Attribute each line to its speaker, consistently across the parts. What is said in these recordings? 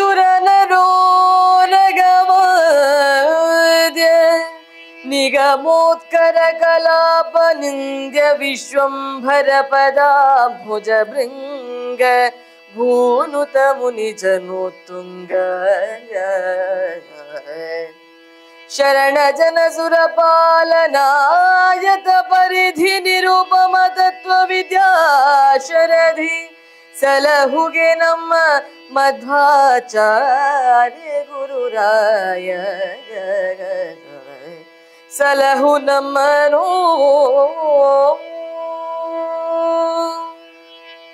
Speaker 1: ಸುರನರೋರಗಮಾದ್ಯ ನಿಗಮೋತ್ಕರ ಕಲಾಪ ನಿಂದ್ಯ ವಿಶ್ವಂಭರ ಪದಾಂಭುಜ ಭೃಂಗ ಭೂನುತ ಮುನಿಜನೋತ್ತುಂಗ ಶರಣ ಜನ ಸುರಪಾಲನಾಯತ ಪರಿಧಿ ನಿರೂಪಮ ತತ್ವ ವಿದ್ಯಾ ಶರಧಿ ಸಲಹುಗೆ ನಮ್ಮ ಮಧ್ವಾಚಾರ್ಯ ಗುರುರಾಯ ಸಲಹು ನಮ್ಮನೋ.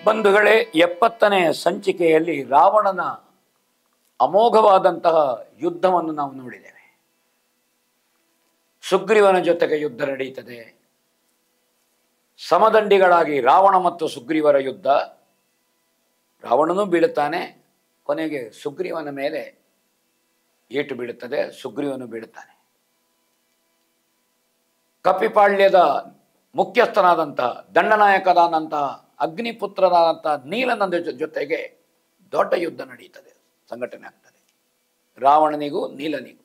Speaker 2: ಬಂಧುಗಳೇ, 70ನೇ ಸಂಚಿಕೆಯಲ್ಲಿ ರಾವಣನ ಅಮೋಘವಾದಂತಹ ಯುದ್ಧವನ್ನು ನಾವು ನೋಡಿದ್ದೇವೆ. ಸುಗ್ರೀವನ ಜೊತೆಗೆ ಯುದ್ಧ ನಡೆಯುತ್ತದೆ. ಸಮದಂಡಿಗಳಾಗಿ ರಾವಣ ಮತ್ತು ಸುಗ್ರೀವರ ಯುದ್ಧ. ರಾವಣನೂ ಬೀಳುತ್ತಾನೆ, ಕೊನೆಗೆ ಸುಗ್ರೀವನ ಮೇಲೆ ಏಟು ಬೀಳುತ್ತದೆ, ಸುಗ್ರೀವನು ಬೀಳುತ್ತಾನೆ. ಕಪಿಪಾಳ್ಯದ ಮುಖ್ಯಸ್ಥನಾದಂತಹ ದಂಡನಾಯಕನಾದಂತಹ ಅಗ್ನಿಪುತ್ರನಾದಂತಹ ನೀಲನ ಜೊತೆಗೆ ದೊಡ್ಡ ಯುದ್ಧ ನಡೆಯುತ್ತದೆ, ಸಂಘಟನೆ ಆಗ್ತದೆ. ರಾವಣನಿಗೂ ನೀಲನಿಗೂ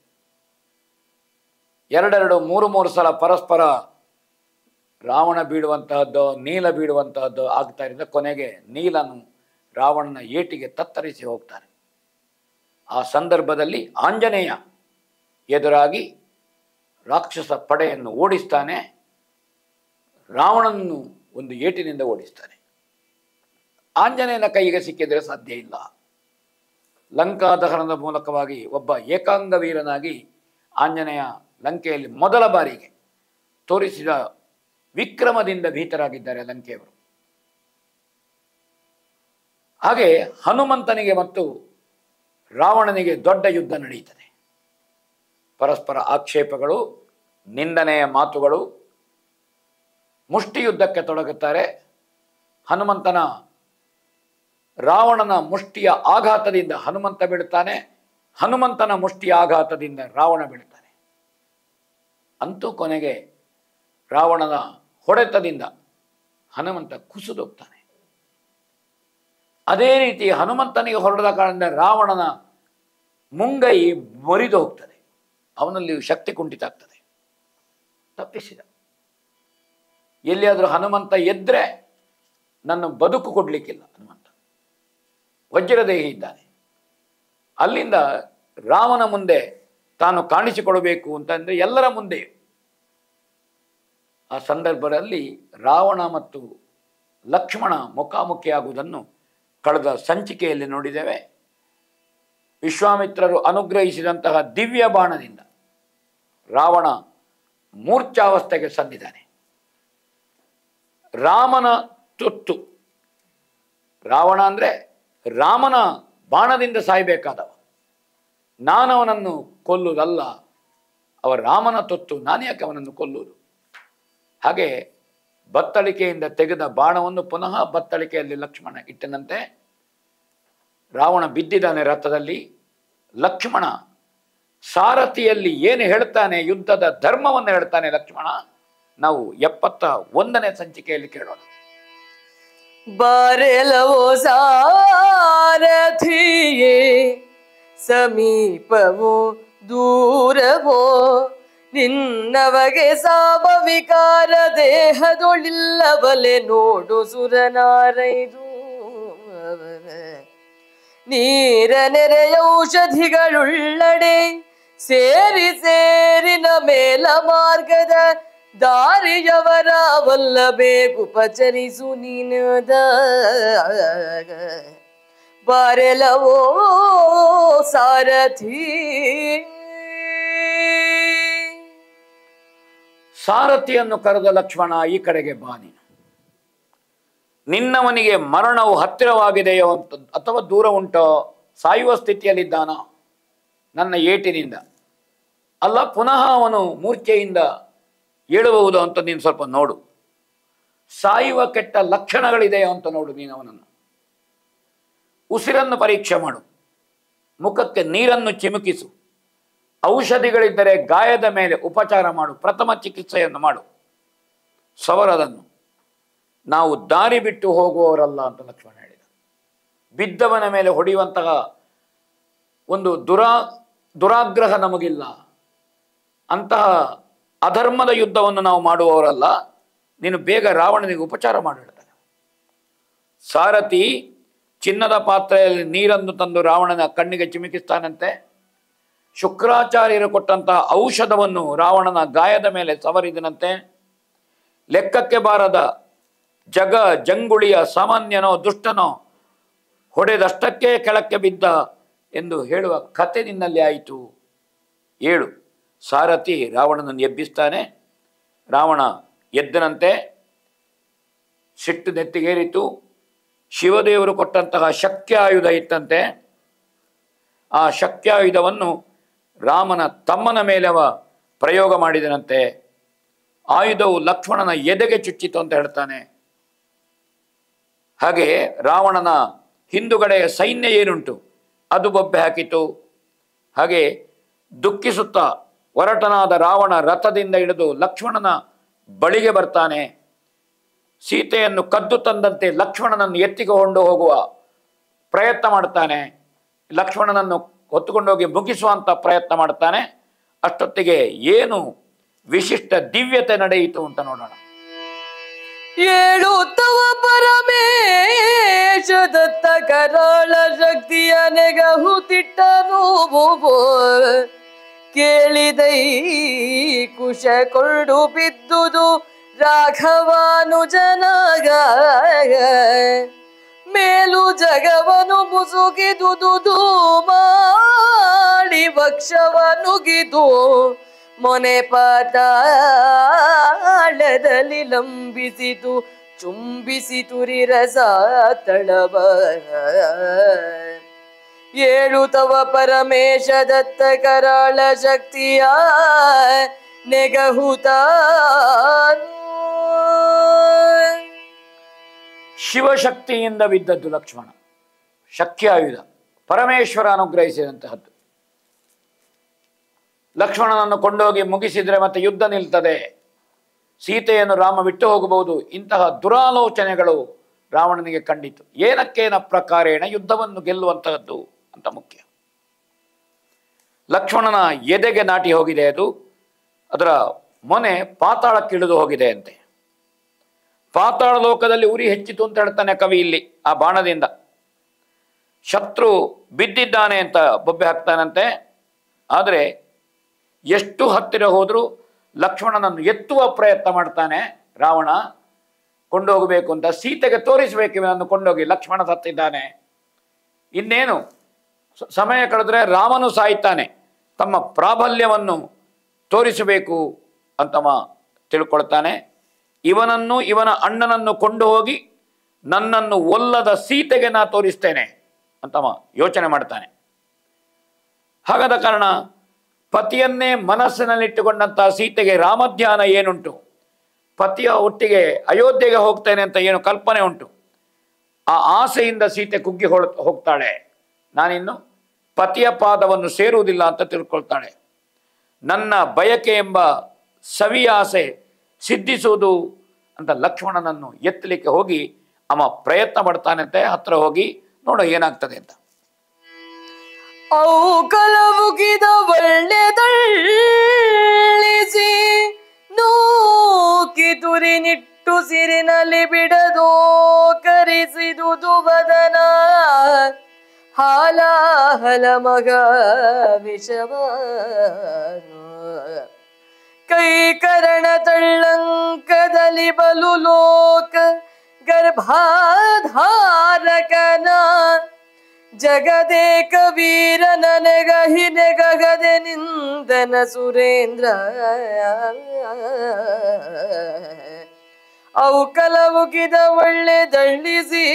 Speaker 2: ಎರಡೆರಡು ಮೂರು ಸಲ ಪರಸ್ಪರ ರಾವಣ ಬೀಳುವಂತಹದ್ದು ನೀಲ ಬೀಳುವಂತಹದ್ದು ಆಗ್ತಾ ಇದ್ದ ಕೊನೆಗೆ ನೀಲನು ರಾವಣನ ಏಟಿಗೆ ತತ್ತರಿಸಿ ಹೋಗ್ತಾನೆ. ಆ ಸಂದರ್ಭದಲ್ಲಿ ಆಂಜನೇಯ ಎದುರಾಗಿ ರಾಕ್ಷಸ ಪಡೆಯನ್ನು ಓಡಿಸ್ತಾನೆ, ರಾವಣನನ್ನು ಒಂದು ಏಟಿನಿಂದ ಓಡಿಸ್ತಾನೆ. ಆಂಜನೇಯನ ಕೈಗೆ ಸಿಕ್ಕಿದರೆ ಸಾಧ್ಯ ಇಲ್ಲ. ಲಂಕಾ ದಹನದ ಮೂಲಕವಾಗಿ ಒಬ್ಬ ಏಕಾಂಗ ವೀರನಾಗಿ ಆಂಜನೇಯ ಲಂಕೆಯಲ್ಲಿ ಮೊದಲ ಬಾರಿಗೆ ತೋರಿಸಿದ ವಿಕ್ರಮದಿಂದ ಭೀತರಾಗಿದ್ದಾರೆ ಲಂಕೆಯವರು. ಹಾಗೆ ಹನುಮಂತನಿಗೆ ಮತ್ತು ರಾವಣನಿಗೆ ದೊಡ್ಡ ಯುದ್ಧ ನಡೆಯುತ್ತದೆ. ಪರಸ್ಪರ ಆಕ್ಷೇಪಗಳು, ನಿಂದನೆಯ ಮಾತುಗಳು, ಮುಷ್ಟಿಯುದ್ಧಕ್ಕೆ ತೊಡಗುತ್ತಾರೆ. ರಾವಣನ ಮುಷ್ಟಿಯ ಆಘಾತದಿಂದ ಹನುಮಂತ ಬೀಳುತ್ತಾನೆ, ಹನುಮಂತನ ಮುಷ್ಟಿಯ ಆಘಾತದಿಂದ ರಾವಣ ಬೀಳುತ್ತಾನೆ. ಅಂತೂ ಕೊನೆಗೆ ರಾವಣನ ಹೊಡೆತದಿಂದ ಹನುಮಂತ ಕುಸಿದೋಗ್ತಾನೆ. ಅದೇ ರೀತಿ ಹನುಮಂತನಿಗೆ ಹೊಡೆದ ಕಾರಣದಿಂದ ರಾವಣನ ಮುಂಗೈ ಮುರಿದು ಹೋಗ್ತದೆ, ಅವನಲ್ಲಿ ಶಕ್ತಿ ಕುಂಠಿತ ಆಗ್ತದೆ. ತಪ್ಪಿಸಿದ. ಎಲ್ಲಿಯಾದರೂ ಹನುಮಂತ ಎದ್ರೆ ನನ್ನ ಬದುಕು ಕೊಡ್ಲಿಕ್ಕಿಲ್ಲ. ಹನುಮಂತ ವಜ್ರದೇಹಿ ಇದ್ದಾನೆ. ಅಲ್ಲಿಂದ ರಾಮನ ಮುಂದೆ ತಾನು ಕಾಣಿಸಿಕೊಡಬೇಕು ಅಂತಂದ್ರೆ ಎಲ್ಲರ ಮುಂದೆ. ಆ ಸಂದರ್ಭದಲ್ಲಿ ರಾವಣ ಮತ್ತು ಲಕ್ಷ್ಮಣ ಮುಖಾಮುಖಿಯಾಗುವುದನ್ನು ಕಳೆದ ಸಂಚಿಕೆಯಲ್ಲಿ ನೋಡಿದ್ದೇವೆ. ವಿಶ್ವಾಮಿತ್ರರು ಅನುಗ್ರಹಿಸಿದಂತಹ ದಿವ್ಯ ಬಾಣದಿಂದ ರಾವಣ ಮೂರ್ಛಾವಸ್ಥೆಗೆ ಸಂದಿದ್ದಾನೆ. ರಾಮನ ತುತ್ತು, ರಾವಣ ಅಂದರೆ ರಾಮನ ಬಾಣದಿಂದ ಸಾಯಬೇಕಾದವ. ನಾನವನನ್ನು ಕೊಲ್ಲುವುದಲ್ಲ, ಅವ ರಾಮನ ತುತ್ತು, ನಾನು ಯಾಕೆ ಅವನನ್ನು ಕೊಲ್ಲುವುದು? ಹಾಗೆ ಬತ್ತಳಿಕೆಯಿಂದ ತೆಗೆದ ಬಾಣವನ್ನು ಪುನಃ ಬತ್ತಳಿಕೆಯಲ್ಲಿ ಲಕ್ಷ್ಮಣ ಇಟ್ಟನಂತೆ. ರಾವಣ ಬಿದ್ದಿದ್ದಾನೆ ರಥದಲ್ಲಿ. ಲಕ್ಷ್ಮಣ ಸಾರಥಿಯಲ್ಲಿ ಏನು ಹೇಳ್ತಾನೆ, ಯುದ್ಧದ ಧರ್ಮವನ್ನು ಹೇಳ್ತಾನೆ ಲಕ್ಷ್ಮಣ. ನಾವು 71ನೇ ಸಂಚಿಕೆಯಲ್ಲಿ ಕೇಳೋಣ.
Speaker 1: ಬಾರೆಲವೋ ಸಾರಥಿಯೇ, ಸಮೀಪವೋ ದೂರವೋ, ನಿನ್ನವಗೆ ಸಾಭವಿಕಾರ ದೇಹದೊಳಿಲ್ಲವಲೆ ನೋಡು ಸುರನಾರೈದು. ನೀರ ನೆರೆಯ ಔಷಧಿಗಳುಳ್ಳಡೆ ಸೇರಿ ಸೇರಿನ ಮೇಲ ಮಾರ್ಗದ ದಾರಿಯವರ ವಲ್ಲಬೇಕು ಪಚರಿಸು ನೀನದ. ಬಾರೆಲವೋ ಸಾರಥಿ.
Speaker 2: ಸಾರಥಿಯನ್ನು ಕರೆದ ಲಕ್ಷ್ಮಣ, ಈ ಕಡೆಗೆ ಬಾ ನೀನು. ನಿನ್ನವನಿಗೆ ಮರಣವು ಹತ್ತಿರವಾಗಿದೆಯೋ ಅಂತ ಅಥವಾ ದೂರ ಉಂಟೋ, ಸಾಯುವ ಸ್ಥಿತಿಯಲ್ಲಿದ್ದಾನೋ ನನ್ನ ಏಟಿನಿಂದ, ಅಲ್ಲ ಪುನಃ ಅವನು ಮೂರ್ಛೆಯಿಂದ ಏಳಬಹುದು ಅಂತ ನೀನು ಸ್ವಲ್ಪ ನೋಡು. ಸಾಯುವ ಕೆಟ್ಟ ಲಕ್ಷಣಗಳಿದೆಯೋ ಅಂತ ನೋಡು ನೀನು ಅವನನ್ನು. ಉಸಿರನ್ನು ಪರೀಕ್ಷೆ ಮಾಡು, ಮುಖಕ್ಕೆ ನೀರನ್ನು ಚಿಮುಕಿಸು, ಔಷಧಿಗಳಿದ್ದರೆ ಗಾಯದ ಮೇಲೆ ಉಪಚಾರ ಮಾಡು, ಪ್ರಥಮ ಚಿಕಿತ್ಸೆಯನ್ನು ಮಾಡು, ಸವರದನ್ನು. ನಾವು ದಾರಿ ಬಿಟ್ಟು ಹೋಗುವವರಲ್ಲ ಅಂತ ಲಕ್ಷ್ಮಣ ಹೇಳಿದ. ಬಿದ್ದವನ ಮೇಲೆ ಹೊಡೆಯುವಂತಹ ಒಂದು ದುರಾಗ್ರಹ ನಮಗಿಲ್ಲ, ಅಂತಹ ಅಧರ್ಮದ ಯುದ್ಧವನ್ನು ನಾವು ಮಾಡುವವರಲ್ಲ, ನೀನು ಬೇಗ ರಾವಣನಿಗೆ ಉಪಚಾರ ಮಾಡಿಡ್ತಾನೆ. ಸಾರಥಿ ಚಿನ್ನದ ಪಾತ್ರೆಯಲ್ಲಿ ನೀರನ್ನು ತಂದು ರಾವಣನ ಕಣ್ಣಿಗೆ ಚಿಮುಕಿಸ್ತಾನಂತೆ. ಶುಕ್ರಾಚಾರ್ಯರು ಕೊಟ್ಟಂತಹ ಔಷಧವನ್ನು ರಾವಣನ ಗಾಯದ ಮೇಲೆ ಸವರಿದನಂತೆ. ಲೆಕ್ಕಕ್ಕೆ ಬಾರದ ಜಂಗುಳಿಯ ಸಾಮಾನ್ಯನೋ ದುಷ್ಟನೋ ಹೊಡೆದಷ್ಟಕ್ಕೆ ಕೆಳಕ್ಕೆ ಬಿದ್ದ ಎಂದು ಹೇಳುವ ಕತೆ ನಿನ್ನಲ್ಲಿ ಆಯಿತು. 7 ಸಾರಥಿ ರಾವಣನನ್ನು ಎಬ್ಬಿಸ್ತಾನೆ. ರಾವಣ ಎದ್ದನಂತೆ. ಸಿಟ್ಟು ನೆತ್ತಿಗೇರಿತು. ಶಿವದೇವರು ಕೊಟ್ಟಂತಹ ಶಕ್ತ್ಯಾಯುಧ ಇತ್ತಂತೆ. ಆ ಶಕ್ತ್ಯಾಯುಧವನ್ನು ರಾಮನ ತಮ್ಮನ ಮೇಲೆ ಪ್ರಯೋಗ ಮಾಡಿದನಂತೆ. ಆಯುಧವು ಲಕ್ಷ್ಮಣನ ಎದೆಗೆ ಚುಚ್ಚಿತು ಅಂತ ಹೇಳ್ತಾನೆ. ಹಾಗೆ ರಾವಣನ ಹಿಂದುಗಡೆಯ ಸೈನ್ಯ ಏನುಂಟು ಅದು ಬೊಬ್ಬೆ ಹಾಕಿತು. ಹಾಗೆ ದುಃಖಿಸುತ್ತಾ ಹೊರಟನಾದ ರಾವಣ ರಥದಿಂದ ಇಳಿದು ಲಕ್ಷ್ಮಣನ ಬಳಿಗೆ ಬರ್ತಾನೆ. ಸೀತೆಯನ್ನು ಕದ್ದು ತಂದಂತೆ ಲಕ್ಷ್ಮಣನನ್ನು ಎತ್ತಿಕೊಂಡು ಹೋಗುವ ಪ್ರಯತ್ನ ಮಾಡ್ತಾನೆ. ಲಕ್ಷ್ಮಣನನ್ನು ಹೊತ್ತುಕೊಂಡೋಗಿ ಮುಗಿಸುವಂಥ ಪ್ರಯತ್ನ ಮಾಡ್ತಾನೆ. ಅಷ್ಟೊತ್ತಿಗೆ ಏನು ವಿಶಿಷ್ಟ ದಿವ್ಯತೆ ನಡೆಯಿತು ಅಂತ ನೋಡೋಣ.
Speaker 1: 7 ತವ ಪರಮೇಶ ದತ್ತ ಕರಾಳ ಶಕ್ತಿಯ ನೆಗಹುತಿಟ್ಟನು ಕೇಳಿದೈ ಕುಶ ಕೊಂಡು ಬಿದ್ದುದು ರಾಘವಾನುಜನಾಗ ಮೇಲು ಜಗವನು ಮುಸುಗಿದುದು ಮಾಡಿ ವಕ್ಷವನುಗಿದು ಮೊನೆ ಪಾತಾಳದಲ್ಲಿ ಲಂಬಿಸಿತು ಚುಂಬಿಸಿತುರಿ ರಸ ತಳವ 7 ತವ ಪರಮೇಶ ದತ್ತ ಕರಾಳ ಶಕ್ತಿಯ ನೆಗಹುತ
Speaker 2: ಶಿವಶಕ್ತಿಯಿಂದ ಬಿದ್ದದ್ದು ಲಕ್ಷ್ಮಣ. ಶಕ್ತ್ಯಾಯುಧ ಪರಮೇಶ್ವರ ಅನುಗ್ರಹಿಸಿದಂತಹದ್ದು. ಲಕ್ಷ್ಮಣನನ್ನು ಕೊಂಡೋಗಿ ಮುಗಿಸಿದರೆ ಮತ್ತೆ ಯುದ್ಧ ನಿಲ್ತದೆ, ಸೀತೆಯನ್ನು ರಾಮ ಬಿಟ್ಟು ಹೋಗಬಹುದು. ಇಂತಹ ದುರಾಲೋಚನೆಗಳು ರಾವಣನಿಗೆ ಕಂಡಿತು. ಏನಕ್ಕೇನ ಪ್ರಕಾರೇಣ ಯುದ್ಧವನ್ನು ಗೆಲ್ಲುವಂತಹದ್ದು ಅಂತ ಮುಖ್ಯ. ಲಕ್ಷ್ಮಣನ ಎದೆಗೆ ನಾಟಿ ಹೋಗಿದೆ. ಅದರ ಮೊನೆ ಪಾತಾಳಕ್ಕಿಳಿದು ಹೋಗಿದೆ ಅಂತೆ. ಪಾತಾಳ ಲೋಕದಲ್ಲಿ ಉರಿ ಹೆಚ್ಚಿತು ಅಂತ ಹೇಳ್ತಾನೆ ಕವಿ ಇಲ್ಲಿ. ಆ ಬಾಣದಿಂದ ಶತ್ರು ಬಿದ್ದಿದ್ದಾನೆ ಅಂತ ಬೊಬ್ಬೆ ಹಾಕ್ತಾನಂತೆ. ಆದರೆ ಎಷ್ಟು ಹತ್ತಿರ ಹೋದರೂ ಲಕ್ಷ್ಮಣನನ್ನು ಎತ್ತುವ ಪ್ರಯತ್ನ ಮಾಡ್ತಾನೆ ರಾವಣ. ಕೊಂಡೋಗಬೇಕು ಅಂತ ಸೀತೆಗೆ ತೋರಿಸಬೇಕು, ಇವನನ್ನು ಕೊಂಡೋಗಿ ಲಕ್ಷ್ಮಣ ಸತ್ತಿದ್ದಾನೆ. ಇನ್ನೇನು ಸಮಯ ಕಳೆದ್ರೆ ರಾಮನು ಸಾಯ್ತಾನೆ. ತಮ್ಮ ಪ್ರಾಬಲ್ಯವನ್ನು ತೋರಿಸಬೇಕು ಅಂತವ ತಿಳ್ಕೊಳ್ತಾನೆ. ಇವನನ್ನು ಇವನ ಅಣ್ಣನನ್ನು ಕೊಂಡು ಹೋಗಿ ನನ್ನನ್ನು ಒಲ್ಲದ ಸೀತೆಗೆ ನಾ ತೋರಿಸ್ತೇನೆ ಅಂತವ ಯೋಚನೆ ಮಾಡ್ತಾನೆ. ಹಾಗಾದ ಕಾರಣ ಪತಿಯನ್ನೇ ಮನಸ್ಸಿನಲ್ಲಿಟ್ಟುಕೊಂಡಂತಹ ಸೀತೆಗೆ ರಾಮಧ್ಯಾನ ಏನುಂಟು, ಪತಿಯ ಒಟ್ಟಿಗೆ ಅಯೋಧ್ಯೆಗೆ ಹೋಗ್ತೇನೆ ಅಂತ ಏನು ಕಲ್ಪನೆ ಉಂಟು, ಆ ಆಸೆಯಿಂದ ಸೀತೆ ಕುಗ್ಗಿ ಹೋಗ್ತಾಳೆ. ನಾನಿನ್ನು ಪತಿಯ ಪಾದವನ್ನು ಸೇರುವುದಿಲ್ಲ ಅಂತ ತಿಳ್ಕೊಳ್ತಾಳೆ. ನನ್ನ ಬಯಕೆ ಎಂಬ ಸವಿ ಆಸೆ ಸಿದ್ಧಿಸುವುದು ಅಂತ ಲಕ್ಷ್ಮಣನನ್ನು ಎತ್ತಲಿಕ್ಕೆ ಹೋಗಿ ಅವ ಪ್ರಯತ್ನ ಪಡ್ತಾನಂತೆ. ಹತ್ರ ಹೋಗಿ ನೋಡೋ ಏನಾಗ್ತದೆ ಅಂತ.
Speaker 1: ಅವು ಕಲವುಗಿದ ಒಳ್ಳೆದಳ್ಳಿಸಿ ನೂಕಿ ತುರಿ ನಿಟ್ಟು ಸಿರಿನಲ್ಲಿ ಬಿಡದೋ ಕರಿಸಿದುದು ವದನ ಹಾಲಾಹಲ ಮಗ ವಿಷವ ಕೈಕರಣ ತಳ್ಳಂಕದಲ್ಲಿ ಬಲು ಲೋಕ ಗರ್ಭಾಧಾರಕನ ಜಗದೇಕ ವೀರ ನನಗಹಿ ನೆಗಗದೆ ನಿಂದನ ಸುರೇಂದ್ರ ಅವು ಕಲವುಗಿದ ಒಳ್ಳೆ ದಳ್ಳಿಸಿ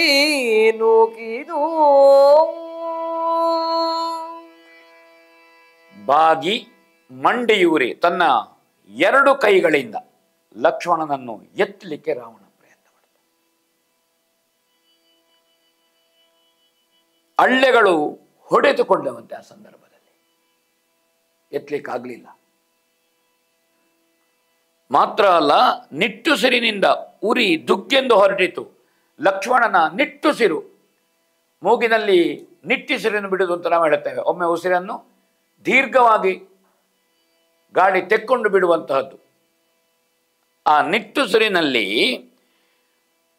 Speaker 1: ನೂಕಿದು
Speaker 2: ಬಾಗಿ ಮಂಡಿಯೂರಿ ತನ್ನ 2 ಕೈಗಳಿಂದ ಲಕ್ಷ್ಮಣನನ್ನು ಎತ್ತಲಿಕ್ಕೆ ರಾವಣ ಪ್ರಯತ್ನ ಮಾಡ್ತಾನೆ. ಹಳ್ಳೆಗಳು ಹೊಡೆದುಕೊಂಡವಂತೆ ಆ ಸಂದರ್ಭದಲ್ಲಿ ಎತ್ತಲಿಕ್ಕಾಗಲಿಲ್ಲ. ಮಾತ್ರ ಅಲ್ಲ, ನಿಟ್ಟುಸಿರಿನಿಂದ ಉರಿ ದುಗ್ಗೆಂದು ಹೊರಟಿತು. ಲಕ್ಷ್ಮಣನ ನಿಟ್ಟುಸಿರು ಮೂಗಿನಲ್ಲಿ ನಿಟ್ಟುಸಿರನ್ನು ಬಿಡುವುದು ಅಂತ ನಾವು ಹೇಳುತ್ತೇವೆ. ಒಮ್ಮೆ ಉಸಿರನ್ನು ದೀರ್ಘವಾಗಿ ಗಾಳಿ ತೆಕ್ಕೊಂಡು ಬಿಡುವಂತಹದ್ದು. ಆ ನಿಟ್ಟುಸಿರಿನಲ್ಲಿ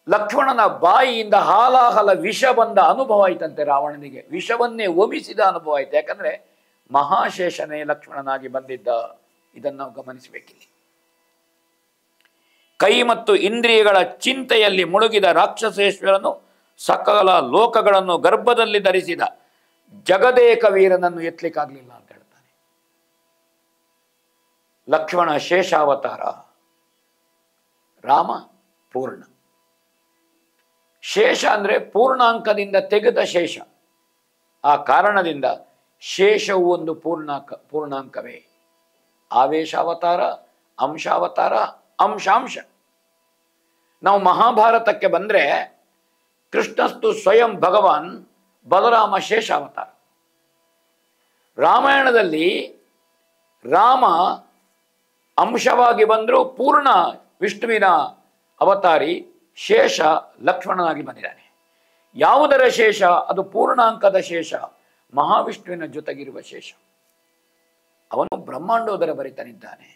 Speaker 2: ಲಕ್ಷ್ಮಣನ ಬಾಯಿಯಿಂದ ಹಾಲಾಹಲ ವಿಷ ಬಂದ ಅನುಭವ ಆಯ್ತಂತೆ ರಾವಣನಿಗೆ. ವಿಷವನ್ನೇ ಒಮಿಸಿದ ಅನುಭವ ಆಯ್ತು. ಯಾಕಂದ್ರೆ ಮಹಾಶೇಷನೇ ಲಕ್ಷ್ಮಣನಾಗಿ ಬಂದಿದ್ದ. ಇದನ್ನು ನಾವು ಗಮನಿಸಬೇಕಿಲ್ಲಿ. ಕೈ ಮತ್ತು ಇಂದ್ರಿಯಗಳ ಚಿಂತೆಯಲ್ಲಿ ಮುಳುಗಿದ ರಾಕ್ಷಸೇಶ್ವರನು ಸಕಲ ಲೋಕಗಳನ್ನು ಗರ್ಭದಲ್ಲಿ ಧರಿಸಿದ ಜಗದೇಕ ವೀರನನ್ನು ಎತ್ತಲಿಕ್ಕಾಗಲಿಲ್ಲ ಅಂತ ಹೇಳ್ತಾನೆ. ಲಕ್ಷ್ಮಣ ಶೇಷಾವತಾರ, ರಾಮ ಪೂರ್ಣ. ಶೇಷ ಅಂದರೆ ಪೂರ್ಣಾಂಕದಿಂದ ತೆಗೆದ ಶೇಷ. ಆ ಕಾರಣದಿಂದ ಶೇಷವು ಒಂದು ಪೂರ್ಣಾಂಕವೇ. ಆವೇಶಾವತಾರ, ಅಂಶಾವತಾರ, ಅಂಶಾಂಶ. ನಾವು ಮಹಾಭಾರತಕ್ಕೆ ಬಂದರೆ ಕೃಷ್ಣಸ್ತು ಸ್ವಯಂ ಭಗವಾನ್, ಬಲರಾಮ ಶೇಷಾವತಾರ. ರಾಮಾಯಣದಲ್ಲಿ ರಾಮ ಅಂಶವಾಗಿ ಬಂದರೂ ಪೂರ್ಣ ವಿಷ್ಣುವಿನ ಅವತಾರಿ, ಶೇಷ ಲಕ್ಷ್ಮಣನಾಗಿ ಬಂದಿದ್ದಾನೆ. ಯಾವುದರ ಶೇಷ? ಅದು ಪೂರ್ಣಾಂಕದ ಶೇಷ, ಮಹಾವಿಷ್ಣುವಿನ ಜೊತೆಗಿರುವ ಶೇಷ. ಅವನು ಬ್ರಹ್ಮಾಂಡೋದರ ಬರಿತಾನಿದ್ದಾನೆ.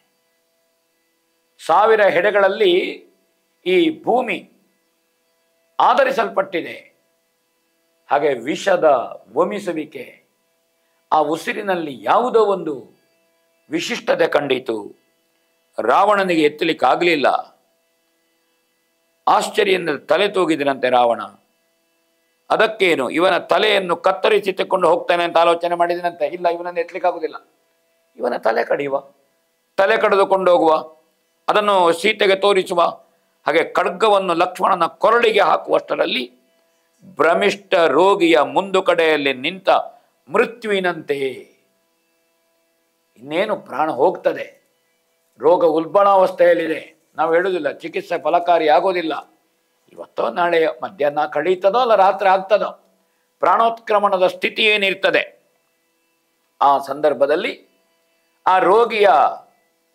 Speaker 2: 1000 ಹೆಡೆಗಳಲ್ಲಿ ಈ ಭೂಮಿ ಆಧರಿಸಲ್ಪಟ್ಟಿದೆ. ಹಾಗೆ ವಿಷದ ವಮಿಸುವಿಕೆ, ಆ ಉಸಿರಿನಲ್ಲಿ ಯಾವುದೋ ಒಂದು ವಿಶಿಷ್ಟತೆ ಕಂಡಿತು. ರಾವಣನಿಗೆ ಎತ್ತಲಿಕ್ಕಾಗಲಿಲ್ಲ. ಆಶ್ಚರ್ಯದಿಂದ ತಲೆ ತೂಗಿದನಂತೆ ರಾವಣ. ಅದಕ್ಕೇನು, ಇವನ ತಲೆಯನ್ನು ಕತ್ತರಿಸಿ ತೆಕ್ಕೊಂಡು ಹೋಗ್ತಾನೆ ಅಂತ ಆಲೋಚನೆ ಮಾಡಿದನಂತೆ. ಇಲ್ಲ, ಇವನನ್ನು ಎತ್ತಲಿಕ್ಕಾಗುವುದಿಲ್ಲ, ಇವನ ತಲೆ ಕಡಿಯುವ, ತಲೆ ಕಡಿದುಕೊಂಡು ಹೋಗುವ, ಅದನ್ನು ಸೀತೆಗೆ ತೋರಿಸುವ. ಹಾಗೆ ಖಡ್ಗವನ್ನು ಲಕ್ಷ್ಮಣನ ಕೊರಳಿಗೆ ಹಾಕುವಷ್ಟರಲ್ಲಿ ಭ್ರಮಿಷ್ಠ ರೋಗಿಯ ಮುಂದುಕಡೆಯಲ್ಲಿ ನಿಂತ ಮೃತ್ಯುವಿನಂತೆ. ಇನ್ನೇನು ಪ್ರಾಣ ಹೋಗ್ತದೆ, ರೋಗ ಉಲ್ಬಣಾವಸ್ಥೆಯಲ್ಲಿದೆ. ನಾವು ಹೇಳುವುದಿಲ್ಲ ಚಿಕಿತ್ಸೆ ಫಲಕಾರಿ ಆಗೋದಿಲ್ಲ. ಇವತ್ತೋ ನಾಳೆ ಮಧ್ಯಾಹ್ನ ಕಳೀತದೋ ಅಲ್ಲ ರಾತ್ರಿ ಆಗ್ತದೋ, ಪ್ರಾಣೋತ್ಕ್ರಮಣದ ಸ್ಥಿತಿ ಏನಿರ್ತದೆ. ಆ ಸಂದರ್ಭದಲ್ಲಿ ಆ ರೋಗಿಯ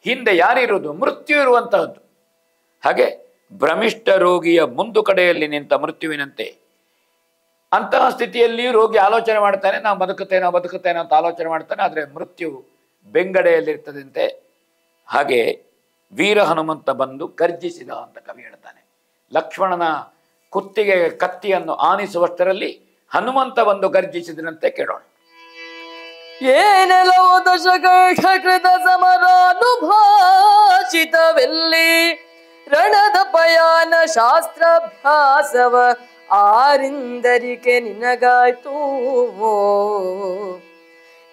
Speaker 2: ಹಿಂದೆ ಯಾರಿರುವುದು? ಮೃತ್ಯು ಇರುವಂತಹದ್ದು. ಹಾಗೆ ಭ್ರಮಿಷ್ಠ ರೋಗಿಯ ಮುಂದುಕಡೆಯಲ್ಲಿ ನಿಂತ ಮೃತ್ಯುವಿನಂತೆ. ಅಂತಹ ಸ್ಥಿತಿಯಲ್ಲಿ ರೋಗಿ ಆಲೋಚನೆ ಮಾಡ್ತಾನೆ, ನಾವು ಬದುಕುತ್ತೇನೋ ಅಂತ ಆಲೋಚನೆ ಮಾಡ್ತಾನೆ. ಆದರೆ ಮೃತ್ಯು ಬೆಂಗಡೆಯಲ್ಲಿರ್ತದಂತೆ. ಹಾಗೆ ವೀರ ಹನುಮಂತ ಬಂದು ಗರ್ಜಿಸಿದ ಅಂತ ಕವಿ ಹೇಳ್ತಾನೆ. ಲಕ್ಷ್ಮಣನ ಕುತ್ತಿಗೆ ಕತ್ತಿಯನ್ನು ಆನಿಸುವಷ್ಟರಲ್ಲಿ ಹನುಮಂತ ಬಂದು ಗರ್ಜಿಸಿದನಂತೆ. ಕೇಳೋಣ.
Speaker 1: ಏನೆಲೋ ದಶಕೃತ ಸಮರಾನುಭಾಷಿತವೆಲ್ಲಿ ರಣದ ಪಯಾನ ಶಾಸ್ತ್ರಾಭ್ಯಾಸವ ಆರಿಂದರಿಕೆ ನಿನಗಾಯ್ತು.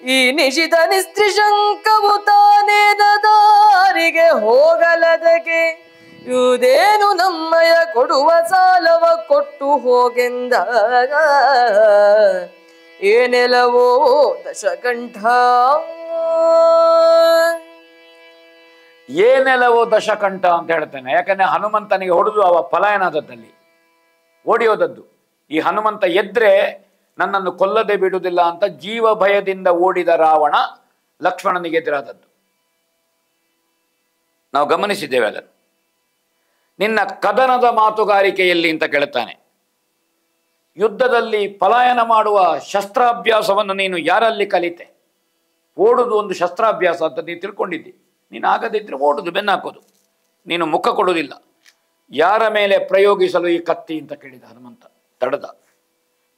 Speaker 1: ಈ ನಿಶಿತ ನಿಸ್ತ್ರಿಶಂಕವು ತಾನೇದ ದಾರಿಗೆ ಹೋಗಲದಕ್ಕೆ ಇದೇನು ನಮ್ಮಯ ಕೊಡುವ ಸಾಲವ ಕೊಟ್ಟು ಹೋಗೆಂದ. ಏನೆಲವೋ ದಶಕಂಠ,
Speaker 2: ಏನೆಲವೋ ದಶಕಂಠ ಅಂತ ಹೇಳ್ತೇನೆ. ಯಾಕಂದ್ರೆ ಹನುಮಂತನಿಗೆ ಹೊಡೆದು ಅವ ಪಲಾಯನದಲ್ಲಿ ಓಡಿ ಹೋದದ್ದು. ಈ ಹನುಮಂತ ಎದ್ರೆ ನನ್ನನ್ನು ಕೊಲ್ಲದೆ ಬಿಡುವುದಿಲ್ಲ ಅಂತ ಜೀವ ಭಯದಿಂದ ಓಡಿದ ರಾವಣ ಲಕ್ಷ್ಮಣನಿಗೆ ಎದುರಾದದ್ದು ನಾವು ಗಮನಿಸಿದ್ದೇವೆ. ಅದನ್ನು ನಿನ್ನ ಕದನದ ಮಾತುಗಾರಿಕೆಯಲ್ಲಿ ಅಂತ ಕೇಳುತ್ತಾನೆ. ಯುದ್ಧದಲ್ಲಿ ಪಲಾಯನ ಮಾಡುವ ಶಸ್ತ್ರಾಭ್ಯಾಸವನ್ನು ನೀನು ಯಾರಲ್ಲಿ ಕಲಿತೆ? ಓಡುದು ಒಂದು ಶಸ್ತ್ರಾಭ್ಯಾಸ ಅಂತ ನೀನು ತಿಳ್ಕೊಂಡಿದ್ದಿ. ನೀನು ಆಗದಿದ್ದರೆ ಓಡುದು, ಬೆನ್ನಾಕೋದು, ನೀನು ಮುಖ ಕೊಡುವುದಿಲ್ಲ. ಯಾರ ಮೇಲೆ ಪ್ರಯೋಗಿಸಲು ಈ ಕತ್ತಿ ಅಂತ ಕೇಳಿದ ಹನುಮಂತ. ತಡೆದ.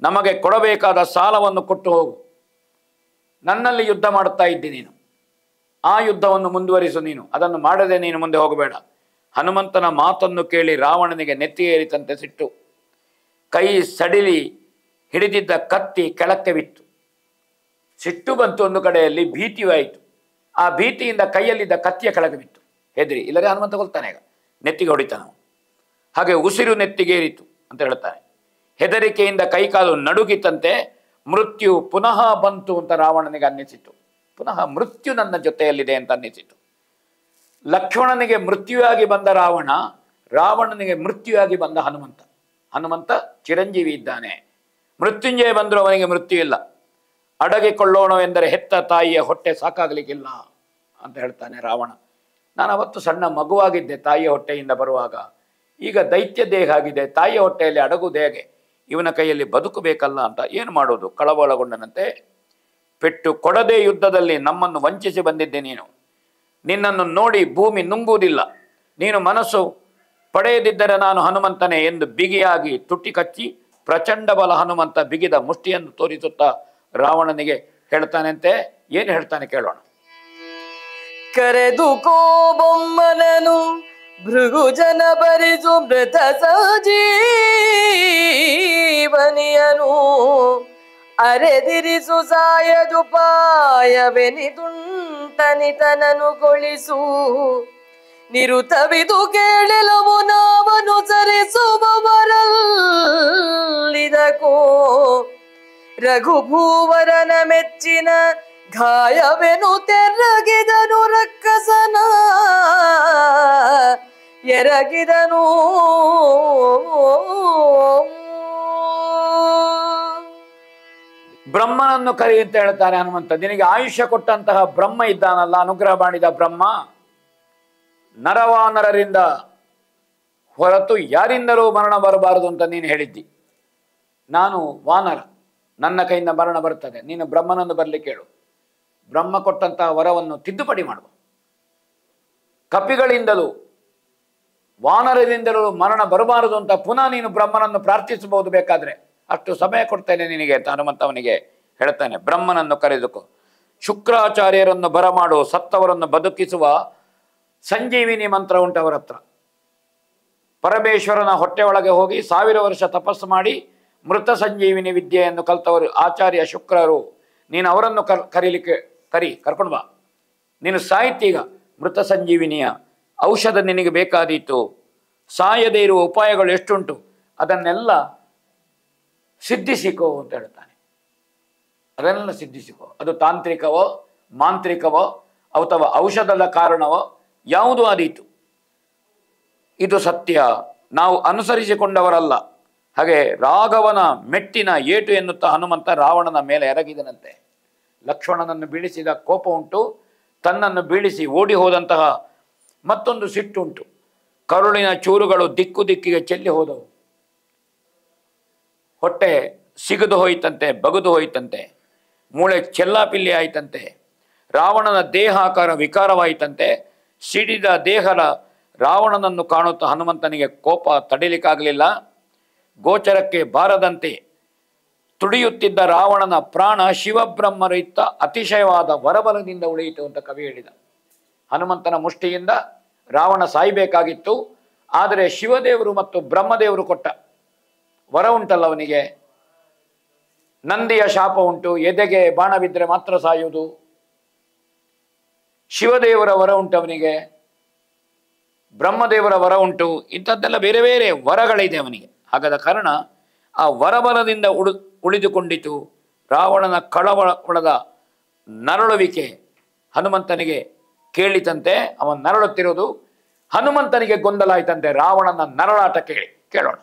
Speaker 2: ನಮಗೆ ಕೊಡಬೇಕಾದ ಸಾಲವನ್ನು ಕೊಟ್ಟು ಹೋಗು. ನನ್ನಲ್ಲಿ ಯುದ್ಧ ಮಾಡುತ್ತಾ ಇದ್ದಿ ನೀನು, ಆ ಯುದ್ಧವನ್ನು ಮುಂದುವರಿಸು. ನೀನು ಅದನ್ನು ಮಾಡದೆ ನೀನು ಮುಂದೆ ಹೋಗಬೇಡ. ಹನುಮಂತನ ಮಾತನ್ನು ಕೇಳಿ ರಾವಣನಿಗೆ ನೆತ್ತಿಯೇರಿತಂತೆ ಸಿಟ್ಟು. ಕೈ ಸಡಿಲಿ ಹಿಡಿದಿದ್ದ ಕತ್ತಿ ಕೆಳಕ್ಕೆ ಬಿತ್ತು. ಸಿಟ್ಟು ಬಂತು ಒಂದು ಕಡೆಯಲ್ಲಿ, ಭೀತಿಯಾಯಿತು. ಆ ಭೀತಿಯಿಂದ ಕೈಯಲ್ಲಿದ್ದ ಕತ್ತಿಯ ಕೆಳಗೆ ಬಿತ್ತು. ಹೆದರಿ, ಇಲ್ಲರೆ ಹನುಮಂತ ಕೊಲ್ತಾನೆ, ಈಗ ನೆತ್ತಿಗೆ ಹೊಡಿತಾನೆ. ಹಾಗೆ ಉಸಿರು ನೆತ್ತಿಗೇರಿತು ಅಂತ ಹೇಳ್ತಾನೆ. ಹೆದರಿಕೆಯಿಂದ ಕೈಕಾಲು ನಡುಗಿತಂತೆ. ಮೃತ್ಯು ಪುನಃ ಬಂತು ಅಂತ ರಾವಣನಿಗೆ ಅನ್ನಿಸಿತು. ಪುನಃ ಮೃತ್ಯು ನನ್ನ ಜೊತೆಯಲ್ಲಿದೆ ಅಂತ ಅನ್ನಿಸಿತು. ಲಕ್ಷ್ಮಣನಿಗೆ ಮೃತ್ಯುವಾಗಿ ಬಂದ ರಾವಣ, ರಾವಣನಿಗೆ ಮೃತ್ಯುವಾಗಿ ಬಂದ ಹನುಮಂತ. ಹನುಮಂತ ಚಿರಂಜೀವಿ ಇದ್ದಾನೆ. ಮೃತ್ಯುಂಜಯ ಬಂದರೂ ಅವನಿಗೆ ಮೃತ್ಯು ಇಲ್ಲ. ಅಡಗಿಕೊಳ್ಳೋಣವೆಂದರೆ ಹೆತ್ತ ತಾಯಿಯ ಹೊಟ್ಟೆ ಸಾಕಾಗಲಿಕ್ಕಿಲ್ಲ ಅಂತ ಹೇಳ್ತಾನೆ ರಾವಣ. ನಾನು ಅವತ್ತು ಸಣ್ಣ ಮಗುವಾಗಿದ್ದೆ ತಾಯಿಯ ಹೊಟ್ಟೆಯಿಂದ ಬರುವಾಗ. ಈಗ ದೈತ್ಯ ದೇಹ ಆಗಿದೆ, ತಾಯಿಯ ಹೊಟ್ಟೆಯಲ್ಲಿ ಅಡಗುವುದು ಹೇಗೆ? ಇವನ ಕೈಯಲ್ಲಿ ಬದುಕಬೇಕಲ್ಲ ಅಂತ ಏನು ಮಾಡೋದು ಕಳವಳಗೊಂಡನಂತೆ. ಪೆಟ್ಟು ಕೊಡದೆ ಯುದ್ಧದಲ್ಲಿ ನಮ್ಮನ್ನು ವಂಚಿಸಿ ಬಂದಿದ್ದೆ ನೀನು. ನಿನ್ನನ್ನು ನೋಡಿ ಭೂಮಿ ನುಂಗುವುದಿಲ್ಲ. ನೀನು ಮನಸ್ಸು ಪಡೆಯದಿದ್ದರೆ ನಾನು ಹನುಮಂತನೇ ಎಂದು ಬಿಗಿಯಾಗಿ ತುಟಿ ಕಚ್ಚಿ ಪ್ರಚಂಡ ಬಲ ಹನುಮಂತ ಬಿಗಿದ ಮುಷ್ಟಿಯನ್ನು ತೋರಿಸುತ್ತಾ ರಾವಣನಿಗೆ ಹೇಳ್ತಾನಂತೆ. ಏನು ಹೇಳ್ತಾನೆ ಕೇಳೋಣ.
Speaker 1: ಕರೆದು ಕೋಬೊಮ್ಮನನು ಭೃಗುಜನ ಬರಿಸು ಮೃತ ಸಂಜೀವನಿಯನು ಅರೆದಿರಿಸು ಸಾಯದುಪಾಯವೆನಿದುಂಟನಿತನನು ಗೊಳಿಸು ನಿರುತವಿದು ಕೇಳಲವು ನಾವನುಸರಿಸುವವರಲ್ಲಿದಕೋ ರಘುಭೂವರನ ಮೆಚ್ಚಿನ ಗಾಯವೆನು ತೆರಗಿದನು ರಕ್ಕಸನ ಎರಗಿದನು.
Speaker 2: ಬ್ರಹ್ಮನನ್ನು ಕರಿ ಅಂತ ಹೇಳ್ತಾನೆ ಹನುಮಂತ. ನಿನಗೆ ಆಯುಷ್ಯ ಕೊಟ್ಟಂತಹ ಬ್ರಹ್ಮ ಇದ್ದಾನಲ್ಲ, ಅನುಗ್ರಹ ಮಾಡಿದ ಬ್ರಹ್ಮ, ನರವಾನರರಿಂದ ಹೊರತು ಯಾರಿಂದಲೂ ಮರಣ ಬರಬಾರದು ಅಂತ ನೀನು ಹೇಳಿದ್ದಿ. ನಾನು ವಾನರ, ನನ್ನ ಕೈಯಿಂದ ಮರಣ ಬರ್ತದೆ. ನೀನು ಬ್ರಹ್ಮನನ್ನು ಬರಲಿಕ್ಕೆ ಹೇಳು. ಬ್ರಹ್ಮ ಕೊಟ್ಟಂತಹ ವರವನ್ನು ತಿದ್ದುಪಡಿ ಮಾಡುವ. ಕಪಿಗಳಿಂದಲೂ ವಾನರದಿಂದಲೂ ಮರಣ ಬರಬಾರದು ಅಂತ ಪುನಃ ನೀನು ಬ್ರಹ್ಮನನ್ನು ಪ್ರಾರ್ಥಿಸಬಹುದು. ಬೇಕಾದ್ರೆ ಅಷ್ಟು ಸಮಯ ಕೊಡ್ತೇನೆ ನಿನಗೆ ಅಂತ ಹನುಮಂತವನಿಗೆ ಹೇಳ್ತಾನೆ. ಬ್ರಹ್ಮನನ್ನು ಕರೆದುಕೋ, ಶುಕ್ರಾಚಾರ್ಯರನ್ನು ಬರಮಾಡು, ಸತ್ತವರನ್ನು ಬದುಕಿಸುವ ಸಂಜೀವಿನಿ ಮಂತ್ರ ಉಂಟು ಅವರ ಹತ್ರ. ಪರಮೇಶ್ವರನ ಹೊಟ್ಟೆ ಒಳಗೆ ಹೋಗಿ 1000 ವರ್ಷ ತಪಸ್ಸು ಮಾಡಿ ಮೃತ ಸಂಜೀವಿನಿ ವಿದ್ಯೆಯನ್ನು ಕಲ್ತವರು ಆಚಾರ್ಯ ಶುಕ್ರರು. ನೀನು ಅವರನ್ನು ಕರ್ಕೊಂಡು ಬಾ. ನೀನು ಸಾಹಿತ್ಯ ಮೃತ ಸಂಜೀವಿನಿಯ ಔಷಧ ನಿನಗೆ ಬೇಕಾದೀತು. ಸಾಯದೇ ಇರುವ ಉಪಾಯಗಳು ಎಷ್ಟುಂಟು ಅದನ್ನೆಲ್ಲ ಸಿದ್ಧಿಸಿಕೋ ಅಂತ ಹೇಳ್ತಾನೆ. ಅದನ್ನೆಲ್ಲ ಸಿದ್ಧಿಸಿಕೋ. ಅದು ತಾಂತ್ರಿಕವೋ ಮಾಂತ್ರಿಕವೋ ಅಥವಾ ಔಷಧದ ಕಾರಣವೋ ಯಾವುದು ಆದೀತು. ಇದು ಸತ್ಯ, ನಾವು ಅನುಸರಿಸಿಕೊಂಡವರಲ್ಲ. ಹಾಗೆ ರಾಘವನ ಮೆಟ್ಟಿನ ಏಟು ಎನ್ನುತ್ತಾ ಹನುಮಂತ ರಾವಣನ ಮೇಲೆ ಎರಗಿದನಂತೆ. ಲಕ್ಷ್ಮಣನನ್ನು ಬೀಳಿಸಿದ ಕೋಪ ಉಂಟು, ತನ್ನನ್ನು ಬೀಳಿಸಿ ಓಡಿ ಹೋದಂತಹ ಮತ್ತೊಂದು ಸಿಟ್ಟುಂಟು. ಕರುಳಿನ ಚೂರುಗಳು ದಿಕ್ಕು ದಿಕ್ಕಿಗೆ ಚೆಲ್ಲಿ ಹೋದವು. ಹೊಟ್ಟೆ ಸಿಗದು ಹೋಯಿತಂತೆ, ಬಗದು ಹೋಯಿತಂತೆ, ಮೂಳೆ ಚೆಲ್ಲಾಪಿಲ್ಲಿ ಆಯಿತಂತೆ. ರಾವಣನ ದೇಹಾಕಾರ ವಿಕಾರವಾಯಿತಂತೆ. ಸಿಡಿದ ದೇಹದ ರಾವಣನನ್ನು ಕಾಣುತ್ತಾ ಹನುಮಂತನಿಗೆ ಕೋಪ ತಡಿಲಿಕ್ಕಾಗಲಿಲ್ಲ. ಗೋಚರಕ್ಕೆ ಬಾರದಂತೆ ತುಡಿಯುತ್ತಿದ್ದ ರಾವಣನ ಪ್ರಾಣ ಶಿವಬ್ರಹ್ಮರಿತ್ತ ಅತಿಶಯವಾದ ವರಬಲದಿಂದ ಉಳಿಯಿತು ಅಂತ ಕವಿ ಹೇಳಿದ. ಹನುಮಂತನ ಮುಷ್ಟಿಯಿಂದ ರಾವಣ ಸಾಯಬೇಕಾಗಿತ್ತು. ಆದರೆ ಶಿವದೇವರು ಮತ್ತು ಬ್ರಹ್ಮದೇವರು ಕೊಟ್ಟ ವರ ಉಂಟಲ್ಲ ಅವನಿಗೆ. ನಂದಿಯ ಶಾಪ ಉಂಟು, ಎದೆಗೆ ಬಾಣ ಬಿದ್ದರೆ ಮಾತ್ರ ಸಾಯುವುದು. ಶಿವದೇವರ ವರ ಉಂಟು ಅವನಿಗೆ, ಬ್ರಹ್ಮದೇವರ ವರ ಉಂಟು. ಇಂಥದ್ದೆಲ್ಲ ಬೇರೆ ಬೇರೆ ವರಗಳಿದೆ ಅವನಿಗೆ. ಹಾಗಾದ ಕಾರಣ ಆ ವರಬಲದಿಂದ ಉಳಿದುಕೊಂಡಿತು. ರಾವಣನ ಕಳವಳದ ನರಳುವಿಕೆ ಹನುಮಂತನಿಗೆ ಕೇಳಿತಂತೆ. ಅವನು ನರಳುತ್ತಿರೋದು ಹನುಮಂತನಿಗೆ ಗೊಂದಲ ಆಯ್ತಂತೆ. ರಾವಣನ ನರಳಾಟ ಕೇಳೋಣ.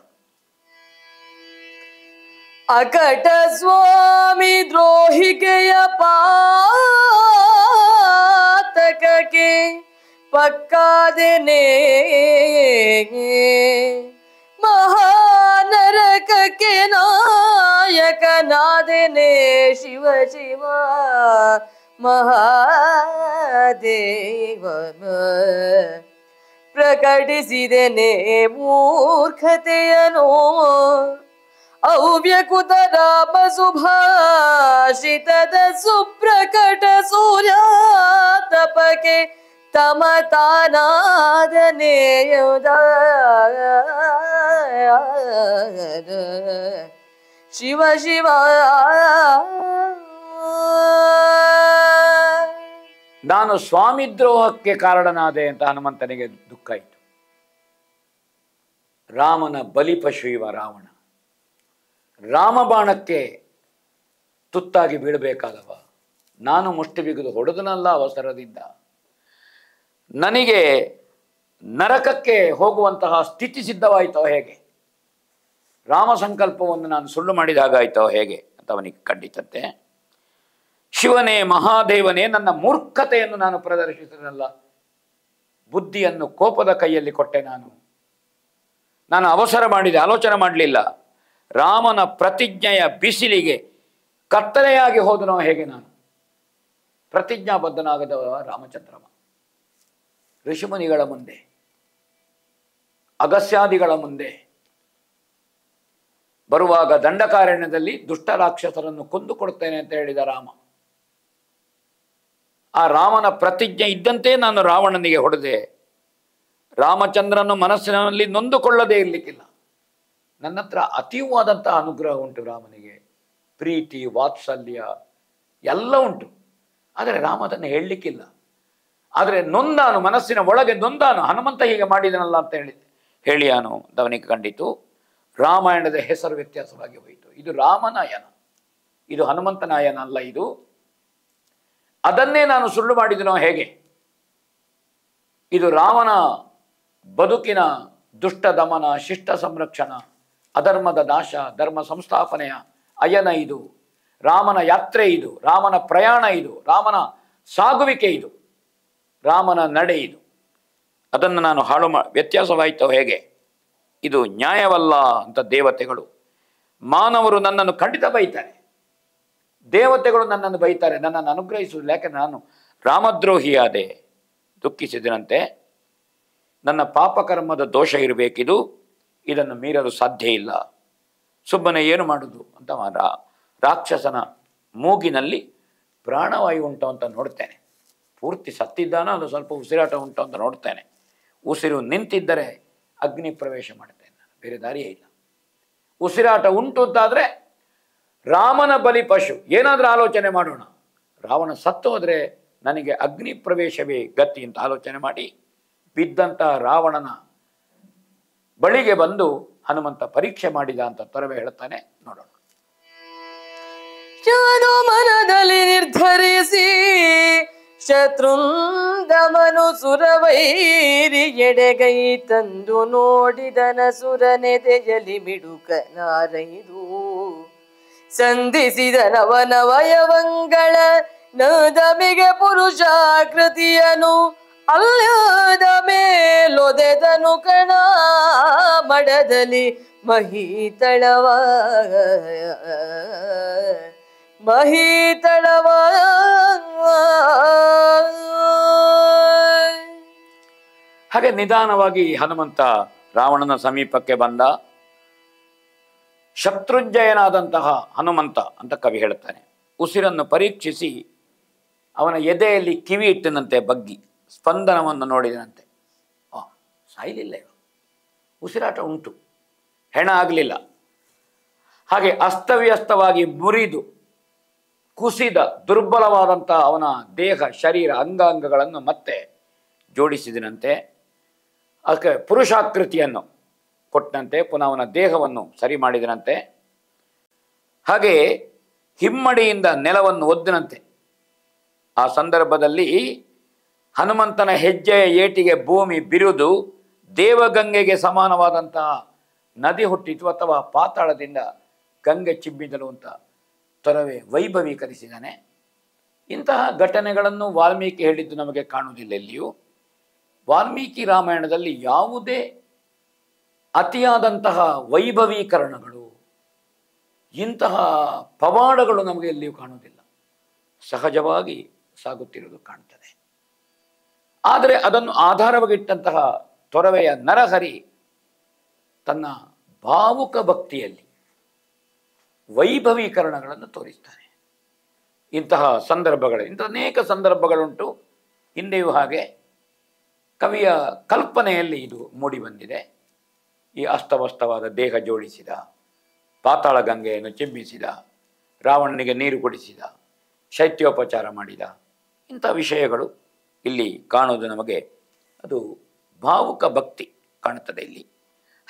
Speaker 1: ಅಕಟ ಸ್ವಾಮಿ ದ್ರೋಹಿಕೆಯ ಪಾತಕಕ್ಕೆ ಪಕ್ಕಾದೆನೇ ಮಹಾನರಕಕ್ಕೆ ನಾಯಕನಾದೆನೇ ಶಿವ ಶಿವ ಮಹಾದೇವನ ಪ್ರಕಟಿಸಿದೆನೆ ಮೂರ್ಖತೆಯನೋ ಅವ್ಯಕ್ತರಾಮ ಸುಭಾಷಿತದ ಸುಪ್ರಕಟ ಸೂರ್ಯಾತಪಕ್ಕೆ ತಮತಾನಾದನೇಯುದ ಶಿವ ಶಿವ.
Speaker 2: ನಾನು ಸ್ವಾಮಿ ದ್ರೋಹಕ್ಕೆ ಕಾರಣನಾದೆ ಅಂತ ಹನುಮಂತನಿಗೆ ದುಃಖ ಇತ್ತು. ರಾಮನ ಬಲಿಪಶು ಇವ ರಾವಣ. ರಾಮಬಾಣಕ್ಕೆ ತುತ್ತಾಗಿ ಬೀಳಬೇಕಾದವ. ನಾನು ಮುಷ್ಟಿ ಬಿಗಿದು ಹೊಡೆದನಲ್ಲ ಅವಸರದಿಂದ. ನನಗೆ ನರಕಕ್ಕೆ ಹೋಗುವಂತಹ ಸ್ಥಿತಿ ಸಿದ್ಧವಾಯಿತೋ ಹೇಗೆ? ರಾಮ ಸಂಕಲ್ಪವನ್ನು ನಾನು ಸುಳ್ಳು ಮಾಡಿದಾಗಾಯ್ತೋ ಹೇಗೆ ಅಂತ ಅವನಿಗೆ ಕಂಡಿತಂತೆ. ಶಿವನೇ ಮಹಾದೇವನೇ, ನನ್ನ ಮೂರ್ಖತೆಯನ್ನು ನಾನು ಪ್ರದರ್ಶಿಸಿದನಲ್ಲ. ಬುದ್ಧಿಯನ್ನು ಕೋಪದ ಕೈಯಲ್ಲಿ ಕೊಟ್ಟೆ. ನಾನು ಅವಸರ ಮಾಡಿದೆ, ಆಲೋಚನೆ ಮಾಡಲಿಲ್ಲ. ರಾಮನ ಪ್ರತಿಜ್ಞೆಯ ಬಿಸಿಲಿಗೆ ಕತ್ತಲೆಯಾಗಿ ಹೋದನೋ ಹೇಗೆ ನಾನು? ಪ್ರತಿಜ್ಞಾಬದ್ಧನಾಗದವ ರಾಮಚಂದ್ರಮ ಋಷಿಮುನಿಗಳ ಮುಂದೆ, ಅಗಸ್ಯಾದಿಗಳ ಮುಂದೆ ಬರುವಾಗ ದಂಡಕಾರಣ್ಯದಲ್ಲಿ ದುಷ್ಟ ರಾಕ್ಷಸರನ್ನು ಕೊಂದು ಕೊಡ್ತೇನೆ ಅಂತ ಹೇಳಿದ ರಾಮ. ಆ ರಾಮನ ಪ್ರತಿಜ್ಞೆ ಇದ್ದಂತೆ ನಾನು ರಾವಣನಿಗೆ ಹೊಡೆದೆ. ರಾಮಚಂದ್ರನು ಮನಸ್ಸಿನಲ್ಲಿ ನೊಂದುಕೊಳ್ಳದೇ ಇರಲಿಕ್ಕಿಲ್ಲ. ನನ್ನ ಹತ್ರ ಅತೀವಾದಂತಹ ಅನುಗ್ರಹ ಉಂಟು ರಾಮನಿಗೆ, ಪ್ರೀತಿ ವಾತ್ಸಲ್ಯ ಎಲ್ಲ ಉಂಟು. ಆದರೆ ರಾಮ ಅದನ್ನು ಹೇಳಲಿಕ್ಕಿಲ್ಲ. ಆದರೆ ನೊಂದಾನು, ಮನಸ್ಸಿನ ಒಳಗೆ ನೊಂದಾನು. ಹನುಮಂತ ಹೀಗೆ ಮಾಡಿದನಲ್ಲ ಅಂತ ಹೇಳಿಯಾನು ಅವನಿಗೆ ಕಂಡಿತು. ರಾಮಾಯಣದ ಹೆಸರು ವ್ಯತ್ಯಾಸವಾಗಿ ಹೋಯಿತು. ಇದು ರಾಮನಾಯನ, ಇದು ಹನುಮಂತನಾಯನ ಅಲ್ಲ. ಇದು ಅದನ್ನೇ ನಾನು ಸುಳ್ಳು ಮಾಡಿದನೋ ಹೇಗೆ? ಇದು ರಾಮನ ಬದುಕಿನ ದುಷ್ಟ ದಮನ, ಶಿಷ್ಟ ಸಂರಕ್ಷಣ, ಅಧರ್ಮದ ನಾಶ, ಧರ್ಮ ಸಂಸ್ಥಾಪನೆಯ ಅಯನ. ಇದು ರಾಮನ ಯಾತ್ರೆ, ಇದು ರಾಮನ ಪ್ರಯಾಣ, ಇದು ರಾಮನ ಸಾಗುವಿಕೆ, ಇದು ರಾಮನ ನಡೆ. ಇದು ಅದನ್ನು ನಾನು ವ್ಯತ್ಯಾಸವಾಯಿತೋ ಹೇಗೆ? ಇದು ನ್ಯಾಯವಲ್ಲ ಅಂತ ದೇವತೆಗಳು, ಮಾನವರು ನನ್ನನ್ನು ಖಂಡಿತ ಬೈತಾರೆ. ದೇವತೆಗಳು ನನ್ನನ್ನು ಬೈತಾರೆ, ನನ್ನನ್ನು ಅನುಗ್ರಹಿಸುವುದಿಲ್ಲ. ಯಾಕೆ? ನಾನು ರಾಮದ್ರೋಹಿಯಾದೆ, ದುಃಖಿಸಿದನಂತೆ. ನನ್ನ ಪಾಪಕರ್ಮದ ದೋಷ ಇರಬೇಕಿದು, ಇದನ್ನು ಮೀರಲು ಸಾಧ್ಯ ಇಲ್ಲ. ಸುಮ್ಮನೆ ಏನು ಮಾಡುವುದು ಅಂತ ರಾಕ್ಷಸನ ಮೂಗಿನಲ್ಲಿ ಪ್ರಾಣವಾಯು ಉಂಟು ಅಂತ ನೋಡ್ತೇನೆ. ಪೂರ್ತಿ ಸತ್ತಿದ್ದಾನೋ ಅದು ಸ್ವಲ್ಪ ಉಸಿರಾಟ ಉಂಟು ಅಂತ ನೋಡ್ತೇನೆ. ಉಸಿರು ನಿಂತಿದ್ದರೆ ಅಗ್ನಿ ಪ್ರವೇಶ ಮಾಡ್ತೇನೆ, ಬೇರೆ ದಾರಿಯೇ ಇಲ್ಲ. ಉಸಿರಾಟ ಉಂಟು ಅಂತಾದರೆ ರಾಮನ ಬಲಿ ಪಶು, ಏನಾದರೂ ಆಲೋಚನೆ ಮಾಡೋಣ. ರಾವಣ ಸತ್ತು ಹೋದರೆ ನನಗೆ ಅಗ್ನಿ ಪ್ರವೇಶವೇ ಗತಿ ಅಂತ ಆಲೋಚನೆ ಮಾಡಿ ಬಿದ್ದಂತಹ ರಾವಣನ ಬಳಿಗೆ ಬಂದು ಹನುಮಂತ ಪರೀಕ್ಷೆ ಮಾಡಿದ ಅಂತ ತೊರವೆ ಹೇಳ್ತಾನೆ. ನೋಡೋಣ.
Speaker 1: ಯಾನು ಮನದಲ್ಲಿ ನಿರ್ಧರಿಸಿ ಶತ್ರುಂದಮನು ಸುರವೈರಿ ಎಡೆಗೈ ತಂದು ನೋಡಿದನ ಸುರನೆದೆಯಲಿ ಮಿಡುಕನಾರೈದು ಸಂಧಿಸಿದನವನವಯವಂಗಳ ನದಮಿಗೆ ಪುರುಷಾಕೃತಿಯನು ಅಲ್ಲದ ಮೇಲೊದೆದನು ಕಣ ಮಡದಲ್ಲಿ ಮಹೀತಳವ
Speaker 2: ಹಾಗೆ ನಿಧಾನವಾಗಿ ಹನುಮಂತ ರಾವಣನ ಸಮೀಪಕ್ಕೆ ಬಂದ. ಶತ್ರುಂಜಯನಾದಂತಹ ಹನುಮಂತ ಅಂತ ಕವಿ ಹೇಳ್ತಾನೆ. ಉಸಿರನ್ನು ಪರೀಕ್ಷಿಸಿ ಅವನ ಎದೆಯಲ್ಲಿ ಕಿವಿ ಇಟ್ಟನಂತೆ, ಬಗ್ಗಿ ಸ್ಪಂದನವನ್ನು ನೋಡಿದನಂತೆ. ಸಾಯಲಿಲ್ಲ, ಉಸಿರಾಟ ಉಂಟು, ಹೆಣ ಆಗಲಿಲ್ಲ. ಹಾಗೆ ಅಸ್ತವ್ಯಸ್ತವಾಗಿ ಮುರಿದು ಕುಸಿದ ದುರ್ಬಲವಾದಂಥ ಅವನ ದೇಹ, ಶರೀರ, ಅಂಗಾಂಗಗಳನ್ನು ಮತ್ತೆ ಜೋಡಿಸಿದನಂತೆ. ಅದಕ್ಕೆ ಪುರುಷಾಕೃತಿಯನ್ನು ಕೊಟ್ಟಂತೆ, ಪುನಃ ಅವನ ದೇಹವನ್ನು ಸರಿ ಮಾಡಿದನಂತೆ. ಹಾಗೆ ಹಿಮ್ಮಡಿಯಿಂದ ನೆಲವನ್ನು ಒದ್ದನಂತೆ. ಆ ಸಂದರ್ಭದಲ್ಲಿ ಹನುಮಂತನ ಹೆಜ್ಜೆಯ ಏಟಿಗೆ ಭೂಮಿ ಬಿರುದು ದೇವಗಂಗೆಗೆ ಸಮಾನವಾದಂತಹ ನದಿ ಹುಟ್ಟಿತು, ಅಥವಾ ಪಾತಾಳದಿಂದ ಗಂಗೆ ಚಿಮ್ಮಿದಳು ಅಂತ ತೊರವೆ ವೈಭವೀಕರಿಸಿದ್ದಾನೆ. ಇಂತಹ ಘಟನೆಗಳನ್ನು ವಾಲ್ಮೀಕಿ ಹೇಳಿದ್ದು ನಮಗೆ ಕಾಣುವುದಿಲ್ಲ ಎಲ್ಲಿಯೂ. ವಾಲ್ಮೀಕಿ ರಾಮಾಯಣದಲ್ಲಿ ಯಾವುದೇ ಅತಿಯಾದಂತಹ ವೈಭವೀಕರಣಗಳು, ಇಂತಹ ಪವಾಡಗಳು ನಮಗೆ ಎಲ್ಲಿಯೂ ಕಾಣುವುದಿಲ್ಲ. ಸಹಜವಾಗಿ ಸಾಗುತ್ತಿರುವುದು ಕಾಣ್ತದೆ. ಆದರೆ ಅದನ್ನು ಆಧಾರವಾಗಿಟ್ಟಂತಹ ತೊರವೆಯ ನರಹರಿ ತನ್ನ ಭಾವುಕ ಭಕ್ತಿಯಲ್ಲಿ ವೈಭವೀಕರಣಗಳನ್ನು ತೋರಿಸ್ತಾನೆ. ಇಂತಹ ಅನೇಕ ಸಂದರ್ಭಗಳುಂಟು. ಹಿಂದೆಯೂ ಹಾಗೆ ಕವಿಯ ಕಲ್ಪನೆಯಲ್ಲಿ ಇದು ಮೂಡಿಬಂದಿದೆ. ಈ ಅಸ್ತವಸ್ತವಾದ ದೇಹ ಜೋಡಿಸಿದ, ಪಾತಾಳ ಗಂಗೆಯನ್ನು ಚಿಮ್ಮಿಸಿದ, ರಾವಣನಿಗೆ ನೀರು ಕುಡಿಸಿದ, ಶೈತ್ಯೋಪಚಾರ ಮಾಡಿದ, ಇಂಥ ವಿಷಯಗಳು ಇಲ್ಲಿ ಕಾಣುವುದು ನಮಗೆ ಅದು ಭಾವುಕ ಭಕ್ತಿ ಕಾಣುತ್ತದೆ ಇಲ್ಲಿ.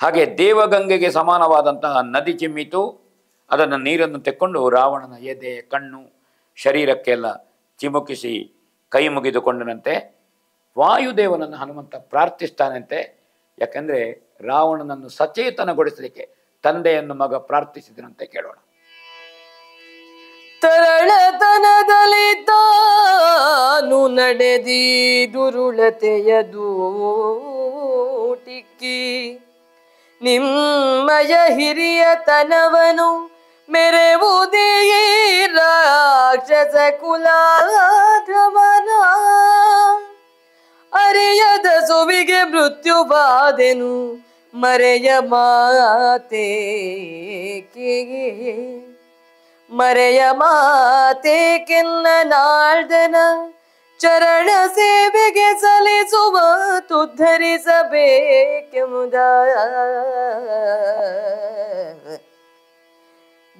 Speaker 2: ಹಾಗೆ ದೇವಗಂಗೆಗೆ ಸಮಾನವಾದಂತಹ ನದಿ ಚಿಮ್ಮಿತು. ಅದನ್ನು ನೀರನ್ನು ತೆಕ್ಕೊಂಡು ರಾವಣನ ಎದೆ, ಕಣ್ಣು, ಶರೀರಕ್ಕೆಲ್ಲ ಚಿಮುಕಿಸಿ ಕೈ ಮುಗಿದುಕೊಂಡನಂತೆ. ವಾಯುದೇವನನ್ನು ಹನುಮಂತ ಪ್ರಾರ್ಥಿಸ್ತಾನಂತೆ. ಯಾಕೆಂದರೆ ರಾವಣನನ್ನು ಸಚೇತನಗೊಳಿಸಲಿಕ್ಕೆ ತಂದೆಯನ್ನು ಮಗ ಪ್ರಾರ್ಥಿಸಿದನಂತೆ. ಕೇಳೋಣ.
Speaker 1: ತರಳತನದಲ್ಲಿ ತಾನು ನಡೆದಿ ದುರುಳತೆಯ ದೂಟಿಕ್ಕಿ ನಿಮ್ಮಯ ಹಿರಿಯತನವನು ಮೆರೆವುದೇ ರಾಕ್ಷಸ ಕುಲಾಧವನ. ಅರಿಯದ ಸುವಿಗೆ ಮೃತ್ಯುವಾದೆನು ಮರೆಯ ಮಾತೇಕೆನ್ನ ನಾಳ್ದನ ಚರಣ ಸೇವೆಗೆ ಸಲ್ಲಿಸುವ ತುದ್ಧರಿಸಬೇಕೆಂಬುದ.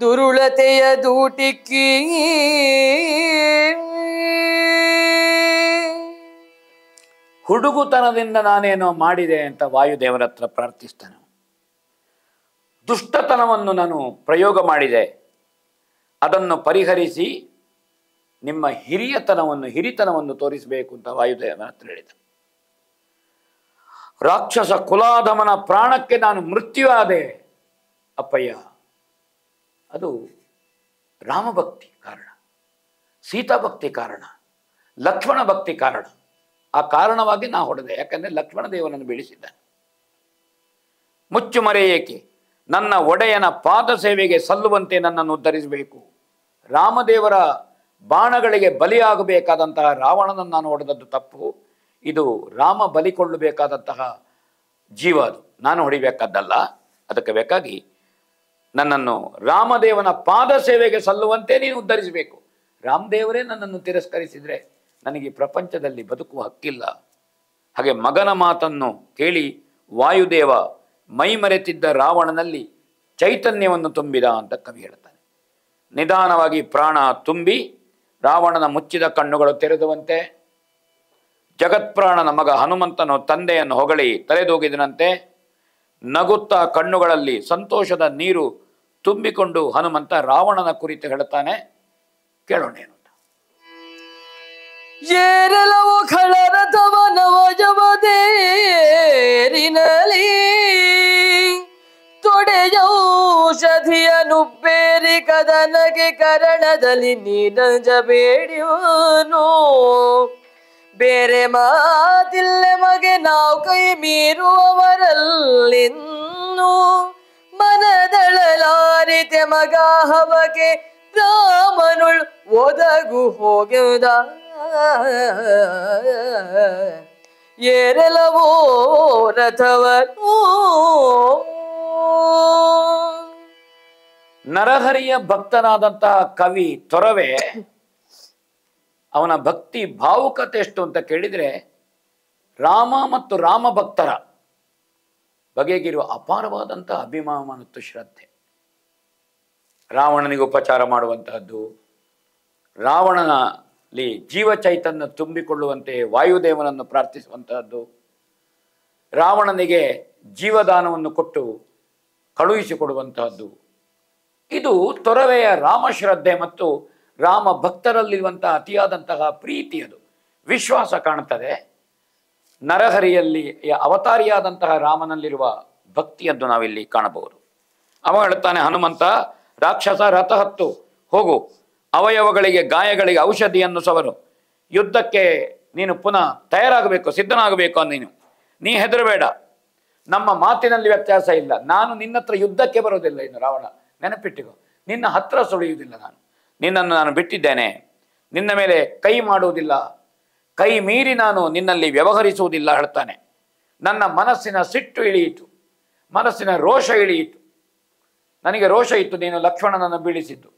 Speaker 1: ದುರುಳತೆಯ ದೂಟಿಕ್ಕಿ
Speaker 2: ಹುಡುಗುತನದಿಂದ ನಾನೇನೋ ಮಾಡಿದೆ ಅಂತ ವಾಯುದೇವರ ಹತ್ರ ಪ್ರಾರ್ಥಿಸ್ತಾನೆ. ದುಷ್ಟತನವನ್ನು ನಾನು ಪ್ರಯೋಗ ಮಾಡಿದೆ, ಅದನ್ನು ಪರಿಹರಿಸಿ ನಿಮ್ಮ ಹಿರಿತನವನ್ನು ತೋರಿಸಬೇಕು ಅಂತ ವಾಯುದೇವನ ಹತ್ರ ಹೇಳಿದ. ರಾಕ್ಷಸ ಕುಲಾಧಮನ ಪ್ರಾಣಕ್ಕೆ ನಾನು ಮೃತ್ಯು ಆದೆ ಅಪ್ಪಯ್ಯ. ಅದು ರಾಮಭಕ್ತಿ ಕಾರಣ, ಸೀತಾಭಕ್ತಿ ಕಾರಣ, ಲಕ್ಷ್ಮಣ ಭಕ್ತಿ ಕಾರಣ. ಆ ಕಾರಣವಾಗಿ ನಾ ಹೊಡೆದೆ, ಯಾಕಂದರೆ ಲಕ್ಷ್ಮಣ ದೇವನನ್ನು ಬೀಳಿಸಿದ್ದಾನೆ. ಮುಚ್ಚುಮರೆ ಏಕೆ, ನನ್ನ ಒಡೆಯನ ಪಾದ ಸೇವೆಗೆ ಸಲ್ಲುವಂತೆ ನನ್ನನ್ನು ಉದ್ಧರಿಸಬೇಕು. ರಾಮದೇವರ ಬಾಣಗಳಿಗೆ ಬಲಿಯಾಗಬೇಕಾದಂತಹ ರಾವಣನನ್ನು ನಾನು ಹೊಡೆದದ್ದು ತಪ್ಪು. ಇದು ರಾಮ ಬಲಿಕೊಳ್ಳಬೇಕಾದಂತಹ ಜೀವ, ಅದು ನಾನು ಹೊಡಿಬೇಕಾದ್ದಲ್ಲ. ಅದಕ್ಕೆ ಬೇಕಾಗಿ ನನ್ನನ್ನು ರಾಮದೇವನ ಪಾದ ಸೇವೆಗೆ ಸಲ್ಲುವಂತೆ ನೀನು ಉದ್ಧರಿಸಬೇಕು. ರಾಮದೇವರೇ ನನ್ನನ್ನು ತಿರಸ್ಕರಿಸಿದರೆ ನನಗೆ ಪ್ರಪಂಚದಲ್ಲಿ ಬದುಕುವ ಹಕ್ಕಿಲ್ಲ. ಹಾಗೆ ಮಗನ ಮಾತನ್ನು ಕೇಳಿ ವಾಯುದೇವ ಮೈಮರೆತಿದ್ದ ರಾವಣನಲ್ಲಿ ಚೈತನ್ಯವನ್ನು ತುಂಬಿದ ಅಂತ ಕವಿ ಹೇಳ್ತಾನೆ. ನಿಧಾನವಾಗಿ ಪ್ರಾಣ ತುಂಬಿ ರಾವಣನ ಮುಚ್ಚಿದ ಕಣ್ಣುಗಳು ತೆರೆದುವಂತೆ, ಜಗತ್ಪ್ರಾಣನ ಮಗ ಹನುಮಂತನು ತಂದೆಯನ್ನು ಹೊಗಳಿ ತಲೆದೂಗಿದನಂತೆ. ನಗುತ್ತಾ ಕಣ್ಣುಗಳಲ್ಲಿ ಸಂತೋಷದ ನೀರು ತುಂಬಿಕೊಂಡು ಹನುಮಂತ ರಾವಣನ ಕುರಿತು ಹೇಳ್ತಾನೆ. ಕೇಳೋಣೇನು.
Speaker 1: ಏರಲವು ಖಳರಥವ ನವಜವದೇರಿನಲಿ ತೊಡೆಯೌಷಧಿಯನು ಬೇರಿ ಕದನಗೆ ಕರಣದಲ್ಲಿ ನೀನಂಜಬೇಡ್ಯೋನು. ಬೇರೆ ಮಾತಿಲ್ಲ ಮಗೆ ನಾವು ಕೈ ಮೀರುವವರಲ್ಲಿನ್ನು ಮನದಳಲಾರಿತೆ ಮಗ ಹವಗೆ ರಾಮನುಳ್ ಒದಗು ಹೋಗ್ಯದ. ಏರಲವೋ ರಥವನು.
Speaker 2: ನರಹರಿಯ ಭಕ್ತನಾದಂತಹ ಕವಿ ತೊರವೆ ಅವನ ಭಕ್ತಿ ಭಾವುಕತೆ ಎಷ್ಟು ಅಂತ ಕೇಳಿದರೆ, ರಾಮ ಮತ್ತು ರಾಮ ಭಕ್ತರ ಬಗೆಗಿರುವ ಅಪಾರವಾದಂತಹ ಅಭಿಮಾನ ಮತ್ತು ಶ್ರದ್ಧೆ. ರಾವಣನಿಗೆ ಉಪಚಾರ ಮಾಡುವಂತಹದ್ದು, ರಾವಣನಲ್ಲಿ ಜೀವ ಚೈತನ್ಯ ತುಂಬಿಕೊಳ್ಳುವಂತೆ ವಾಯುದೇವನನ್ನು ಪ್ರಾರ್ಥಿಸುವಂತಹದ್ದು, ರಾವಣನಿಗೆ ಜೀವದಾನವನ್ನು ಕೊಟ್ಟು ಕಳುಹಿಸಿಕೊಡುವಂತಹದ್ದು. ಇದು ತೊರವೆಯ ರಾಮಶ್ರದ್ಧೆ ಮತ್ತು ರಾಮ ಭಕ್ತರಲ್ಲಿರುವಂತಹ ಅತಿಯಾದಂತಹ ಪ್ರೀತಿ, ಅದು ವಿಶ್ವಾಸ ಕಾಣುತ್ತದೆ. ನರಹರಿಯಲ್ಲಿ ಅವತಾರಿಯಾದಂತಹ ರಾಮನಲ್ಲಿರುವ ಭಕ್ತಿಯನ್ನು ನಾವಿಲ್ಲಿ ಕಾಣಬಹುದು. ಅವ ಹೇಳ್ತಾನೆ, ಹನುಮಂತ, ರಾಕ್ಷಸ ರಥ ಹತ್ತು ಹೋಗು, ಅವಯವಗಳಿಗೆ ಗಾಯಗಳಿಗೆ ಔಷಧಿಯನ್ನು ಸವರು, ಯುದ್ಧಕ್ಕೆ ನೀನು ಪುನಃ ತಯಾರಾಗಬೇಕು, ಸಿದ್ಧನಾಗಬೇಕು. ನೀ ಹೆದರಬೇಡ, ನಮ್ಮ ಮಾತಿನಲ್ಲಿ ವ್ಯತ್ಯಾಸ ಇಲ್ಲ. ನಾನು ನಿನ್ನ ಹತ್ರ ಯುದ್ಧಕ್ಕೆ ಬರೋದಿಲ್ಲ. ಇನ್ನು ರಾವಣ ನೆನಪಿಟ್ಟಿಗೋ, ನಿನ್ನ ಹತ್ರ ಸುಳಿಯುವುದಿಲ್ಲ. ನಿನ್ನನ್ನು ನಾನು ಬಿಟ್ಟಿದ್ದೇನೆ, ನಿನ್ನ ಮೇಲೆ ಕೈ ಮಾಡುವುದಿಲ್ಲ, ಕೈ ಮೀರಿ ನಾನು ನಿನ್ನಲ್ಲಿ ವ್ಯವಹರಿಸುವುದಿಲ್ಲ ಹೇಳ್ತಾನೆ. ನನ್ನ ಮನಸ್ಸಿನ ಸಿಟ್ಟು ಇಳಿಯಿತು, ಮನಸ್ಸಿನ ರೋಷ ಇಳಿಯಿತು. ನನಗೆ ರೋಷ ಇತ್ತು ನೀನು ಲಕ್ಷ್ಮಣನನ್ನು ಬೀಳಿಸಿದ್ದು.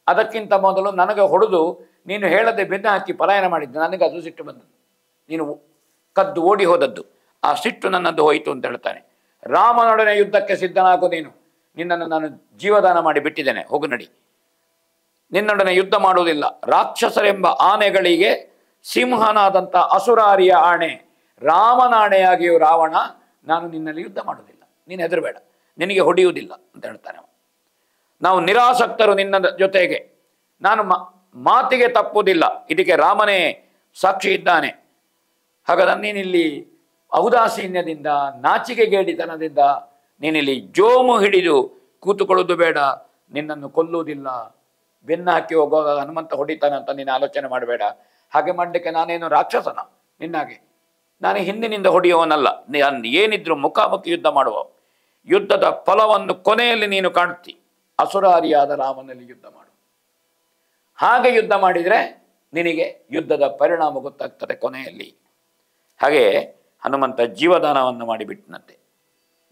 Speaker 2: ಅದಕ್ಕಿಂತ ಮೊದಲು ನನಗೆ ಹೊಡೆದು ನೀನು ಹೇಳದೆ ಬೆನ್ನ ಹಾಕಿ ಪಲಾಯನ ಮಾಡಿದ್ದು, ನನಗೆ ಅದು ಸಿಟ್ಟು ಬಂದದ್ದು. ನೀನು ಕದ್ದು ಓಡಿ ಹೋದದ್ದು, ಆ ಸಿಟ್ಟು ನನ್ನದು ಹೋಯಿತು ಅಂತ ಹೇಳ್ತಾನೆ. ರಾಮನೊಡನೆ ಯುದ್ಧಕ್ಕೆ ಸಿದ್ಧನಾಗು ನೀನು, ನಿನ್ನನ್ನು ನಾನು ಜೀವದಾನ ಮಾಡಿ ಬಿಟ್ಟಿದ್ದೇನೆ, ಹೋಗು ನಡಿ, ನಿನ್ನೊಡನೆ ಯುದ್ಧ ಮಾಡುವುದಿಲ್ಲ. ರಾಕ್ಷಸರೆಂಬ ಆನೆಗಳಿಗೆ ಸಿಂಹನಾದಂಥ ಅಸುರಾರಿಯ ಆಣೆ, ರಾಮನಾಣೆಯಾಗಿಯೂ ರಾವಣ, ನಾನು ನಿನ್ನಲ್ಲಿ ಯುದ್ಧ ಮಾಡುವುದಿಲ್ಲ, ನೀನು ಹೆದರಬೇಡ, ನಿನಗೆ ಹೊಡೆಯುವುದಿಲ್ಲ ಅಂತ ಹೇಳ್ತಾನೆ. ನಾವು ನಿರಾಸಕ್ತರು ನಿನ್ನ ಜೊತೆಗೆ, ನಾನು ಮಾತಿಗೆ ತಪ್ಪುವುದಿಲ್ಲ, ಇದಕ್ಕೆ ರಾಮನೇ ಸಾಕ್ಷಿ ಇದ್ದಾನೆ. ಹಾಗಾದ್ರೆ ನೀನಿಲ್ಲಿ ಔದಾಸೀನ್ಯದಿಂದ, ನಾಚಿಕೆಗೇಡಿತನದಿಂದ ನೀನಿಲ್ಲಿ ಜೋಮು ಹಿಡಿದು ಕೂತುಕೊಳ್ಳುವುದು ಬೇಡ, ನಿನ್ನನ್ನು ಕೊಲ್ಲುವುದಿಲ್ಲ, ಬೆನ್ನ ಹಾಕಿ ಹೋಗುವಾಗ ಹನುಮಂತ ಹೊಡಿತಾನೆ ಅಂತ ನೀನು ಆಲೋಚನೆ ಮಾಡಬೇಡ. ಹಾಗೆ ಮಾಡಲಿಕ್ಕೆ ನಾನೇನು ರಾಕ್ಷಸನ ನಿನ್ನಾಗೆ? ನಾನು ಹಿಂದಿನಿಂದ ಹೊಡೆಯುವವನಲ್ಲ, ಏನಿದ್ರು ಮುಖಾಮುಖಿ ಯುದ್ಧ ಮಾಡುವ. ಯುದ್ಧದ ಫಲವನ್ನು ಕೊನೆಯಲ್ಲಿ ನೀನು ಕಾಣ್ತಿ. ಅಸುರಾರಿಯಾದ ರಾಮನಲ್ಲಿ ಯುದ್ಧ ಮಾಡು. ಹಾಗೆ ಯುದ್ಧ ಮಾಡಿದರೆ ನಿನಗೆ ಯುದ್ಧದ ಪರಿಣಾಮ ಗೊತ್ತಾಗ್ತದೆ ಕೊನೆಯಲ್ಲಿ. ಹಾಗೆ ಹನುಮಂತ ಜೀವದಾನವನ್ನು ಮಾಡಿಬಿಟ್ಟನಂತೆ.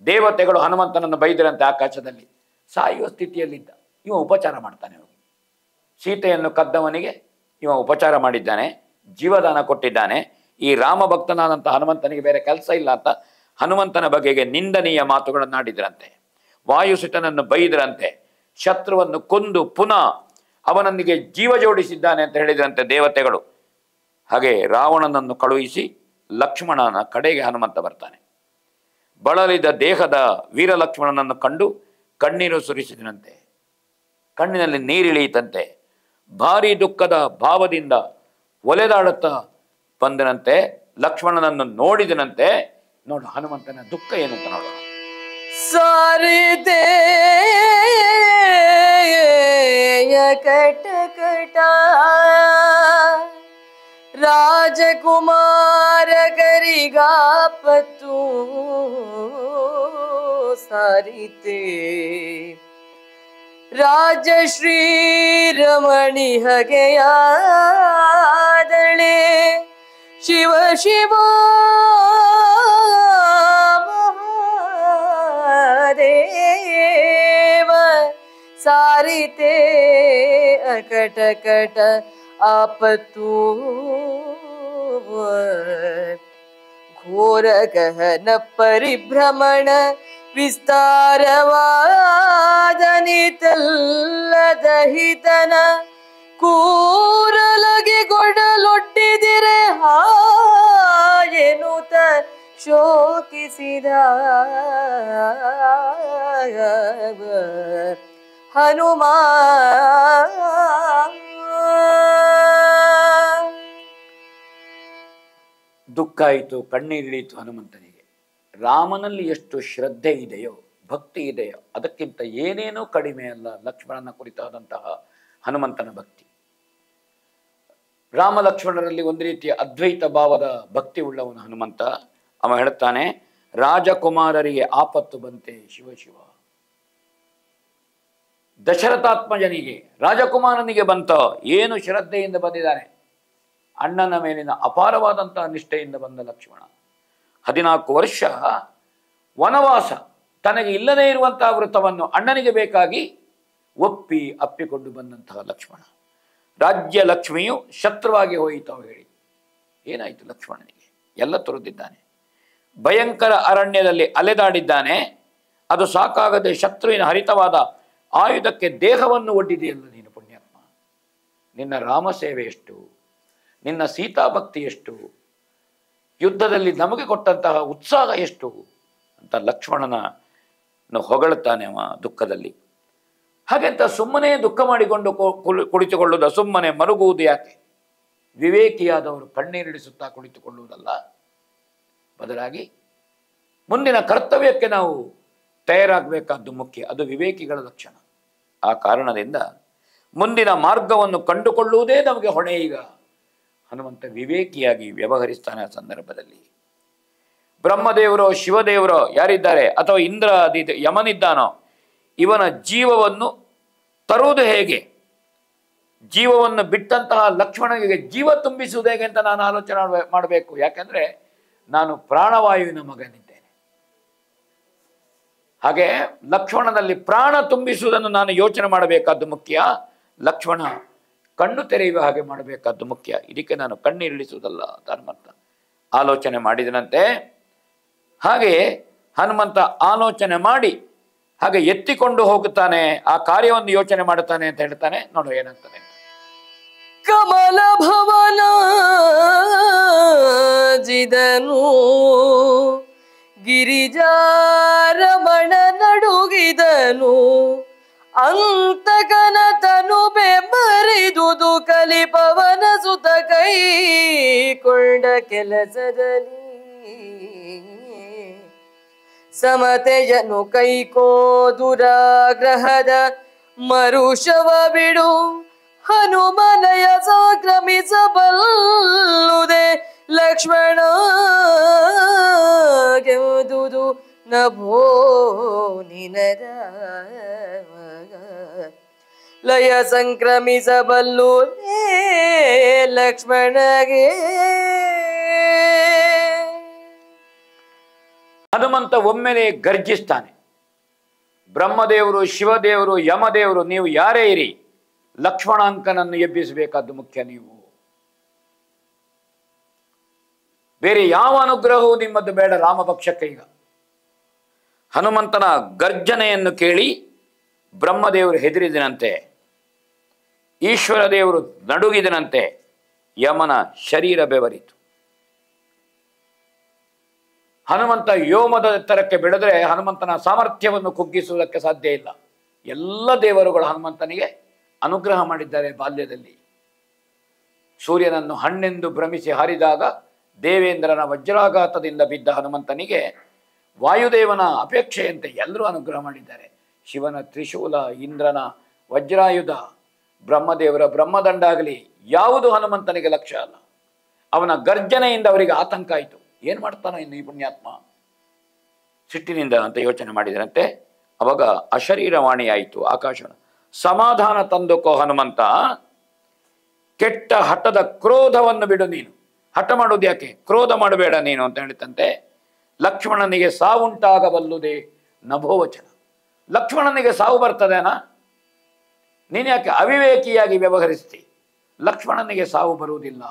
Speaker 2: ದೇವತೆಗಳು ಹನುಮಂತನನ್ನು ಬೈದರಂತೆ ಆಕಾಶದಲ್ಲಿ. ಸಾಯುವ ಸ್ಥಿತಿಯಲ್ಲಿದ್ದ ಇವ ಉಪಚಾರ ಮಾಡ್ತಾನೆ. ಹೋಗಿ ಸೀತೆಯನ್ನು ಕದ್ದವನಿಗೆ ಇವ ಉಪಚಾರ ಮಾಡಿದ್ದಾನೆ, ಜೀವದಾನ ಕೊಟ್ಟಿದ್ದಾನೆ. ಈ ರಾಮ ಭಕ್ತನಾದಂಥ ಹನುಮಂತನಿಗೆ ಬೇರೆ ಕೆಲಸ ಇಲ್ಲ ಅಂತ ಹನುಮಂತನ ಬಗೆಗೆ ನಿಂದನೀಯ ಮಾತುಗಳನ್ನಾಡಿದ್ರಂತೆ. ವಾಯುಸುತನನ್ನು ಬೈದ್ರಂತೆ. ಶತ್ರುವನ್ನು ಕೊಂದು ಪುನಃ ಅವನೊಂದಿಗೆ ಜೀವ ಜೋಡಿಸಿದ್ದಾನೆ ಅಂತ ಹೇಳಿದ್ರಂತೆ ದೇವತೆಗಳು. ಹಾಗೆ ರಾವಣನನ್ನು ಕಳುಹಿಸಿ ಲಕ್ಷ್ಮಣನ ಕಡೆಗೆ ಹನುಮಂತ ಬರ್ತಾನೆ. ಬಳಲಿದ ದೇಹದ ವೀರಲಕ್ಷ್ಮಣನನ್ನು ಕಂಡು ಕಣ್ಣೀರು ಸುರಿಸಿದನಂತೆ. ಕಣ್ಣಿನಲ್ಲಿ ನೀರಿಳಿಯಿತಂತೆ. ಭಾರಿ ದುಃಖದ ಭಾವದಿಂದ ಒಲೆದಾಡುತ್ತಾ ಬಂದನಂತೆ. ಲಕ್ಷ್ಮಣನನ್ನು ನೋಡಿದನಂತೆ. ನೋಡು ಹನುಮಂತನ ದುಃಖ ಏನು ಅಂತ ನೋಡೋಣ.
Speaker 1: ಸಾರಿದೆ ಕಟ ಕಟ ರಾಜಕುಮಾರ ಕರಿಗಾಪತ್ತು ಸಾರಿತೆ ರಾಜಶ್ರೀ ರಮಣಿ ಹಗೆಯಾದಳೆ ಶಿವ ಶಿವ ಮಹಾದೇವ ಸಾರಿತೆ ಅಕಟ ಕಟ ಆಪತ್ತು ಘೋರ ಗಹನ ಪರಿಭ್ರಮಣ ವಿಸ್ತಾರವಾದನಿತಲ್ಲದಹಿತನ ಕೂರಲಗಿ ಗೊಡಲೊಡ್ಡಿದಿರೆ ಹಾಯೆನುತ ಶೋಕಿಸಿದ ಹನುಮ.
Speaker 2: ದುಃಖ ಆಯಿತು, ಕಣ್ಣೀರಿಳಿಯಿತು ಹನುಮಂತನಿಗೆ. ರಾಮನಲ್ಲಿ ಎಷ್ಟು ಶ್ರದ್ಧೆ ಇದೆಯೋ, ಭಕ್ತಿ ಇದೆಯೋ ಅದಕ್ಕಿಂತ ಏನೇನೂ ಕಡಿಮೆ ಅಲ್ಲ ಲಕ್ಷ್ಮಣನ ಕುರಿತಾದಂತಹ ಹನುಮಂತನ ಭಕ್ತಿ. ರಾಮ ಲಕ್ಷ್ಮಣರಲ್ಲಿ ಒಂದು ರೀತಿಯ ಅದ್ವೈತ ಭಾವದ ಭಕ್ತಿ ಉಳ್ಳವನು ಹನುಮಂತ. ಅವ ಹೇಳ್ತಾನೆ, ರಾಜಕುಮಾರರಿಗೆ ಆಪತ್ತು ಬಂತೆ ಶಿವ ಶಿವ. ದಶರಥಾತ್ಮಜನಿಗೆ ರಾಜಕುಮಾರನಿಗೆ ಬಂತ. ಏನು ಶ್ರದ್ಧೆಯಿಂದ ಬಂದಿದ್ದಾನೆ. ಅಣ್ಣನ ಮೇಲಿನ ಅಪಾರವಾದಂತಹ ನಿಷ್ಠೆಯಿಂದ ಬಂದ ಲಕ್ಷ್ಮಣ. 14 ವರ್ಷ ವನವಾಸ, ತನಗೆ ಇಲ್ಲದೇ ಇರುವಂತಹ ವೃತ್ತವನ್ನು ಅಣ್ಣನಿಗೆ ಬೇಕಾಗಿ ಅಪ್ಪಿಕೊಂಡು ಬಂದಂತಹ ಲಕ್ಷ್ಮಣ. ರಾಜ್ಯ ಲಕ್ಷ್ಮಿಯು ಶತ್ರುವಾಗಿ ಹೋಯಿತು ಹೇಳಿ. ಏನಾಯಿತು ಲಕ್ಷ್ಮಣನಿಗೆ? ಎಲ್ಲ ತೊರೆದಿದ್ದಾನೆ. ಭಯಂಕರ ಅರಣ್ಯದಲ್ಲಿ ಅಲೆದಾಡಿದ್ದಾನೆ. ಅದು ಸಾಕಾಗದೆ ಶತ್ರುವಿನ ಹರಿತವಾದ ಆಯುಧಕ್ಕೆ ದೇಹವನ್ನು ಒಡ್ಡಿದೆಯಲ್ಲ ನೀನು ಪುಣ್ಯಾತ್ಮ. ನಿನ್ನ ರಾಮ ಸೇವೆ ಎಷ್ಟು, ನಿನ್ನ ಸೀತಾಭಕ್ತಿ ಎಷ್ಟು, ಯುದ್ಧದಲ್ಲಿ ನಮಗೆ ಕೊಟ್ಟಂತಹ ಉತ್ಸಾಹ ಎಷ್ಟು ಅಂತ ಲಕ್ಷ್ಮಣನನ್ನು ಹೊಗಳುತ್ತಾನೆ ಅವ ದುಃಖದಲ್ಲಿ. ಹಾಗೆಂತ ಸುಮ್ಮನೆ ದುಃಖ ಮಾಡಿಕೊಂಡು ಕುಳಿತುಕೊಳ್ಳುವುದು, ಸುಮ್ಮನೆ ಮರುಗುವುದು ಯಾಕೆ? ವಿವೇಕಿಯಾದವರು ಕಣ್ಣೀರಿಳಿಸುತ್ತಾ ಕುಳಿತುಕೊಳ್ಳುವುದಲ್ಲ, ಬದಲಾಗಿ ಮುಂದಿನ ಕರ್ತವ್ಯಕ್ಕೆ ನಾವು ತಯಾರಾಗಬೇಕಾದ್ದು ಮುಖ್ಯ. ಅದು ವಿವೇಕಿಗಳ ಲಕ್ಷಣ. ಆ ಕಾರಣದಿಂದ ಮುಂದಿನ ಮಾರ್ಗವನ್ನು ಕಂಡುಕೊಳ್ಳುವುದೇ ನಮಗೆ ಹೊಣೆ. ಈಗ ಹನುಮಂತ ವಿವೇಕಿಯಾಗಿ ವ್ಯವಹರಿಸ್ತಾನೆ. ಆ ಸಂದರ್ಭದಲ್ಲಿ ಬ್ರಹ್ಮದೇವರೋ ಶಿವದೇವರೋ ಯಾರಿದ್ದಾರೆ, ಅಥವಾ ಇಂದ್ರ ಯಮನಿದ್ದಾನೋ, ಇವನ ಜೀವವನ್ನು ತರುವುದು ಹೇಗೆ, ಜೀವವನ್ನು ಬಿಟ್ಟಂತಹ ಲಕ್ಷ್ಮಣನಿಗೆ ಜೀವ ತುಂಬಿಸುವುದು ಹೇಗೆ ಅಂತ ನಾನು ಆಲೋಚನೆ ಮಾಡಬೇಕು. ಯಾಕೆಂದ್ರೆ ನಾನು ಪ್ರಾಣವಾಯುವಿನ ಮಗನಿದ್ದೇನೆ. ಹಾಗೆ ಲಕ್ಷ್ಮಣನಲ್ಲಿ ಪ್ರಾಣ ತುಂಬಿಸುವುದನ್ನು ನಾನು ಯೋಚನೆ ಮಾಡಬೇಕಾದ್ದು ಮುಖ್ಯ. ಲಕ್ಷ್ಮಣ ಕಣ್ಣು ತೆರೆಯುವ ಹಾಗೆ ಮಾಡಬೇಕಾದ್ದು ಮುಖ್ಯ. ಇದಕ್ಕೆ ನಾನು ಕಣ್ಣೀರಿಳಿಸುವುದಲ್ಲ ಹನುಮಂತ ಆಲೋಚನೆ ಮಾಡಿದನಂತೆ. ಹಾಗೆ ಹನುಮಂತ ಆಲೋಚನೆ ಮಾಡಿ ಹಾಗೆ ಎತ್ತಿಕೊಂಡು ಹೋಗುತ್ತಾನೆ. ಆ ಕಾರ್ಯವನ್ನು ಯೋಚನೆ ಮಾಡುತ್ತಾನೆ ಅಂತ ಹೇಳ್ತಾನೆ. ನೋಡು ಏನಾಗ್ತಾನೆ.
Speaker 1: ಕಮಲ ಭವನ ಜಿದನು ಗಿರಿಜಾರಮಣ ನಡುಗಿದನು ಅಂತಕನ ತನು ಬೆಂಬರಿದುದು ಕಲಿಪವನ ಸುತ ಕೈಕೊಂಡ ಕೆಲಸದಲ್ಲಿ ಸಮತೆಯನು ಕೈಕೋ ದುರಾಗ್ರಹದ ಮರುಷವ ಬಿಡು ಹನುಮನಯ ಸಂಕ್ರಮಿಸಬಲ್ಲುದೆ ಲಕ್ಷ್ಮಣ ಗೆದುದು ನಭೋ ನಿನದ ಲಯ ಸಂಕ್ರಮಿಸಬಲ್ಲು ಲಕ್ಷ್ಮಣಗೆ.
Speaker 2: ಹನುಮಂತ ಒಮ್ಮೆಲೆ ಗರ್ಜಿಸ್ತಾನೆ. ಬ್ರಹ್ಮದೇವರು, ಶಿವದೇವರು, ಯಮದೇವರು, ನೀವು ಯಾರೇ ಇರಿ, ಲಕ್ಷ್ಮಣಾಂಕನನ್ನು ಎಬ್ಬಿಸಬೇಕಾದ್ದು ಮುಖ್ಯ. ನೀವು ಬೇರೆ ಯಾವ ಅನುಗ್ರಹವೂ ನಿಮ್ಮದು ಬೇಡ ರಾಮಪಕ್ಷಕ್ಕೆ. ಈಗ ಹನುಮಂತನ ಗರ್ಜನೆಯನ್ನು ಕೇಳಿ ಬ್ರಹ್ಮದೇವರು ಹೆದರಿದನಂತೆ, ಈಶ್ವರ ದೇವರು ನಡುಗಿದನಂತೆ, ಯಮನ ಶರೀರ ಬೆವರಿತು. ಹನುಮಂತ ಯೋಮದ ಎತ್ತರಕ್ಕೆ ಬೆಳೆದರೆ ಹನುಮಂತನ ಸಾಮರ್ಥ್ಯವನ್ನು ಕುಗ್ಗಿಸುವುದಕ್ಕೆ ಸಾಧ್ಯ ಇಲ್ಲ. ಎಲ್ಲ ದೇವರುಗಳು ಹನುಮಂತನಿಗೆ ಅನುಗ್ರಹ ಮಾಡಿದ್ದಾರೆ. ಬಾಲ್ಯದಲ್ಲಿ ಸೂರ್ಯನನ್ನು ಹಣ್ಣೆಂದು ಭ್ರಮಿಸಿ ಹಾರಿದಾಗ ದೇವೇಂದ್ರನ ವಜ್ರಾಘಾತದಿಂದ ಬಿದ್ದ ಹನುಮಂತನಿಗೆ ವಾಯುದೇವನ ಅಪೇಕ್ಷೆಯಂತೆ ಎಲ್ಲರೂ ಅನುಗ್ರಹ ಮಾಡಿದ್ದಾರೆ. ಶಿವನ ತ್ರಿಶೂಲ, ಇಂದ್ರನ ವಜ್ರಾಯುಧ, ಬ್ರಹ್ಮದೇವರ ಬ್ರಹ್ಮದಂಡ ಆಗಲಿ ಯಾವುದು ಹನುಮಂತನಿಗೆ ಲಕ್ಷ್ಯ ಅಲ್ಲ. ಅವನ ಗರ್ಜನೆಯಿಂದ ಅವರಿಗೆ ಆತಂಕ ಆಯಿತು. ಏನು ಮಾಡ್ತಾನೋ ಇನ್ನು ಈ ಪುಣ್ಯಾತ್ಮ, ಸಿಟ್ಟಿನಿಂದ ಅಂತ ಯೋಚನೆ ಮಾಡಿದರಂತೆ. ಅವಾಗ ಅಶರೀರವಾಣಿಯಾಯಿತು ಆಕಾಶ. ಸಮಾಧಾನ ತಂದುಕೋ ಹನುಮಂತ, ಕೆಟ್ಟ ಹಠದ ಕ್ರೋಧವನ್ನು ಬಿಡು. ನೀನು ಹಠ ಮಾಡೋದು ಯಾಕೆ, ಕ್ರೋಧ ಮಾಡಬೇಡ ನೀನು ಅಂತ ಹೇಳಿತಂತೆ. ಲಕ್ಷ್ಮಣನಿಗೆ ಸಾವುಂಟಾಗಬಲ್ಲುದೇ ನಭೋವಚನ. ಲಕ್ಷ್ಮಣನಿಗೆ ಸಾವು ಬರ್ತದೇನಾ? ನೀನು ಯಾಕೆ ಅವಿವೇಕಿಯಾಗಿ ವ್ಯವಹರಿಸ್ತಿ? ಲಕ್ಷ್ಮಣನಿಗೆ ಸಾವು ಬರುವುದಿಲ್ಲ.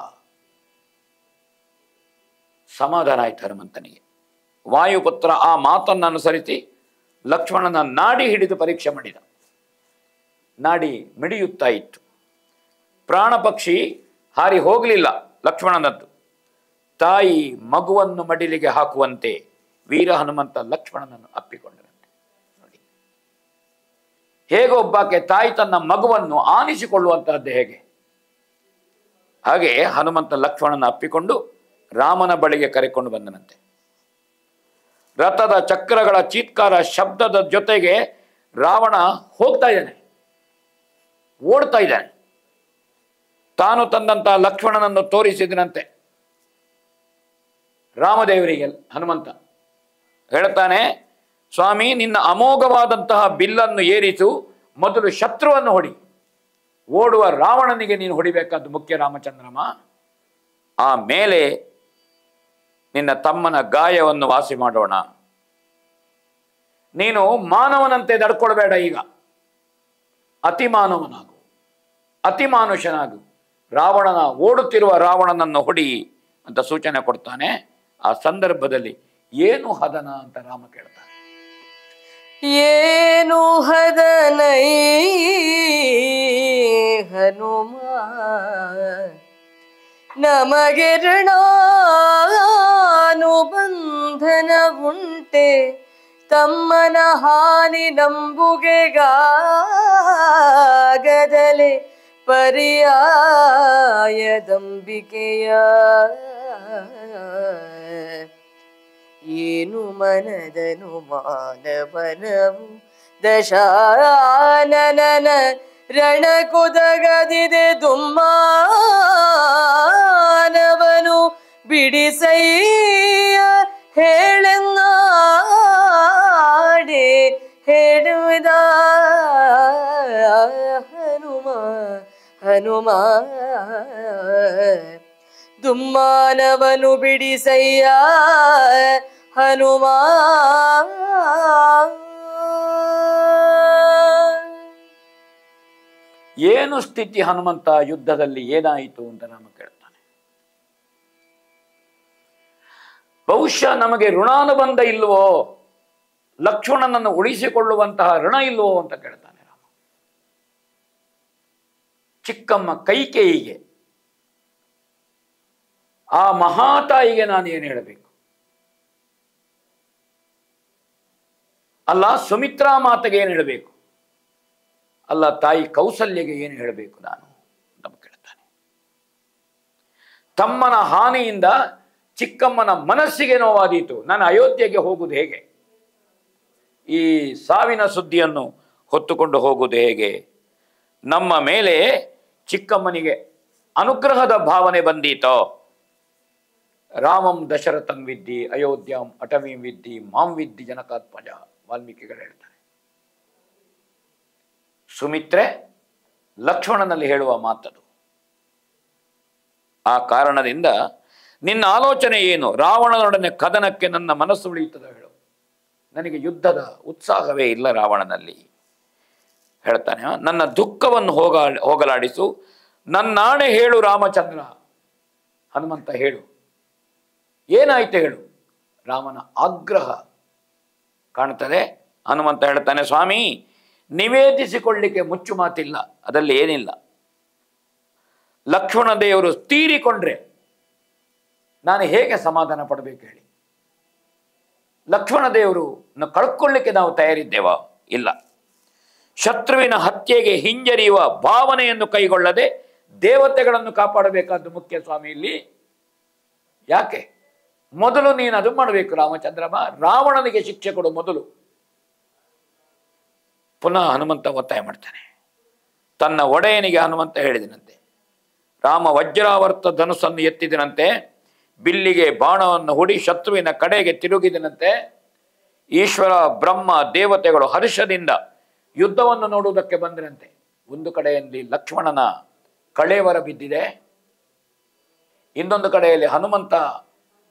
Speaker 2: ಸಮಾಧಾನ ಆಯ್ತು ಹನುಮಂತನಿಗೆ. ವಾಯುಪುತ್ರ ಆ ಮಾತನ್ನು ಅನುಸರಿಸಿ ಲಕ್ಷ್ಮಣನ ನಾಡಿ ಹಿಡಿದು ಪರೀಕ್ಷೆ ಮಾಡಿದ. ನಾಡಿ ಮಿಡಿಯುತ್ತಾ ಇತ್ತು. ಪ್ರಾಣ ಪಕ್ಷಿ ಹಾರಿ ಹೋಗಲಿಲ್ಲ ಲಕ್ಷ್ಮಣನದ್ದು. ತಾಯಿ ಮಗುವನ್ನು ಮಡಿಲಿಗೆ ಹಾಕುವಂತೆ ವೀರ ಹನುಮಂತ ಲಕ್ಷ್ಮಣನನ್ನು ಅಪ್ಪಿಕೊಂಡರಂತೆ. ನೋಡಿ, ಹೇಗೆ ಒಬ್ಬಾಕೆ ತಾಯಿ ತನ್ನ ಮಗುವನ್ನು ಆನಿಸಿಕೊಳ್ಳುವಂತಹದ್ದು ಹೇಗೆ, ಹಾಗೆ ಹನುಮಂತ ಲಕ್ಷ್ಮಣನ ಅಪ್ಪಿಕೊಂಡು ರಾಮನ ಬಳಿಗೆ ಕರೆಕೊಂಡು ಬಂದನಂತೆ. ರಥದ ಚಕ್ರಗಳ ಚೀತ್ಕಾರ ಶಬ್ದದ ಜೊತೆಗೆ ರಾವಣ ಹೋಗ್ತಾ ಇದ್ದಾನೆ, ಓಡ್ತಾ ಇದ್ದಾನೆ. ತಾನು ತಂದಂತಹ ಲಕ್ಷ್ಮಣನನ್ನು ತೋರಿಸಿದನಂತೆ ರಾಮದೇವರಿಗೆ. ಹನುಮಂತ ಹೇಳ್ತಾನೆ, ಸ್ವಾಮಿ, ನಿನ್ನ ಅಮೋಘವಾದಂತಹ ಬಿಲ್ಲನ್ನು ಏರಿಸು, ಮೊದಲು ಶತ್ರುವನ್ನು ಹೊಡಿ. ಓಡುವ ರಾವಣನಿಗೆ ನೀನು ಹೊಡಿಬೇಕಾದ್ದು ಮುಖ್ಯ ರಾಮಚಂದ್ರಮ. ಆಮೇಲೆ ನಿನ್ನ ತಮ್ಮನ ಗಾಯವನ್ನು ವಾಸಿ ಮಾಡೋಣ. ನೀನು ಮಾನವನಂತೆ ನಡ್ಕೊಳ್ಬೇಡ. ಈಗ ಅತಿಮಾನವನಾಗು, ಅತಿಮಾನುಷನಾಗು. ರಾವಣನ ಓಡುತ್ತಿರುವ ರಾವಣನನ್ನು ಹೊಡಿ ಅಂತ ಸೂಚನೆ ಕೊಡ್ತಾನೆ. ಆ ಸಂದರ್ಭದಲ್ಲಿ ಏನು ಹದನ ಅಂತ ರಾಮ ಕೇಳ್ತಾನೆ.
Speaker 1: ಏನು ಹದನೈ ಹನುಮ, ನಮಗೆ ಋಣಾನುಬಂಧನ ಉಂಟೆ, ತಮ್ಮನ ಹಾನಿ ನಂಬುಗೆಗಾಗದಲೆ ಪರ್ಯಾಯದಂಬಿಕೆಯ. ಏನು ಮನದನು ಮಾನವನವು ದಶಾನನನ ರಣಕುದಗದಿದೆ ದುಮ್ಮಾನವನು ಬಿಡಿಸಯ್ಯ ಹೇಳೆನ್ನಾಡೆ ಹೇಳುವುದ ಹನುಮ ಹನುಮ. ದುಮ್ಮಾನವನು ಬಿಡಿಸಯ್ಯ ಹನುಮ.
Speaker 2: ಏನು ಸ್ಥಿತಿ ಹನುಮಂತ, ಯುದ್ಧದಲ್ಲಿ ಏನಾಯಿತು ಅಂತ ರಾಮ ಕೇಳ್ತಾನೆ. ಬಹುಶಃ ನಮಗೆ ಋಣಾನುಬಂಧ ಇಲ್ವೋ, ಲಕ್ಷ್ಮಣನನ್ನು ಉಳಿಸಿಕೊಳ್ಳುವಂತಹ ಋಣ ಇಲ್ವೋ ಅಂತ ಕೇಳ್ತಾನೆ ರಾಮ. ಚಿಕ್ಕಮ್ಮ ಕೈಕೇಯಿಗೆ, ಆ ಮಹಾತಾಯಿಗೆ ನಾನು ಏನು ಹೇಳಬೇಕು? ಅಲ್ಲ ಸುಮಿತ್ರಾ ಮಾತೆಗೆ ಏನು ಹೇಳಬೇಕು? ಅಲ್ಲ ತಾಯಿ ಕೌಸಲ್ಯಗೆ ಏನು ಹೇಳಬೇಕು ನಾನು ಅಂತ ಕೇಳ್ತಾನೆ. ತಮ್ಮನ ಹಾನಿಯಿಂದ ಚಿಕ್ಕಮ್ಮನ ಮನಸ್ಸಿಗೆ ನೋವಾದೀತು. ನಾನು ಅಯೋಧ್ಯೆಗೆ ಹೋಗುವುದು ಹೇಗೆ? ಈ ಸಾವಿನ ಸುದ್ದಿಯನ್ನು ಹೊತ್ತುಕೊಂಡು ಹೋಗುವುದು ಹೇಗೆ? ನಮ್ಮ ಮೇಲೆ ಚಿಕ್ಕಮ್ಮನಿಗೆ ಅನುಗ್ರಹದ ಭಾವನೆ ಬಂದೀತೋ? ರಾಮಂ ದಶರಥಂ ವಿದ್ಧಿ ಅಯೋಧ್ಯಾಂ ಅಟವೀಂ ವಿದ್ಧಿ ಮಾಂ ವಿದ್ಧಿ ಜನಕಾತ್ಮಜ. ವಾಲ್ಮೀಕಿಗಳು ಹೇಳ್ತಾರೆ. ಸುಮಿತ್ರೆ ಲಕ್ಷ್ಮಣನಲ್ಲಿ ಹೇಳುವ ಮಾತದು. ಆ ಕಾರಣದಿಂದ ನಿನ್ನ ಆಲೋಚನೆ ಏನು? ರಾವಣನೊಡನೆ ಕದನಕ್ಕೆ ನನ್ನ ಮನಸ್ಸು ಉಳಿಯುತ್ತದೆ ಹೇಳು. ನನಗೆ ಯುದ್ಧದ ಉತ್ಸಾಹವೇ ಇಲ್ಲ ರಾವಣನಲ್ಲಿ. ಹೇಳ್ತಾನೆ, ನನ್ನ ದುಃಖವನ್ನು ಹೋಗಲಾಡಿಸು, ನನ್ನಾಣೆ ಹೇಳು ರಾಮಚಂದ್ರ. ಹನುಮಂತ ಹೇಳು, ಏನಾಯ್ತು ಹೇಳು. ರಾಮನ ಆಗ್ರಹ ಕಾಣ್ತದೆ. ಹನುಮಂತ ಹೇಳ್ತಾನೆ, ಸ್ವಾಮಿ ನಿವೇದಿಸಿಕೊಳ್ಳಿಕ್ಕೆ ಮುಚ್ಚು ಮಾತಿಲ್ಲ, ಅದರಲ್ಲಿ ಏನಿಲ್ಲ. ಲಕ್ಷ್ಮಣ ದೇವರು ತೀರಿಕೊಂಡ್ರೆ ನಾನು ಹೇಗೆ ಸಮಾಧಾನ ಪಡಬೇಕು ಹೇಳಿ. ಲಕ್ಷ್ಮಣ ದೇವರು ಕಳ್ಕೊಳ್ಳಿಕ್ಕೆ ನಾವು ತಯಾರಿದ್ದೇವಾ? ಇಲ್ಲ. ಶತ್ರುವಿನ ಹತ್ಯೆಗೆ ಹಿಂಜರಿಯುವ ಭಾವನೆಯನ್ನು ಕೈಗೊಳ್ಳದೆ ದೇವತೆಗಳನ್ನು ಕಾಪಾಡಬೇಕಾದ್ದು ಮುಖ್ಯ ಸ್ವಾಮಿ ಇಲ್ಲಿ. ಯಾಕೆ? ಮೊದಲು ನೀನು ಅದು ಮಾಡಬೇಕು ರಾಮಚಂದ್ರಮ್ಮ. ರಾವಣನಿಗೆ ಶಿಕ್ಷೆ ಕೊಡು ಮೊದಲು. ಪುನಃ ಹನುಮಂತ ಒತ್ತಾಯ ಮಾಡ್ತಾನೆ. ತನ್ನ ಒಡೆಯನಿಗೆ ಹನುಮಂತ ಹೇಳಿದನಂತೆ, ರಾಮ ವಜ್ರಾವರ್ತ ಧನುಸ್ಸನ್ನು ಎತ್ತಿದನಂತೆ, ಬಿಲ್ಲಿಗೆ ಬಾಣವನ್ನು ಹೂಡಿ ಶತ್ರುವಿನ ಕಡೆಗೆ ತಿರುಗಿದನಂತೆ. ಈಶ್ವರ ಬ್ರಹ್ಮ ದೇವತೆಗಳು ಹರ್ಷದಿಂದ ಯುದ್ಧವನ್ನು ನೋಡುವುದಕ್ಕೆ ಬಂದರಂತೆ. ಒಂದು ಕಡೆಯಲ್ಲಿ ಲಕ್ಷ್ಮಣನ ಕಳೇವರ ಬಿದ್ದಿದೆ, ಇನ್ನೊಂದು ಕಡೆಯಲ್ಲಿ ಹನುಮಂತ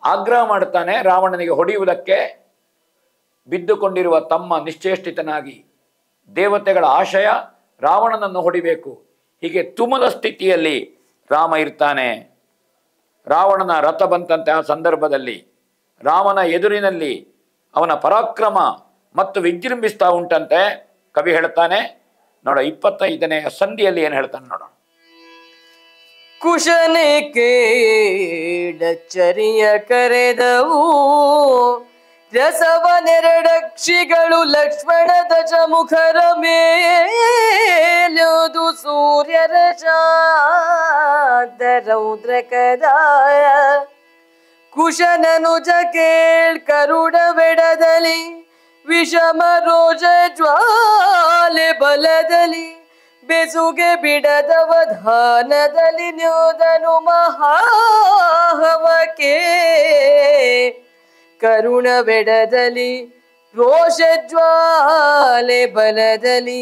Speaker 2: ಆಗ್ರಹ ಮಾಡುತ್ತಾನೆ ರಾವಣನಿಗೆ ಹೊಡೆಯುವುದಕ್ಕೆ. ಬಿದ್ದುಕೊಂಡಿರುವ ತಮ್ಮ ನಿಶ್ಚೇಷ್ಟಿತನಾಗಿ ದೇವತೆಗಳ ಆಶಯ ರಾವಣನನ್ನು ಹೊಡಿಬೇಕು. ಹೀಗೆ ತುಮುಲ ಸ್ಥಿತಿಯಲ್ಲಿ ರಾಮ ಇರ್ತಾನೆ. ರಾವಣನ ರಥ ಬಂತಂತೆ. ಆ ಸಂದರ್ಭದಲ್ಲಿ ರಾಮನ ಎದುರಿನಲ್ಲಿ ಅವನ ಪರಾಕ್ರಮ ಮತ್ತು ವಿಜೃಂಭಿಸ್ತಾ ಉಂಟಂತೆ. ಕವಿ ಹೇಳ್ತಾನೆ ನೋಡ, 25ನೇ ಸಂಧಿಯಲ್ಲಿ ಏನು ಹೇಳ್ತಾನೆ ನೋಡೋಣ.
Speaker 1: ಕುಶನೆ ಕೇಡಚ್ಚರಿಯ ಕರೆದವು ರಸವನೆರಡಕ್ಷಿಗಳು ಲಕ್ಷ್ಮಣ ದಶ ಮುಖರ ಮೇಲುದು ಸೂರ್ಯರ ಶಾಂತ ರೌದ್ರ ಕದಾಯ ಕುಶನನುಜ ಕೇಳ್ ಕರುಡವೆಡದಲಿ ವಿಷಮ ರೋಜ ಜ್ವಾಲೆ ಬಲದಲ್ಲಿ ಬೆಸುಗೆ ಬಿಡದವಧಾನದಲ್ಲಿ ನ್ಯೋದನು ಮಹಾಹವಕ್ಕೆ ಕರುಣವೆಡದಲ್ಲಿ ರೋಷಜ್ವಾಲೆ ಬಲದಲ್ಲಿ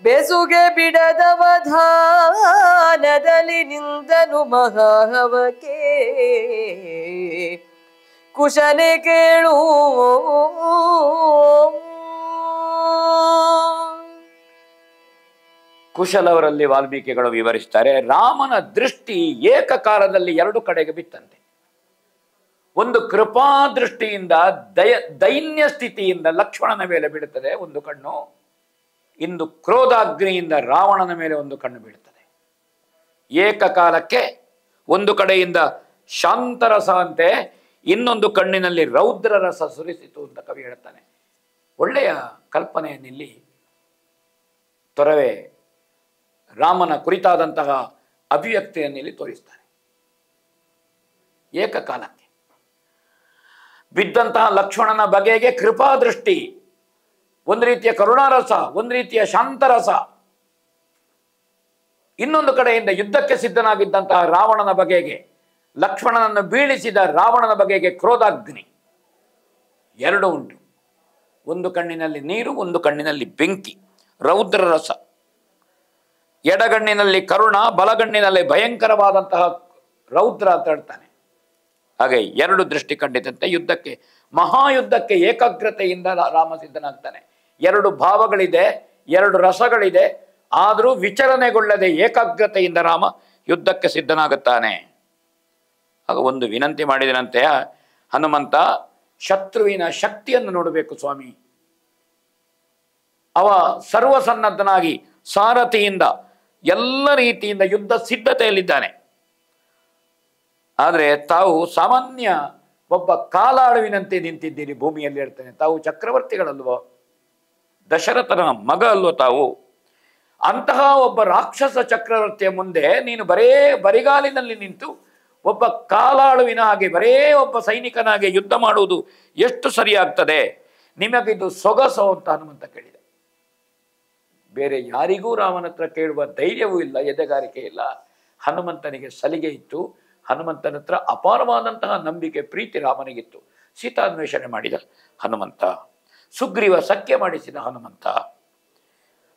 Speaker 1: ಬೆಸುಗೆ ಬಿಡದವಧಾನದಲ್ಲಿ ನಿಂದನು ಮಹಾಹವಕ್ಕೆ ಕುಶನೆ ಕೇಳು.
Speaker 2: ಕುಶಲವರಲ್ಲಿ ವಾಲ್ಮೀಕಿಗಳು ವಿವರಿಸ್ತಾರೆ, ರಾಮನ ದೃಷ್ಟಿ ಏಕಕಾಲದಲ್ಲಿ ಎರಡು ಕಡೆಗೆ ಬಿತ್ತಂತೆ. ಒಂದು ಕೃಪಾ ದೃಷ್ಟಿಯಿಂದ ದೈನ್ಯ ಸ್ಥಿತಿಯಿಂದ ಲಕ್ಷ್ಮಣನ ಮೇಲೆ ಬೀಳುತ್ತದೆ ಒಂದು ಕಣ್ಣು, ಇಂದು ಕ್ರೋಧಾಗ್ನಿಯಿಂದ ರಾವಣನ ಮೇಲೆ ಒಂದು ಕಣ್ಣು ಬೀಳುತ್ತದೆ. ಏಕಕಾಲಕ್ಕೆ ಒಂದು ಕಡೆಯಿಂದ ಶಾಂತರಸ ಅಂತೆ, ಇನ್ನೊಂದು ಕಣ್ಣಿನಲ್ಲಿ ರೌದ್ರ ರಸ ಸುರಿಸಿತು ಅಂತ ಕವಿ ಹೇಳ್ತಾನೆ. ಒಳ್ಳೆಯ ಕಲ್ಪನೆಯನ್ನಿಲ್ಲಿ ತೊರವೆ ರಾಮನ ಕುರಿತಾದಂತಹ ಅಭಿವ್ಯಕ್ತಿಯನ್ನು ಇಲ್ಲಿ ತೋರಿಸ್ತಾನೆ. ಏಕಕಾಲಕ್ಕೆ ಬಿದ್ದಂತಹ ಲಕ್ಷ್ಮಣನ ಬಗೆಗೆ ಕೃಪಾ ದೃಷ್ಟಿ, ಒಂದು ರೀತಿಯ ಕರುಣಾರಸ, ಒಂದು ರೀತಿಯ ಶಾಂತರಸ. ಇನ್ನೊಂದು ಕಡೆಯಿಂದ ಯುದ್ಧಕ್ಕೆ ಸಿದ್ಧನಾಗಿದ್ದಂತಹ ರಾವಣನ ಬಗೆಗೆ, ಲಕ್ಷ್ಮಣನನ್ನು ಬೀಳಿಸಿದ ರಾವಣನ ಬಗೆಗೆ ಕ್ರೋಧಾಗ್ನಿ. ಎರಡು ಉಂಟು. ಒಂದು ಕಣ್ಣಿನಲ್ಲಿ ನೀರು, ಒಂದು ಕಣ್ಣಿನಲ್ಲಿ ಬೆಂಕಿ, ರೌದ್ರ ರಸ. ಎಡಗಣ್ಣಿನಲ್ಲಿ ಕರುಣ, ಬಲಗಣ್ಣಿನಲ್ಲಿ ಭಯಂಕರವಾದಂತಹ ರೌದ್ರ ಅಂತ ಹೇಳ್ತಾನೆ. ಹಾಗೆ ಎರಡು ದೃಷ್ಟಿ ಕಂಡಿದಂತೆ ಯುದ್ಧಕ್ಕೆ, ಮಹಾಯುದ್ಧಕ್ಕೆ ಏಕಾಗ್ರತೆಯಿಂದ ರಾಮ ಸಿದ್ಧನಾಗ್ತಾನೆ. ಎರಡು ಭಾವಗಳಿದೆ, ಎರಡು ರಸಗಳಿದೆ, ಆದರೂ ವಿಚಲನೆಗೊಳ್ಳದೆ ಏಕಾಗ್ರತೆಯಿಂದ ರಾಮ ಯುದ್ಧಕ್ಕೆ ಸಿದ್ಧನಾಗುತ್ತಾನೆ. ಆಗ ಒಂದು ವಿನಂತಿ ಮಾಡಿದನಂತೆ ಹನುಮಂತ, ಶತ್ರುವಿನ ಶಕ್ತಿಯನ್ನು ನೋಡಬೇಕು ಸ್ವಾಮಿ. ಅವ ಸರ್ವಸನ್ನದ್ಧನಾಗಿ ಸಾರಥಿಯಿಂದ ಎಲ್ಲ ರೀತಿಯಿಂದ ಯುದ್ಧ ಸಿದ್ಧತೆಯಲ್ಲಿದ್ದಾನೆ. ಆದರೆ ತಾವು ಸಾಮಾನ್ಯ ಒಬ್ಬ ಕಾಲಾಳುವಿನಂತೆ ನಿಂತಿದ್ದೀರಿ ಭೂಮಿಯಲ್ಲಿ. ಹೇಳ್ತಾನೆ, ತಾವು ಚಕ್ರವರ್ತಿಗಳಲ್ವೋ, ದಶರಥನ ಮಗ ಅಲ್ವೋ ತಾವು. ಅಂತಹ ಒಬ್ಬ ರಾಕ್ಷಸ ಚಕ್ರವರ್ತಿಯ ಮುಂದೆ ನೀನು ಬರಿಗಾಲಿನಲ್ಲಿ ನಿಂತು ಒಬ್ಬ ಕಾಲಾಳುವಿನ ಹಾಗೆ, ಬರೇ ಒಬ್ಬ ಸೈನಿಕನಾಗೆ ಯುದ್ಧ ಮಾಡುವುದು ಎಷ್ಟು ಸರಿಯಾಗ್ತದೆ? ನಿಮಗಿದು ಸೊಗಸೋ ಅಂತ ಹನುಮಂತ ಕೇಳಿದ. ಬೇರೆ ಯಾರಿಗೂ ರಾಮನ ಹತ್ರ ಕೇಳುವ ಧೈರ್ಯವೂ ಇಲ್ಲ, ಎದೆಗಾರಿಕೆ ಇಲ್ಲ. ಹನುಮಂತನಿಗೆ ಸಲಿಗೆ ಇತ್ತು. ಹನುಮಂತನ ಹತ್ರ ಅಪಾರವಾದಂತಹ ನಂಬಿಕೆ ಪ್ರೀತಿ ರಾಮನಿಗಿತ್ತು. ಸೀತಾನ್ವೇಷಣೆ ಮಾಡಿದ ಹನುಮಂತ, ಸುಗ್ರೀವ ಸಖ್ಯ ಮಾಡಿಸಿದ ಹನುಮಂತ.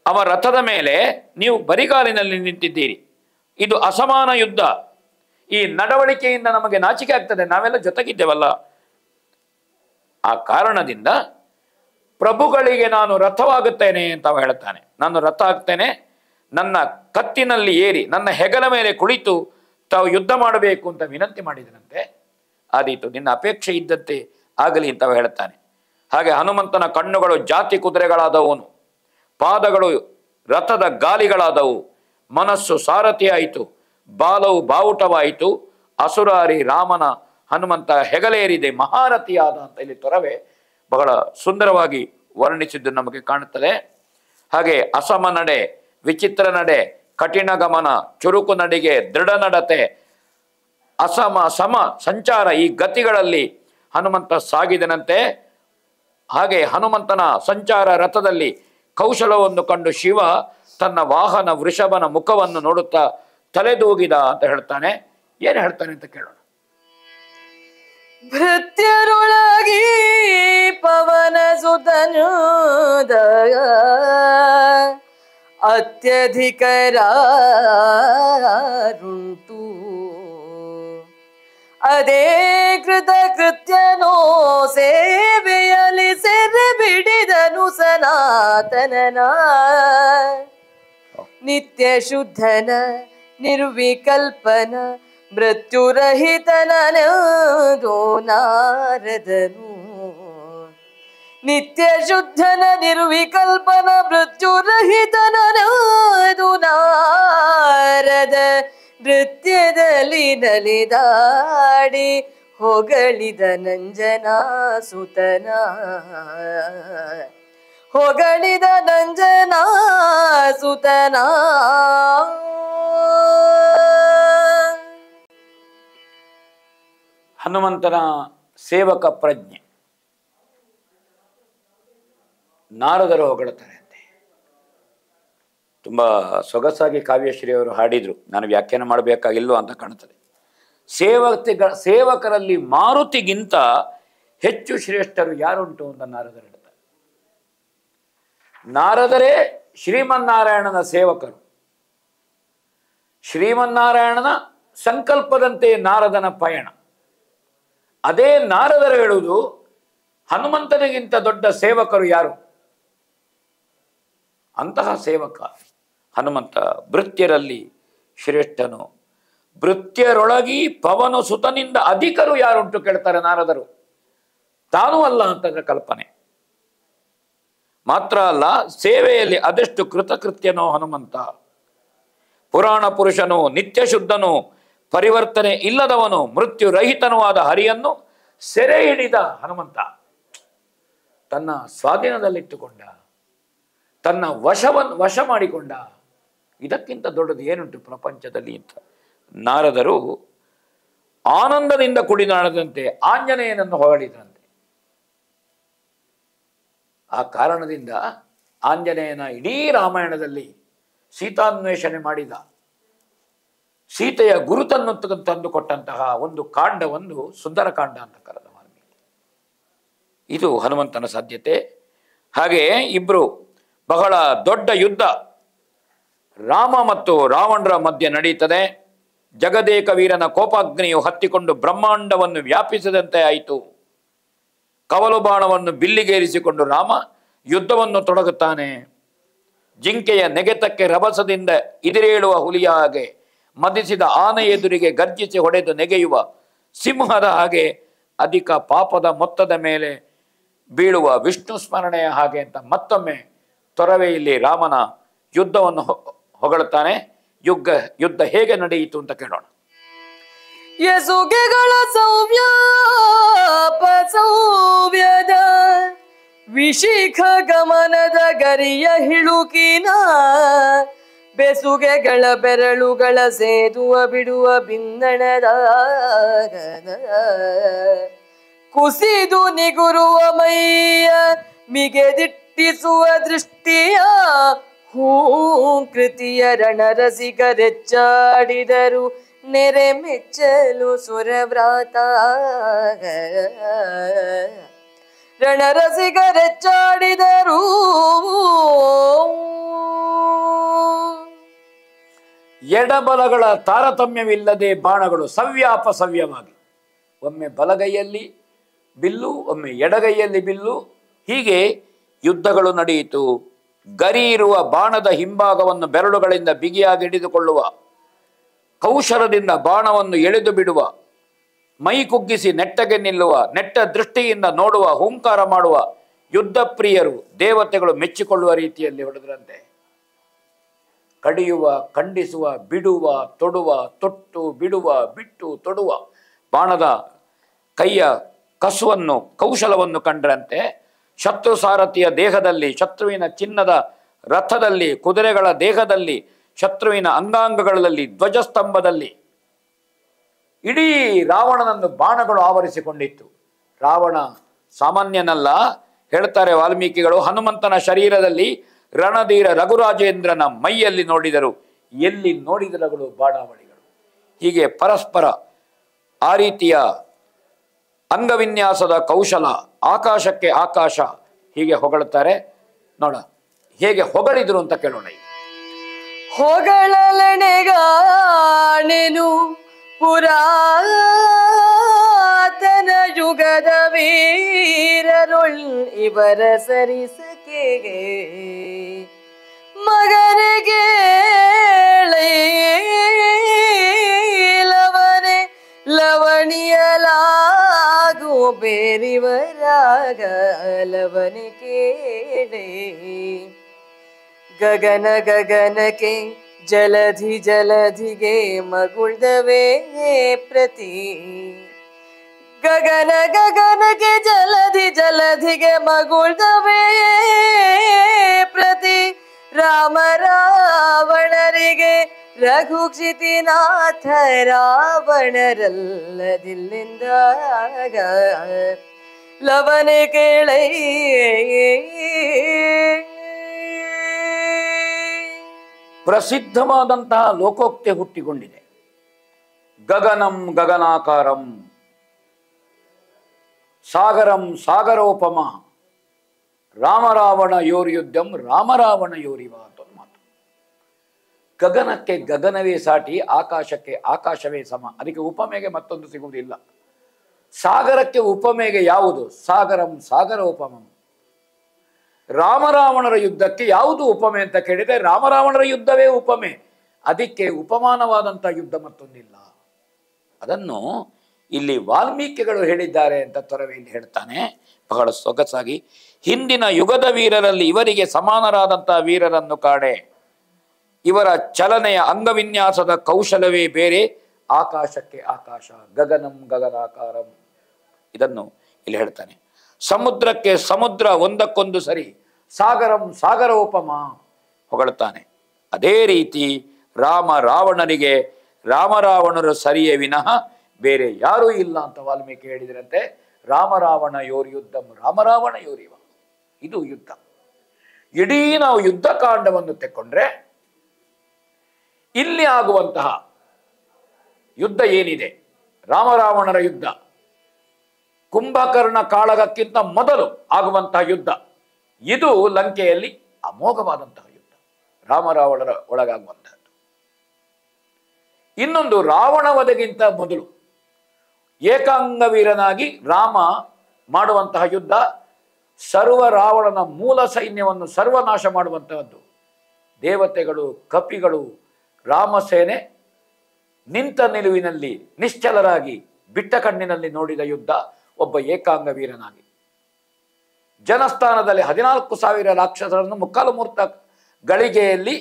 Speaker 2: ಅವ ರಥದ ಮೇಲೆ ನೀವು ಬರಿಗಾಲಿನಲ್ಲಿ ನಿಂತಿದ್ದೀರಿ, ಇದು ಅಸಮಾನ ಯುದ್ಧ, ಈ ನಡವಳಿಕೆಯಿಂದ ನಮಗೆ ನಾಚಿಕೆ ಆಗ್ತದೆ, ನಾವೆಲ್ಲ ಜೊತೆಗಿದ್ದೇವಲ್ಲ. ಆ ಕಾರಣದಿಂದ ಪ್ರಭುಗಳಿಗೆ ನಾನು ರಥವಾಗುತ್ತೇನೆ ಅಂತ ಅವ ಹೇಳ್ತಾನೆ. ನಾನು ರಥ ಆಗ್ತೇನೆ, ನನ್ನ ಕತ್ತಿನಲ್ಲಿ ಏರಿ ನನ್ನ ಹೆಗಲ ಮೇಲೆ ಕುಳಿತು ತಾವು ಯುದ್ಧ ಮಾಡಬೇಕು ಅಂತ ವಿನಂತಿ ಮಾಡಿದನಂತೆ. ಆದೀತು, ನಿನ್ನ ಅಪೇಕ್ಷೆ ಇದ್ದಂತೆ ಆಗಲಿ ಅಂತ ಹೇಳ್ತಾನೆ. ಹಾಗೆ ಹನುಮಂತನ ಕಣ್ಣುಗಳು ಜಾತಿ ಕುದುರೆಗಳಾದವನು, ಪಾದಗಳು ರಥದ ಗಾಲಿಗಳಾದವು, ಮನಸ್ಸು ಸಾರಥಿಯಾಯಿತು, ಬಾಲವು ಬಾವುಟವಾಯಿತು, ಅಸುರಾರಿ ರಾಮನ ಹನುಮಂತ ಹೆಗಲೇರಿದೆ, ಮಹಾರಥಿಯಾದ ಅಂತ ಇಲ್ಲಿ ತೊರವೆ ಬಹಳ ಸುಂದರವಾಗಿ ವರ್ಣಿಸಿದ್ದು ನಮಗೆ ಕಾಣುತ್ತದೆ. ಹಾಗೆ ಅಸಮ ನಡೆ, ವಿಚಿತ್ರ ನಡೆ, ಕಠಿಣ ಗಮನ, ಚುರುಕು ನಡಿಗೆ, ದೃಢ ನಡತೆ, ಅಸಮ ಸಮ ಸಂಚಾರ, ಈ ಗತಿಗಳಲ್ಲಿ ಹನುಮಂತ ಸಾಗಿದನಂತೆ. ಹಾಗೆ ಹನುಮಂತನ ಸಂಚಾರ ರಥದಲ್ಲಿ ಕೌಶಲವನ್ನು ಕಂಡು ಶಿವ ತನ್ನ ವಾಹನ ವೃಷಭನ ಮುಖವನ್ನು ನೋಡುತ್ತಾ ತಲೆದೂಗಿದ ಅಂತ ಹೇಳ್ತಾನೆ. ಏನು ಹೇಳ್ತಾನೆ ಅಂತ ಕೇಳೋಣ.
Speaker 1: ಭೃತ್ಯರೊಳಗಿ ಪವನ ಸುತನುದ ಅತ್ಯಧಿಕರುಂಟು, ಅದೇ ಕೃತಕೃತ್ಯನೋ ಸೇವೆಯಲ್ಲಿ ಸೆರೆ ಬಿಡಿದನು ಸನಾತನನ. ನಿತ್ಯ ಶುದ್ಧನ ನಿರ್ವಿಕಲ್ಪನ ಮೃತ್ಯುರಹಿತನೋ ನಾರದನು. ನಿತ್ಯ ಶುದ್ಧನ ನಿರ್ವಿಕಲ್ಪನ ಮೃತ್ಯುರಹಿತನೋ ನಾರದ. ನೃತ್ಯದಲ್ಲಿ ನಲಿದಾಡಿ ಹೊಗಳಿದ ನಂಜನಾಸುತನ, ಹೊಗಳಿದ ನಂಜನಾಸುತನ.
Speaker 2: ಹನುಮಂತನ ಸೇವಕ ಪ್ರಜ್ಞೆ ನಾರದರು ಹೊಗಳುತ್ತಾರೆ ಅಂತೆ. ತುಂಬ ಸೊಗಸಾಗಿ ಕಾವ್ಯಶ್ರೀ ಅವರು ಹಾಡಿದ್ರು, ನಾನು ವ್ಯಾಖ್ಯಾನ ಮಾಡಬೇಕಾಗಿಲ್ವ ಅಂತ ಕಾಣುತ್ತದೆ. ಸೇವಕರಲ್ಲಿ ಮಾರುತಿಗಿಂತ ಹೆಚ್ಚು ಶ್ರೇಷ್ಠರು ಯಾರುಂಟು ಅಂತ ನಾರದರು ಹೇಳ್ತಾರೆ. ನಾರದರೇ ಶ್ರೀಮನ್ನಾರಾಯಣನ ಸೇವಕರು. ಶ್ರೀಮನ್ನಾರಾಯಣನ ಸಂಕಲ್ಪದಂತೆ ನಾರದನ ಪಯಣ. ಅದೇ ನಾರದರು ಹೇಳುವುದು, ಹನುಮಂತನಿಗಿಂತ ದೊಡ್ಡ ಸೇವಕರು ಯಾರು? ಅಂತಹ ಸೇವಕ ಹನುಮಂತ. ಭೃತ್ಯರಲ್ಲಿ ಶ್ರೇಷ್ಠನು, ಭೃತ್ಯರೊಳಗಿ ಪವನ ಸುತನಿಂದ ಅಧಿಕರು ಯಾರುಂಟು ಕೇಳ್ತಾರೆ ನಾರದರು. ತಾನೂ ಅಲ್ಲ ಅಂತಂದ್ರೆ ಕಲ್ಪನೆ ಮಾತ್ರ ಅಲ್ಲ, ಸೇವೆಯಲ್ಲಿ ಅದೆಷ್ಟು ಕೃತಕೃತ್ಯನೋ ಹನುಮಂತ. ಪುರಾಣ ಪುರುಷನು, ನಿತ್ಯ ಶುದ್ಧನು, ಪರಿವರ್ತನೆ ಇಲ್ಲದವನು, ಮೃತ್ಯುರಹಿತನೂ ಆದ ಹರಿಯನ್ನು ಸೆರೆ ಹಿಡಿದ ಹನುಮಂತ. ತನ್ನ ಸ್ವಾಧೀನದಲ್ಲಿಟ್ಟುಕೊಂಡ, ತನ್ನ ವಶ ಮಾಡಿಕೊಂಡ. ಇದಕ್ಕಿಂತ ದೊಡ್ಡದು ಏನುಂಟು ಪ್ರಪಂಚದಲ್ಲಿ ಅಂತ ನಾರದರು ಆನಂದದಿಂದ ಕುಡಿದಾಡದಂತೆ ಆಂಜನೇಯನನ್ನು ಹೊಗಳಿದ್ರಂತೆ. ಆ ಕಾರಣದಿಂದ ಆಂಜನೇಯನ ಇಡೀ ರಾಮಾಯಣದಲ್ಲಿ ಸೀತಾನ್ವೇಷಣೆ ಮಾಡಿದ, ಸೀತೆಯ ಗುರುತನ್ನು ತಂದುಕೊಟ್ಟಂತಹ ಒಂದು ಕಾಂಡವನ್ನು ಸುಂದರಕಾಂಡ ಅಂತ ಕರೆದ ವಾಲ್ಮೀಕಿ. ಇದು ಹನುಮಂತನ ಸಾಧ್ಯತೆ. ಹಾಗೆ ಇಬ್ಬರು ಬಹಳ ದೊಡ್ಡ ಯುದ್ಧ ರಾಮ ಮತ್ತು ರಾವಣರ ಮಧ್ಯೆ ನಡೆಯುತ್ತದೆ. ಜಗದೇಕ ವೀರನ ಕೋಪಾಗ್ನಿಯು ಹತ್ತಿಕೊಂಡು ಬ್ರಹ್ಮಾಂಡವನ್ನು ವ್ಯಾಪಿಸಿದಂತೆ ಆಯಿತು. ಕವಲು ಬಾಣವನ್ನು ಬಿಲ್ಲಿಗೇರಿಸಿಕೊಂಡು ರಾಮ ಯುದ್ಧವನ್ನು ತೊಡಗುತ್ತಾನೆ. ಜಿಂಕೆಯ ನೆಗೆತಕ್ಕೆ ರಭಸದಿಂದ ಇದಿರೇಳುವ ಹುಲಿಯ ಹಾಗೆ, ಮದಿಸಿದ ಆನೆ ಎದುರಿಗೆ ಗರ್ಜಿಸಿ ಹೊಡೆದು ನೆಗೆಯುವ ಸಿಂಹದ ಹಾಗೆ, ಅಧಿಕ ಪಾಪದ ಮೊತ್ತದ ಮೇಲೆ ಬೀಳುವ ವಿಷ್ಣು ಸ್ಮರಣೆಯ ಹಾಗೆ ಅಂತ ಮತ್ತೊಮ್ಮೆ ತೊರವೆಯಲ್ಲಿ ರಾಮನ ಯುದ್ಧವನ್ನು ಹೊಗಳುತ್ತಾನೆ. ಯುದ್ಧ ಹೇಗೆ ನಡೆಯಿತು ಅಂತ ಕೇಳೋಣ.
Speaker 1: ಯಸುಗೆಗಳ ಸೌವ್ಯದ ವಿಶಿಖ ಗಮನದ ಗರಿಯ ಹಿಳುಕಿನ, ಬೆಸುಗೆಗಳ ಬೆರಳುಗಳ ಸೇದುವ ಬಿಡುವ ಬಿನ್ನಣದ ಕುಸಿದು ನಿಗುರುವ ಮೈಯ ಮಿಗೆದಿಟ್ಟಿಸುವ ದೃಷ್ಟಿಯ ಹೂಕೃತಿಯ ರಣರಸಿಗರೆಚ್ಚಾಡಿದರು ನೆರೆ ಮೆಚ್ಚಲು ಸುರವ್ರಾತ ರಣರಸಿಗರೆಚ್ಚಾಡಿದರು.
Speaker 2: ಎಡಬಲಗಳ ತಾರತಮ್ಯವಿಲ್ಲದೆ ಬಾಣಗಳು ಸವ್ಯಾಪಸವ್ಯವಾಗಿ, ಒಮ್ಮೆ ಬಲಗೈಯಲ್ಲಿ ಬಿಲ್ಲು, ಒಮ್ಮೆ ಎಡಗೈಯಲ್ಲಿ ಬಿಲ್ಲು, ಹೀಗೆ ಯುದ್ಧಗಳು ನಡೆಯಿತು. ಗರಿ ಇರುವ ಬಾಣದ ಹಿಂಭಾಗವನ್ನು ಬೆರಳುಗಳಿಂದ ಬಿಗಿಯಾಗಿ ಹಿಡಿದುಕೊಳ್ಳುವ, ಕೌಶಲದಿಂದ ಬಾಣವನ್ನು ಎಳೆದು ಬಿಡುವ, ಮೈ ಕುಗ್ಗಿಸಿ ನೆಟ್ಟಗೆ ನಿಲ್ಲುವ, ನೆಟ್ಟ ದೃಷ್ಟಿಯಿಂದ ನೋಡುವ, ಹುಂಕಾರ ಮಾಡುವ ಯುದ್ಧ ಪ್ರಿಯರು ದೇವತೆಗಳು ಮೆಚ್ಚಿಕೊಳ್ಳುವ ರೀತಿಯಲ್ಲಿ ಹೊಡೆದರಂತೆ. ಕಡಿಯುವ, ಖಂಡಿಸುವ, ಬಿಡುವ, ತೊಡುವ, ತೊಟ್ಟು ಬಿಡುವ, ಬಿಟ್ಟು ತೊಡುವ ಬಾಣದ ಕೈಯ ಕಸುವನ್ನು, ಕೌಶಲವನ್ನು ಕಂಡ್ರಂತೆ. ಶತ್ರು ಸಾರಥಿಯ ದೇಹದಲ್ಲಿ, ಶತ್ರುವಿನ ಚಿನ್ನದ ರಥದಲ್ಲಿ, ಕುದುರೆಗಳ ದೇಹದಲ್ಲಿ, ಶತ್ರುವಿನ ಅಂಗಾಂಗಗಳಲ್ಲಿ, ಧ್ವಜಸ್ತಂಭದಲ್ಲಿ ಇಡೀ ರಾವಣನನ್ನು ಬಾಣಗಳು ಆವರಿಸಿಕೊಂಡಿತ್ತು. ರಾವಣ ಸಾಮಾನ್ಯನಲ್ಲ, ಹೇಳ್ತಾರೆ ವಾಲ್ಮೀಕಿಗಳು. ಹನುಮಂತನ ಶರೀರದಲ್ಲಿ ರಣಧೀರ ರಘುರಾಜೇಂದ್ರನ ಮೈಯಲ್ಲಿ ನೋಡಿದರು, ಎಲ್ಲಿ ನೋಡಿದರಗಳು ಬಾಣಾವಳಿಗಳು. ಹೀಗೆ ಪರಸ್ಪರ ಆ ರೀತಿಯ ಅಂಗವಿನ್ಯಾಸದ ಕೌಶಲ, ಆಕಾಶಕ್ಕೆ ಆಕಾಶ, ಹೀಗೆ ಹೊಗಳುತ್ತಾರೆ. ನೋಡ ಹೇಗೆ ಹೊಗಳಿದ್ರು ಅಂತ ಕೇಳೋಣ.
Speaker 1: ಹೊಗಳಲಣೆಗಾಣೆನು ಪುರಾತನ ಯುಗದ ವೀರರೊಳ್ ಇವರ ಸರಿಸಕೆಗೆ ಮಗನಿಗೆ ಲವನೆ ಲವಣಿಯಲಾಗು ಬೇರಿವರಾಗ ಲವನೆ ಕೇಳೆ ಗಗನ ಗಗನಕ್ಕೆ ಜಲಧಿ ಜಲಧಿಗೆ ಮಗುಳ್ದವೇ ಪ್ರತಿ ಗಗನ ಗಗನಕ್ಕೆ ಜಲಧಿ ಜಲಧಿಗೆ ಮಗುಳ್ದವೇ ಪ್ರತಿ ರಾಮ ರಾವಣರಿಗೆ ರಘುಕ್ಷಿತಿನಾಥ ರಾವಣರಲ್ಲದಿಲ್ಲಿಂದಾಗ ಲವನೆ ಕೇಳೈ
Speaker 2: ಪ್ರಸಿದ್ಧವಾದಂತಹ ಲೋಕೋಕ್ತಿ ಹುಟ್ಟಿಕೊಂಡಿದೆ. ಗಗನಂ ಗಗನಾಕಾರಂ, ಸಾಗರಂ ಸಾಗರೋಪಮ, ರಾಮರಾವಣ ಯೋರ್ಯುದ್ಧಂ ರಾಮರಾವಣ ಯೋರಿವ ಅಂತ ಮಾತು. ಗಗನಕ್ಕೆ ಗಗನವೇ ಸಾಟಿ, ಆಕಾಶಕ್ಕೆ ಆಕಾಶವೇ ಸಮ, ಅದಕ್ಕೆ ಉಪಮೆಗೆ ಮತ್ತೊಂದು ಸಿಗುವುದಿಲ್ಲ. ಸಾಗರಕ್ಕೆ ಉಪಮೆಗೆ ಯಾವುದು? ಸಾಗರಂ ಸಾಗರೋಪಮಂ. ರಾಮರಾವಣರ ಯುದ್ಧಕ್ಕೆ ಯಾವುದು ಉಪಮೆ ಅಂತ ಕೇಳಿದರೆ ರಾಮರಾವಣರ ಯುದ್ಧವೇ ಉಪಮೆ, ಅದಕ್ಕೆ ಉಪಮಾನವಾದಂಥ ಯುದ್ಧ ಮತ್ತೊಂದಿಲ್ಲ. ಅದನ್ನು ಇಲ್ಲಿ ವಾಲ್ಮೀಕಿಗಳು ಹೇಳಿದ್ದಾರೆ ಅಂತ ತೊರವೆಯಲ್ಲಿ ಹೇಳ್ತಾನೆ ಬಹಳ ಸೊಗಸಾಗಿ. ಹಿಂದಿನ ಯುಗದ ವೀರರಲ್ಲಿ ಇವರಿಗೆ ಸಮಾನರಾದಂತಹ ವೀರರನ್ನು ಕಾಣೆ, ಇವರ ಚಲನೆಯ ಅಂಗವಿನ್ಯಾಸದ ಕೌಶಲವೇ ಬೇರೆ, ಆಕಾಶಕ್ಕೆ ಆಕಾಶ, ಗಗನಂ ಗಗನಾಕಾರಂ. ಇದನ್ನು ಇಲ್ಲಿ ಹೇಳ್ತಾನೆ. ಸಮುದ್ರಕ್ಕೆ ಸಮುದ್ರ ಒಂದಕ್ಕೊಂದು ಸರಿ, ಸಾಗರಂ ಸಾಗರೋಪಮ ಹೊಗಳುತ್ತಾನೆ. ಅದೇ ರೀತಿ ರಾಮ ರಾವಣರಿಗೆ ರಾಮರಾವಣರು ಸರಿಯೇ ವಿನಃ ಬೇರೆ ಯಾರೂ ಇಲ್ಲ ಅಂತ ವಾಲ್ಮೀಕಿ ಹೇಳಿದ್ರಂತೆ. ರಾಮರಾವಣ ಯೋರ್ಯುದ್ಧಂ ರಾಮರಾವಣ ಯೋರಿವ, ಇದು ಯುದ್ಧ. ಇಡೀ ನಾವು ಯುದ್ಧ ಕಾಂಡವನ್ನು ತೆಕ್ಕೊಂಡ್ರೆ ಇಲ್ಲಿ ಆಗುವಂತಹ ಯುದ್ಧ ಏನಿದೆ, ರಾಮರಾವಣರ ಯುದ್ಧ, ಕುಂಭಕರ್ಣ ಕಾಳಗಕ್ಕಿಂತ ಮೊದಲು ಆಗುವಂತಹ ಯುದ್ಧ, ಇದು ಲಂಕೆಯಲ್ಲಿ ಅಮೋಘವಾದಂತಹ ಯುದ್ಧ, ರಾಮರಾವಣರ ಒಳಗಾಗುವಂತಹದ್ದು. ಇನ್ನೊಂದು ರಾವಣ ವಧೆಗಿಂತ ಮೊದಲು ಏಕಾಂಗ ವೀರನಾಗಿ ರಾಮ ಮಾಡುವಂತಹ ಯುದ್ಧ, ಸರ್ವ ರಾವಣನ ಮೂಲ ಸೈನ್ಯವನ್ನು ಸರ್ವನಾಶ ಮಾಡುವಂತಹದ್ದು. ದೇವತೆಗಳು, ಕಪಿಗಳು, ರಾಮಸೇನೆ ನಿಂತ ನಿಲುವಿನಲ್ಲಿ ನಿಶ್ಚಲರಾಗಿ ಬಿಟ್ಟ ಕಣ್ಣಿನಲ್ಲಿ ನೋಡಿದ ಯುದ್ಧ ಒಬ್ಬ ಏಕಾಂಗ ವೀರನಾಗಿ. ಜನಸ್ಥಾನದಲ್ಲಿ 14,000 ರಾಕ್ಷಸರನ್ನು ಮುಕ್ಕಾಲು ಮೂರ್ತ ಗಳಿಗೆಯಲ್ಲಿ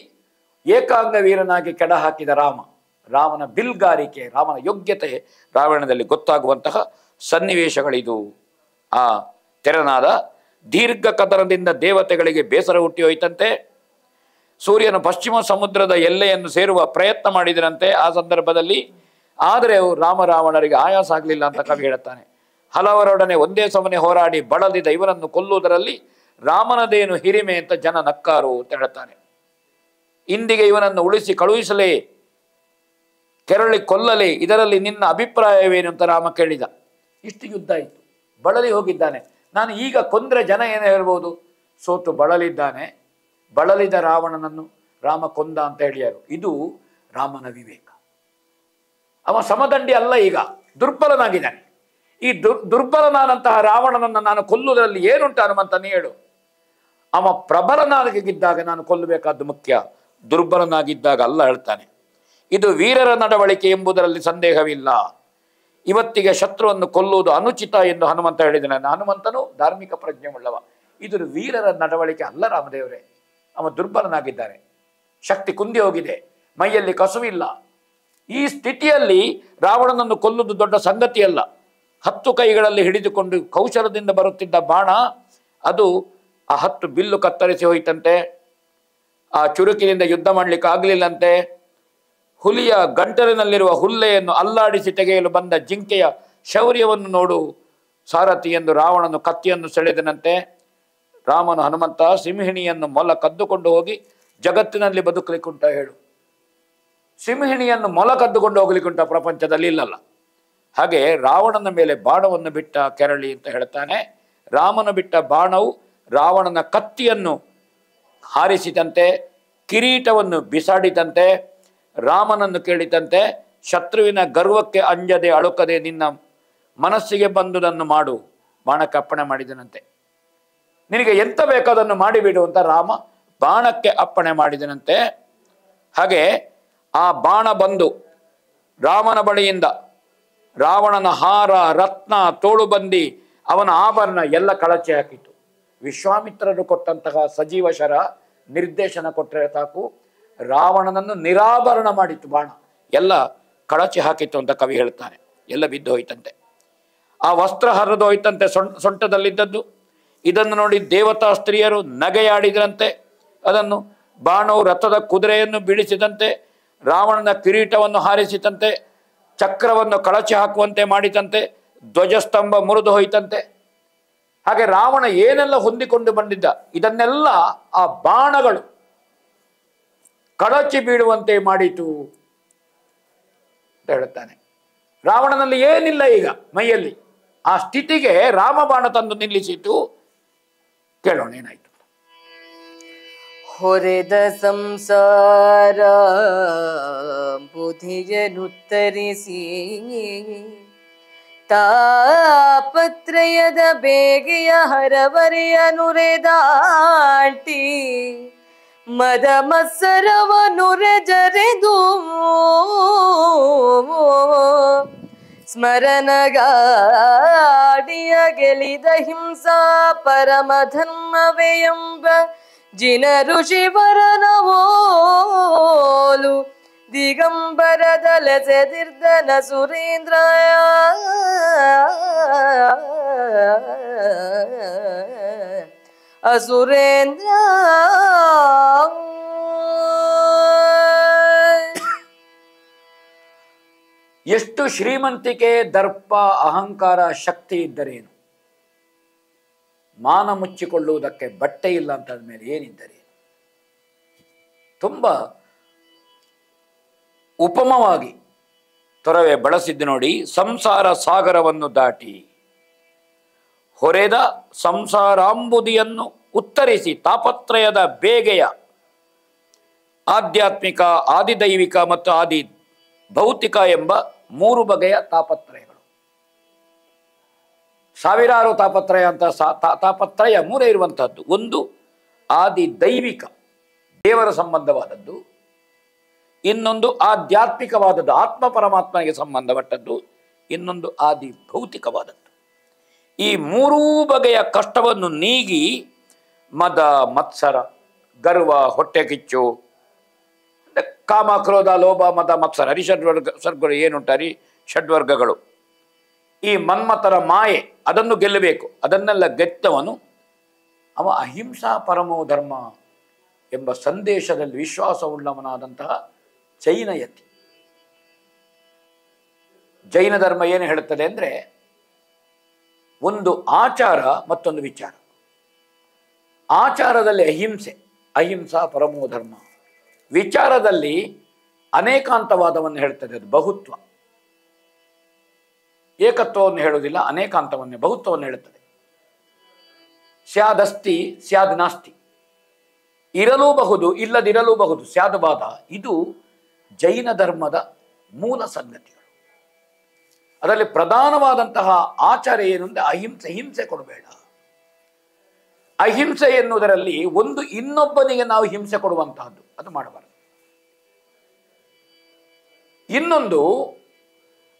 Speaker 2: ಏಕಾಂಗ ವೀರನಾಗಿ ಕೆಡ ಹಾಕಿದ ರಾಮ, ರಾಮನ ಬಿಲ್ಗಾರಿಕೆ, ರಾಮನ ಯೋಗ್ಯತೆ ರಾವಣದಲ್ಲಿ ಗೊತ್ತಾಗುವಂತಹ ಸನ್ನಿವೇಶಗಳಿದು. ಆ ತೆರನಾದ ದೀರ್ಘ ಕದನದಿಂದ ದೇವತೆಗಳಿಗೆ ಬೇಸರ ಹುಟ್ಟಿ ಹೋಯ್ತಂತೆ. ಸೂರ್ಯನು ಪಶ್ಚಿಮ ಸಮುದ್ರದ ಎಲ್ಲೆಯನ್ನು ಸೇರುವ ಪ್ರಯತ್ನ ಮಾಡಿದರಂತೆ ಆ ಸಂದರ್ಭದಲ್ಲಿ. ಆದರೆ ರಾಮರಾವಣರಿಗೆ ಆಯಾಸ ಆಗಲಿಲ್ಲ ಅಂತ ಕವಿ ಹೇಳುತ್ತಾನೆ. ಹಲವರೊಡನೆ ಒಂದೇ ಸಮನೆ ಹೋರಾಡಿ ಬಳಲಿದ ಇವರನ್ನು ಕೊಲ್ಲುವುದರಲ್ಲಿ ರಾಮನದೇನು ಹಿರಿಮೆ ಅಂತ ಜನ ನಕ್ಕಾರು ಅಂತ ಹೇಳ್ತಾನೆ. ಇಂದಿಗೆ ಇವನನ್ನು ಉಳಿಸಿ ಕಳುಹಿಸಲೇ ಕೆರಳಿ ಕೊಲ್ಲಲಿ, ಇದರಲ್ಲಿ ನಿನ್ನ ಅಭಿಪ್ರಾಯವೇನು ಅಂತ ರಾಮ ಕೇಳಿದ. ಇಷ್ಟು ಯುದ್ಧ ಆಯಿತು, ಬಳಲಿ ಹೋಗಿದ್ದಾನೆ. ನಾನು ಈಗ ಕೊಂದ್ರೆ ಜನ ಏನು ಹೇಳ್ಬೋದು, ಸೋತು ಬಳಲಿದ್ದಾನೆ, ಬಳಲಿದ ರಾವಣನನ್ನು ರಾಮ ಕೊಂದ ಅಂತ ಹೇಳಿಯಾರು. ಇದು ರಾಮನ ವಿವೇಕ. ಅವ ಸಮದಂಡಿ ಅಲ್ಲ, ಈಗ ದುರ್ಬಲನಾಗಿದ್ದಾನೆ. ಈ ದುರ್ಬಲನಾದಂತಹ ರಾವಣನನ್ನು ನಾನು ಕೊಲ್ಲುವುದರಲ್ಲಿ ಏನುಂಟು ಹನುಮಂತನೇ ಹೇಳು. ಅವ ಪ್ರಬಲನಾಗಿದ್ದಾಗ ನಾನು ಕೊಲ್ಲಬೇಕಾದ್ದು ಮುಖ್ಯ, ದುರ್ಬಲನಾಗಿದ್ದಾಗ ಅಲ್ಲ ಹೇಳ್ತಾನೆ. ಇದು ವೀರರ ನಡವಳಿಕೆ ಎಂಬುದರಲ್ಲಿ ಸಂದೇಹವಿಲ್ಲ. ಇವತ್ತಿಗೆ ಶತ್ರುವನ್ನು ಕೊಲ್ಲುವುದು ಅನುಚಿತ ಎಂದು ಹನುಮಂತ ಹೇಳಿದ್ದಾನೆ. ಹನುಮಂತನು ಧಾರ್ಮಿಕ ಪ್ರಜ್ಞೆ ಉಳ್ಳವ. ಇದು ವೀರರ ನಡವಳಿಕೆ ಅಲ್ಲ ರಾಮದೇವರೇ. ಅವ ದುರ್ಬಲನಾಗಿದ್ದಾನೆ, ಶಕ್ತಿ ಕುಂದಿ ಹೋಗಿದೆ, ಮೈಯಲ್ಲಿ ಕಸುವಿಲ್ಲ. ಈ ಸ್ಥಿತಿಯಲ್ಲಿ ರಾವಣನನ್ನು ಕೊಲ್ಲುವುದು ದೊಡ್ಡ ಸಂಗತಿಯಲ್ಲ. 10 ಕೈಗಳಲ್ಲಿ ಹಿಡಿದುಕೊಂಡು ಕೌಶಲದಿಂದ ಬರುತ್ತಿದ್ದ ಬಾಣ, ಅದು ಆ 10 ಬಿಲ್ಲು ಕತ್ತರಿಸಿ ಹೋಯಿತಂತೆ. ಆ ಚುರುಕಿನಿಂದ ಯುದ್ಧ ಮಾಡಲಿಕ್ಕೆ ಆಗಲಿಲ್ಲಂತೆ. ಹುಲಿಯ ಗಂಟಲಿನಲ್ಲಿರುವ ಹುಲ್ಲೆಯನ್ನು ಅಲ್ಲಾಡಿಸಿ ತೆಗೆಯಲು ಬಂದ ಜಿಂಕೆಯ ಶೌರ್ಯವನ್ನು ನೋಡು ಸಾರಥಿ ಎಂದು ರಾವಣನು ಕತ್ತಿಯನ್ನು ಸೆಳೆದನಂತೆ. ರಾಮನು ಹನುಮಂತ, ಸಿಂಹಿಣಿಯನ್ನು ಮೊಲ ಕದ್ದುಕೊಂಡು ಹೋಗಿ ಜಗತ್ತಿನಲ್ಲಿ ಬದುಕಲಿಕ್ಕುಂಟ ಹೇಳು. ಸಿಂಹಿಣಿಯನ್ನು ಮೊಲ ಕದ್ದುಕೊಂಡು ಹೋಗ್ಲಿಕ್ಕುಂಟ ಪ್ರಪಂಚದಲ್ಲಿ? ಇಲ್ಲಲ್ಲ. ಹಾಗೆ ರಾವಣನ ಮೇಲೆ ಬಾಣವನ್ನು ಬಿಟ್ಟ ಕೆರಳಿ ಅಂತ ಹೇಳ್ತಾನೆ. ರಾಮನ ಬಿಟ್ಟ ಬಾಣವು ರಾವಣನ ಕತ್ತಿಯನ್ನು ಹಾರಿಸಿದಂತೆ, ಕಿರೀಟವನ್ನು ಬಿಸಾಡಿದಂತೆ, ರಾಮನನ್ನು ಕೇಳಿದಂತೆ, ಶತ್ರುವಿನ ಗರ್ವಕ್ಕೆ ಅಂಜದೆ ಅಳುಕದೆ ನಿನ್ನ ಮನಸ್ಸಿಗೆ ಬಂದುದನ್ನು ಮಾಡು, ಬಾಣಕ್ಕೆ ಅಪ್ಪಣೆ ಮಾಡಿದನಂತೆ. ನಿನಗೆ ಎಂತ ಬೇಕಾದನ್ನು ಮಾಡಿಬಿಡು ಅಂತ ರಾಮ ಬಾಣಕ್ಕೆ ಅಪ್ಪಣೆ ಮಾಡಿದನಂತೆ. ಹಾಗೆ ಆ ಬಾಣ ಬಂದು ರಾಮನ ಬಳಿಯಿಂದ ರಾವಣನ ಹಾರ, ರತ್ನ, ತೋಳುಬಂದಿ, ಅವನ ಆಭರಣ ಎಲ್ಲ ಕಳಚಿ ಹಾಕಿತು. ವಿಶ್ವಾಮಿತ್ರರು ಕೊಟ್ಟಂತಹ ಸಜೀವ ಶರ ನಿರ್ದೇಶನ ಕೊಟ್ಟರೆ ಸಾಕು, ರಾವಣನನ್ನು ನಿರಾಭರಣ ಮಾಡಿತು ಬಾಣ, ಎಲ್ಲ ಕಳಚಿ ಹಾಕಿತ್ತು ಅಂತ ಕವಿ ಹೇಳ್ತಾನೆ. ಎಲ್ಲ ಬಿದ್ದು ಹೋಯ್ತಂತೆ. ಆ ವಸ್ತ್ರ ಹರಿದು ಹೋಯ್ತಂತೆ ಸೊಂಟದಲ್ಲಿದ್ದದ್ದು. ಇದನ್ನು ನೋಡಿ ದೇವತಾ ಸ್ತ್ರೀಯರು ನಗೆಯಾಡಿದ್ರಂತೆ. ಅದನ್ನು ಬಾಣವು ರಥದ ಕುದುರೆಯನ್ನು ಬೀಳಿಸಿದಂತೆ, ರಾವಣನ ಕಿರೀಟವನ್ನು ಹಾರಿಸಿದಂತೆ, ಚಕ್ರವನ್ನು ಕಳಚಿ ಹಾಕುವಂತೆ ಮಾಡಿದಂತೆ, ಧ್ವಜಸ್ತಂಭ ಮುರಿದು ಹೋಯ್ತಂತೆ. ಹಾಗೆ ರಾವಣ ಏನೆಲ್ಲ ಹೊಂದಿಕೊಂಡು ಬಂದಿದ್ದ ಇದನ್ನೆಲ್ಲ ಆ ಬಾಣಗಳು ಕಳಚಿ ಬೀಳುವಂತೆ ಮಾಡಿತು ಅಂತ ಹೇಳುತ್ತಾನೆ. ರಾವಣನಲ್ಲಿ ಏನಿಲ್ಲ ಈಗ ಮೈಯಲ್ಲಿ. ಆ ಸ್ಥಿತಿಗೆ ರಾಮ ಬಾಣ ತಂದು ನಿಲ್ಲಿಸಿತು. ಕೇಳೋಣ ಏನಾಯ್ತು.
Speaker 1: ಹೊರೆದ ಸಂಸಾರ ಬುಧಿಯನುತ್ತರಿಸಿ ತಾಪತ್ರಯದ ಬೇಗೆಯ ಹರವರೆಯ ನುರೆದಾಟಿ ಮದ ಮತ್ಸರವ ನುರೆಜರೆದು ಸ್ಮರಣಗಾಡಿಯ ಗೆಲಿದ ಹಿಂಸಾ ಪರಮಧರ್ಮವೇ ಎಂಬ ಜಿನ ಋಷಿವರನವೋಲು ದಿಗಂಬರದಲೆಸೆದಿರ್ದನ ಸುರೇಂದ್ರ ಅಸುರೇಂದ್ರ.
Speaker 2: ಎಷ್ಟು ಶ್ರೀಮಂತಿಕೆ, ದರ್ಪ, ಅಹಂಕಾರ, ಶಕ್ತಿ ಇದ್ದರೇನು, ಮಾನ ಮುಚ್ಚಿಕೊಳ್ಳುವುದಕ್ಕೆ ಬಟ್ಟೆ ಇಲ್ಲ ಅಂತಂದ ಮೇಲೆ ಏನಿದ್ದರೇನು. ತುಂಬ ಉಪಮವಾಗಿ ತೊರವೆ ಬಳಸಿದ್ದು ನೋಡಿ. ಸಂಸಾರ ಸಾಗರವನ್ನು ದಾಟಿ ಹೊರೆದ ಸಂಸಾರಾಂಬುದಿಯನ್ನು ಉತ್ತರಿಸಿ ತಾಪತ್ರಯದ ಬೇಗೆಯ ಆಧ್ಯಾತ್ಮಿಕ, ಆದಿದೈವಿಕ ಮತ್ತು ಆದಿ ಭೌತಿಕ ಎಂಬ 3 ಬಗೆಯ ತಾಪತ್ರಯಗಳು. ಸಾವಿರಾರು ತಾಪತ್ರಯ ಅಂತ ತಾಪತ್ರಯ 3 ಇರುವಂತಹದ್ದು. ಒಂದು ಆದಿ ದೈವಿಕ, ದೇವರ ಸಂಬಂಧವಾದದ್ದು. ಇನ್ನೊಂದು ಆಧ್ಯಾತ್ಮಿಕವಾದದ್ದು, ಆತ್ಮ ಪರಮಾತ್ಮನಿಗೆ ಸಂಬಂಧಪಟ್ಟದ್ದು. ಇನ್ನೊಂದು ಆದಿ ಭೌತಿಕವಾದದ್ದು. ಈ 3 ಬಗೆಯ ಕಷ್ಟವನ್ನು ನೀಗಿ ಮದ, ಮತ್ಸರ, ಗರ್ವ, ಹೊಟ್ಟೆ ಕಿಚ್ಚು, ಕಾಮ, ಕ್ರೋಧ, ಲೋಭ, ಮದ, ಮತ್ಸರ, ಹರಿಷಡ್ವರ್ಗಗಳು ಏನುಂಟರಿ ಷಡ್ವರ್ಗಗಳು, ಈ ಮನ್ಮಥರ ಮಾಯೆ, ಅದನ್ನು ಗೆಲ್ಲಬೇಕು. ಅದನ್ನೆಲ್ಲ ಗೆದ್ದವನು ಅವ ಅಹಿಂಸಾ ಪರಮೋ ಧರ್ಮ ಎಂಬ ಸಂದೇಶದಲ್ಲಿ ವಿಶ್ವಾಸವುಳ್ಳವನಾದಂತಹ ಜೈನಯತಿ. ಜೈನ ಧರ್ಮ ಏನು ಹೇಳುತ್ತದೆ ಅಂದರೆ, ಒಂದು ಆಚಾರ ಮತ್ತೊಂದು ವಿಚಾರ. ಆಚಾರದಲ್ಲಿ ಅಹಿಂಸೆ, ಅಹಿಂಸಾ ಪರಮೋ ಧರ್ಮ. ವಿಚಾರದಲ್ಲಿ ಅನೇಕಾಂತವಾದವನ್ನು ಹೇಳ್ತದೆ. ಅದು ಬಹುತ್ವ, ಏಕತ್ವವನ್ನು ಹೇಳುವುದಿಲ್ಲ, ಅನೇಕಾಂತವನ್ನೇ ಬಹುತ್ವವನ್ನು ಹೇಳುತ್ತದೆ. ಸ್ಯಾದಸ್ತಿ ಸ್ಯಾದ್ ನಾಸ್ತಿ, ಇರಲೂಬಹುದು ಇಲ್ಲದಿರಲೂಬಹುದು, ಸ್ಯಾದವಾದ. ಇದು ಜೈನ ಧರ್ಮದ ಮೂಲ ಸಂಗತಿಗಳು. ಅದರಲ್ಲಿ ಪ್ರಧಾನವಾದಂತಹ ಆಚಾರ ಏನು ಅಂದರೆ ಅಹಿಂಸೆ. ಹಿಂಸೆ ಕೊಡಬೇಡ. ಅಹಿಂಸೆ ಎನ್ನುವುದರಲ್ಲಿ ಒಂದು ಇನ್ನೊಬ್ಬನಿಗೆ ನಾವು ಹಿಂಸೆ ಕೊಡುವಂತಹದ್ದು, ಅದು ಮಾಡಬಾರದು. ಇನ್ನೊಂದು,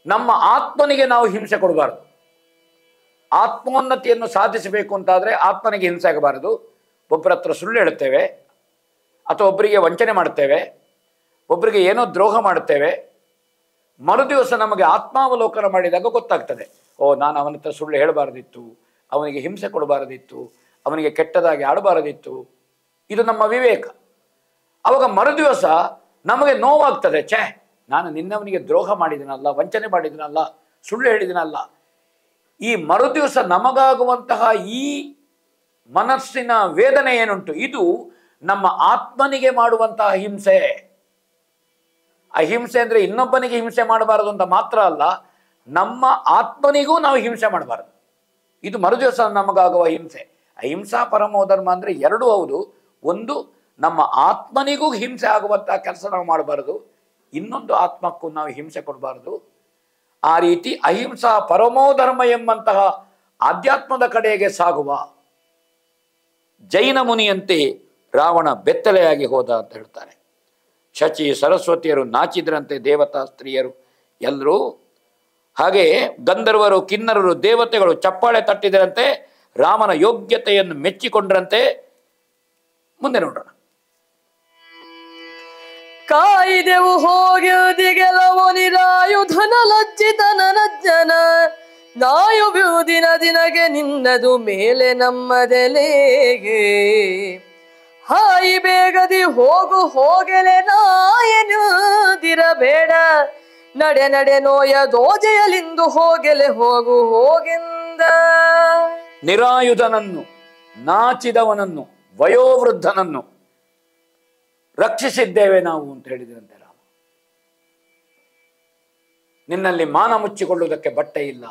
Speaker 2: ನಮ್ಮ ಆತ್ಮನಿಗೆ ನಾವು ಹಿಂಸೆ ಕೊಡಬಾರದು. ಆತ್ಮೋನ್ನತಿಯನ್ನು ಸಾಧಿಸಬೇಕು ಅಂತಾದರೆ ಆತ್ಮನಿಗೆ ಹಿಂಸೆ ಆಗಬಾರದು. ಒಬ್ಬರ ಹತ್ರ ಸುಳ್ಳು ಹೇಳುತ್ತೇವೆ, ಅಥವಾ ಒಬ್ಬರಿಗೆ ವಂಚನೆ ಮಾಡುತ್ತೇವೆ, ಒಬ್ಬರಿಗೆ ಏನೋ ದ್ರೋಹ ಮಾಡುತ್ತೇವೆ. ಮರುದಿವಸ ನಮಗೆ ಆತ್ಮಾವಲೋಕನ ಮಾಡಿದಾಗ ಗೊತ್ತಾಗ್ತದೆ, ಓ, ನಾನು ಅವನ ಹತ್ರ ಸುಳ್ಳು ಹೇಳಬಾರದಿತ್ತು, ಅವನಿಗೆ ಹಿಂಸೆ ಕೊಡಬಾರದಿತ್ತು, ಅವನಿಗೆ ಕೆಟ್ಟದಾಗಿ ಆಡಬಾರದಿತ್ತು. ಇದು ನಮ್ಮ ವಿವೇಕ. ಅವಾಗ ಮರುದಿವಸ ನಮಗೆ ನೋವಾಗ್ತದೆ, ಛೇ, ನಾನು ನಿನ್ನವನಿಗೆ ದ್ರೋಹ ಮಾಡಿದನಲ್ಲ, ವಂಚನೆ ಮಾಡಿದನಲ್ಲ, ಸುಳ್ಳು ಹೇಳಿದನಲ್ಲ. ಈ ಮರುದಿವಸ ನಮಗಾಗುವಂತಹ ಈ ಮನಸ್ಸಿನ ವೇದನೆ ಏನುಂಟು, ಇದು ನಮ್ಮ ಆತ್ಮನಿಗೆ ಮಾಡುವಂತಹ ಹಿಂಸೆ. ಅಹಿಂಸೆ ಅಂದರೆ ಇನ್ನೊಬ್ಬನಿಗೆ ಹಿಂಸೆ ಮಾಡಬಾರದು ಅಂತ ಮಾತ್ರ ಅಲ್ಲ, ನಮ್ಮ ಆತ್ಮನಿಗೂ ನಾವು ಹಿಂಸೆ ಮಾಡಬಾರದು. ಇದು ಮರುದಿವಸ ನಮಗಾಗುವ ಹಿಂಸೆ. ಅಹಿಂಸಾ ಪರಮೋ ಧರ್ಮ ಅಂದರೆ ಎರಡೂ ಹೌದು. ಒಂದು, ನಮ್ಮ ಆತ್ಮನಿಗೂ ಹಿಂಸೆ ಆಗುವಂತಹ ಕೆಲಸ ನಾವು ಮಾಡಬಾರದು, ಇನ್ನೊಂದು ಆತ್ಮಕ್ಕೂ ನಾವು ಹಿಂಸೆ ಕೊಡಬಾರದು. ಆ ರೀತಿ ಅಹಿಂಸಾ ಪರಮೋ ಧರ್ಮ ಎಂಬಂತಹ ಆಧ್ಯಾತ್ಮದ ಕಡೆಗೆ ಸಾಗುವ ಜೈನ ಮುನಿಯಂತೆ ರಾವಣ ಬೆತ್ತಲೆಯಾಗಿ ಹೋದ ಅಂತ ಹೇಳ್ತಾರೆ. ಶಚಿ ಸರಸ್ವತಿಯರು ನಾಚಿದ್ರಂತೆ, ದೇವತಾ ಸ್ತ್ರೀಯರು ಎಲ್ಲರೂ. ಹಾಗೆ ಗಂಧರ್ವರು, ಕಿನ್ನರರು, ದೇವತೆಗಳು ಚಪ್ಪಾಳೆ ತಟ್ಟಿದರಂತೆ, ರಾಮನ ಯೋಗ್ಯತೆಯನ್ನು ಮೆಚ್ಚಿಕೊಂಡ್ರಂತೆ. ಮುಂದೆ ನೋಡೋಣ.
Speaker 1: ಕಾಯಿದೆವು ಹೋಗಿಗೆಲವು ನಿರಾಯುಧನ ಲಜ್ಜಿತನಜ್ಜನ ನಾಯುವು ದಿನ ದಿನಗೆ ನಿನ್ನದು ಮೇಲೆ ನಮ್ಮದೆಲೆಗೆ ಹಾಯಿ ಬೇಗದಿ ಹೋಗು ಹೋಗಲೆ ನಾಯನುದಿರಬೇಡ ನಡೆ ನಡೆ ನೋಯ ದೋಜೆಯಲಿಂದು ಹೋಗಲೆ ಹೋಗು ಹೋಗೆಂದ.
Speaker 2: ನಿರಾಯುಧನನ್ನು, ನಾಚಿದವನನ್ನು, ವಯೋವೃದ್ಧನನ್ನು ರಕ್ಷಿಸಿದ್ದೇವೆ ನಾವು ಅಂತ ಹೇಳಿದ್ರಂತೆ ರಾಮ. ನಿನ್ನಲ್ಲಿ ಮಾನ ಮುಚ್ಚಿಕೊಳ್ಳುವುದಕ್ಕೆ ಬಟ್ಟೆ ಇಲ್ಲ,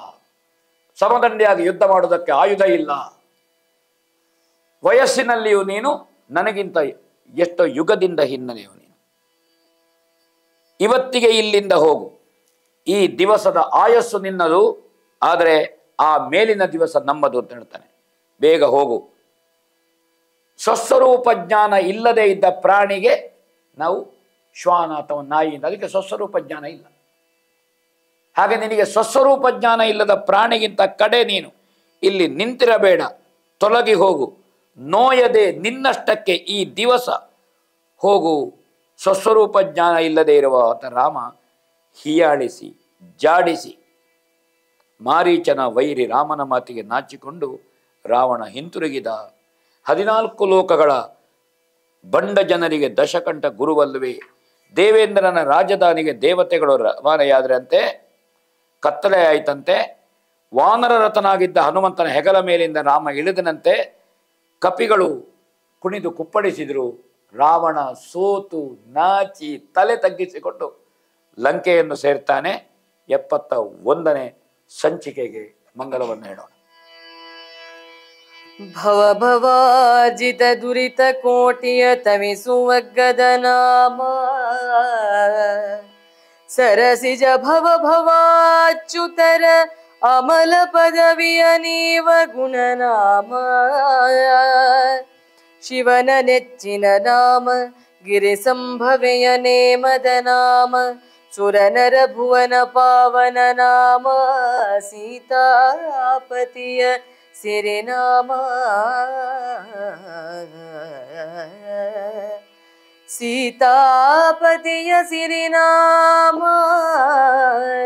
Speaker 2: ಸಮದಂಡಿಯಾಗಿ ಯುದ್ಧ ಮಾಡುವುದಕ್ಕೆ ಆಯುಧ ಇಲ್ಲ, ವಯಸ್ಸಿನಲ್ಲಿಯೂ ನೀನು ನನಗಿಂತ ಎಷ್ಟೋ ಯುಗದಿಂದ ಹಿನ್ನೆಲೆಯು ನೀನು. ಇವತ್ತಿಗೆ ಇಲ್ಲಿಂದ ಹೋಗು, ಈ ದಿವಸದ ಆಯಸ್ಸು ನಿನ್ನದು, ಆದರೆ ಆ ಮೇಲಿನ ದಿವಸ ನಮ್ಮದು ಅಂತ ಹೇಳ್ತಾನೆ. ಬೇಗ ಹೋಗು. ಸ್ವಸ್ವರೂಪ ಜ್ಞಾನ ಇಲ್ಲದೆ ಇದ್ದ ಪ್ರಾಣಿಗೆ ನಾವು ಶ್ವಾನ ಅಥವಾ ನಾಯಿಯಿಂದ, ಅದಕ್ಕೆ ಸ್ವಸ್ವರೂಪ ಜ್ಞಾನ ಇಲ್ಲ. ಹಾಗೆ ನಿನಗೆ ಸ್ವಸ್ವರೂಪ ಜ್ಞಾನ ಇಲ್ಲದ ಪ್ರಾಣಿಗಿಂತ ಕಡೆ ನೀನು ಇಲ್ಲಿ ನಿಂತಿರಬೇಡ, ತೊಲಗಿ ಹೋಗು. ನೋಯದೆ ನಿನ್ನಷ್ಟಕ್ಕೆ ಈ ದಿವಸ ಹೋಗು. ಸ್ವಸ್ವರೂಪ ಜ್ಞಾನ ಇಲ್ಲದೆ ಇರುವ ರಾಮ ಹೀಯಾಳಿಸಿ ಜಾಡಿಸಿ ಮಾರೀಚನ ವೈರಿ ರಾಮನ ಮಾತಿಗೆ ನಾಚಿಕೊಂಡು ರಾವಣ ಹಿಂತಿರುಗಿದ. 14 ಲೋಕಗಳ ಬಂಡ ಜನರಿಗೆ ದಶಕಂಠ ಗುರುವಲ್ಲವೇ, ದೇವೇಂದ್ರನ ರಾಜಧಾನಿಗೆ ದೇವತೆಗಳು ರವಾನೆಯಾದರಂತೆ. ಕತ್ತಲೆ ಆಯಿತಂತೆ. ವಾನರ ರಥನಾಗಿದ್ದ ಹನುಮಂತನ ಹೆಗಲ ಮೇಲಿಂದ ರಾಮ ಇಳಿದನಂತೆ. ಕಪಿಗಳು ಕುಣಿದು ಕುಪ್ಪಳಿಸಿದರು. ರಾವಣ ಸೋತು ನಾಚಿ ತಲೆ ತಗ್ಗಿಸಿಕೊಂಡು ಲಂಕೆಯನ್ನು ಸೇರ್ತಾನೆ. 71ನೇ ಸಂಚಿಕೆಗೆ ಮಂಗಲವನ್ನು ಹೇಳೋಣ.
Speaker 1: ಭವ ಭವಾರ್ಜಿತ ದುರಿತ ಕೋಟಿಯ ತಮಿಸುವಗ್ಗದ ನಾಮ ಸರಸಿಜ ಭವ ಭವಾಚ್ಯುತರ ಅಮಲ ಪದವಿಯ ನೀವ ಗುಣನಾಮ. ಶಿವನ ನೆಚ್ಚಿನ ನಾಮ ಗಿರಿ ಸಂಭವೆಯ ನೇಮದ ನಾಮ ಸುರನರ ಭುವನ ಪಾವನ ನಾಮ ಸೀತಾಪತಿಯ ಸಿರಿನಾಮ. ಸೀತಾಪತಿಯ ಸಿರಿನಾಮ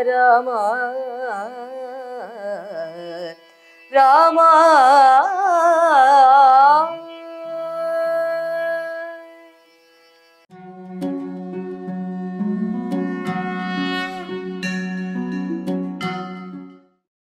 Speaker 1: ರಾಮ ರಾಮ.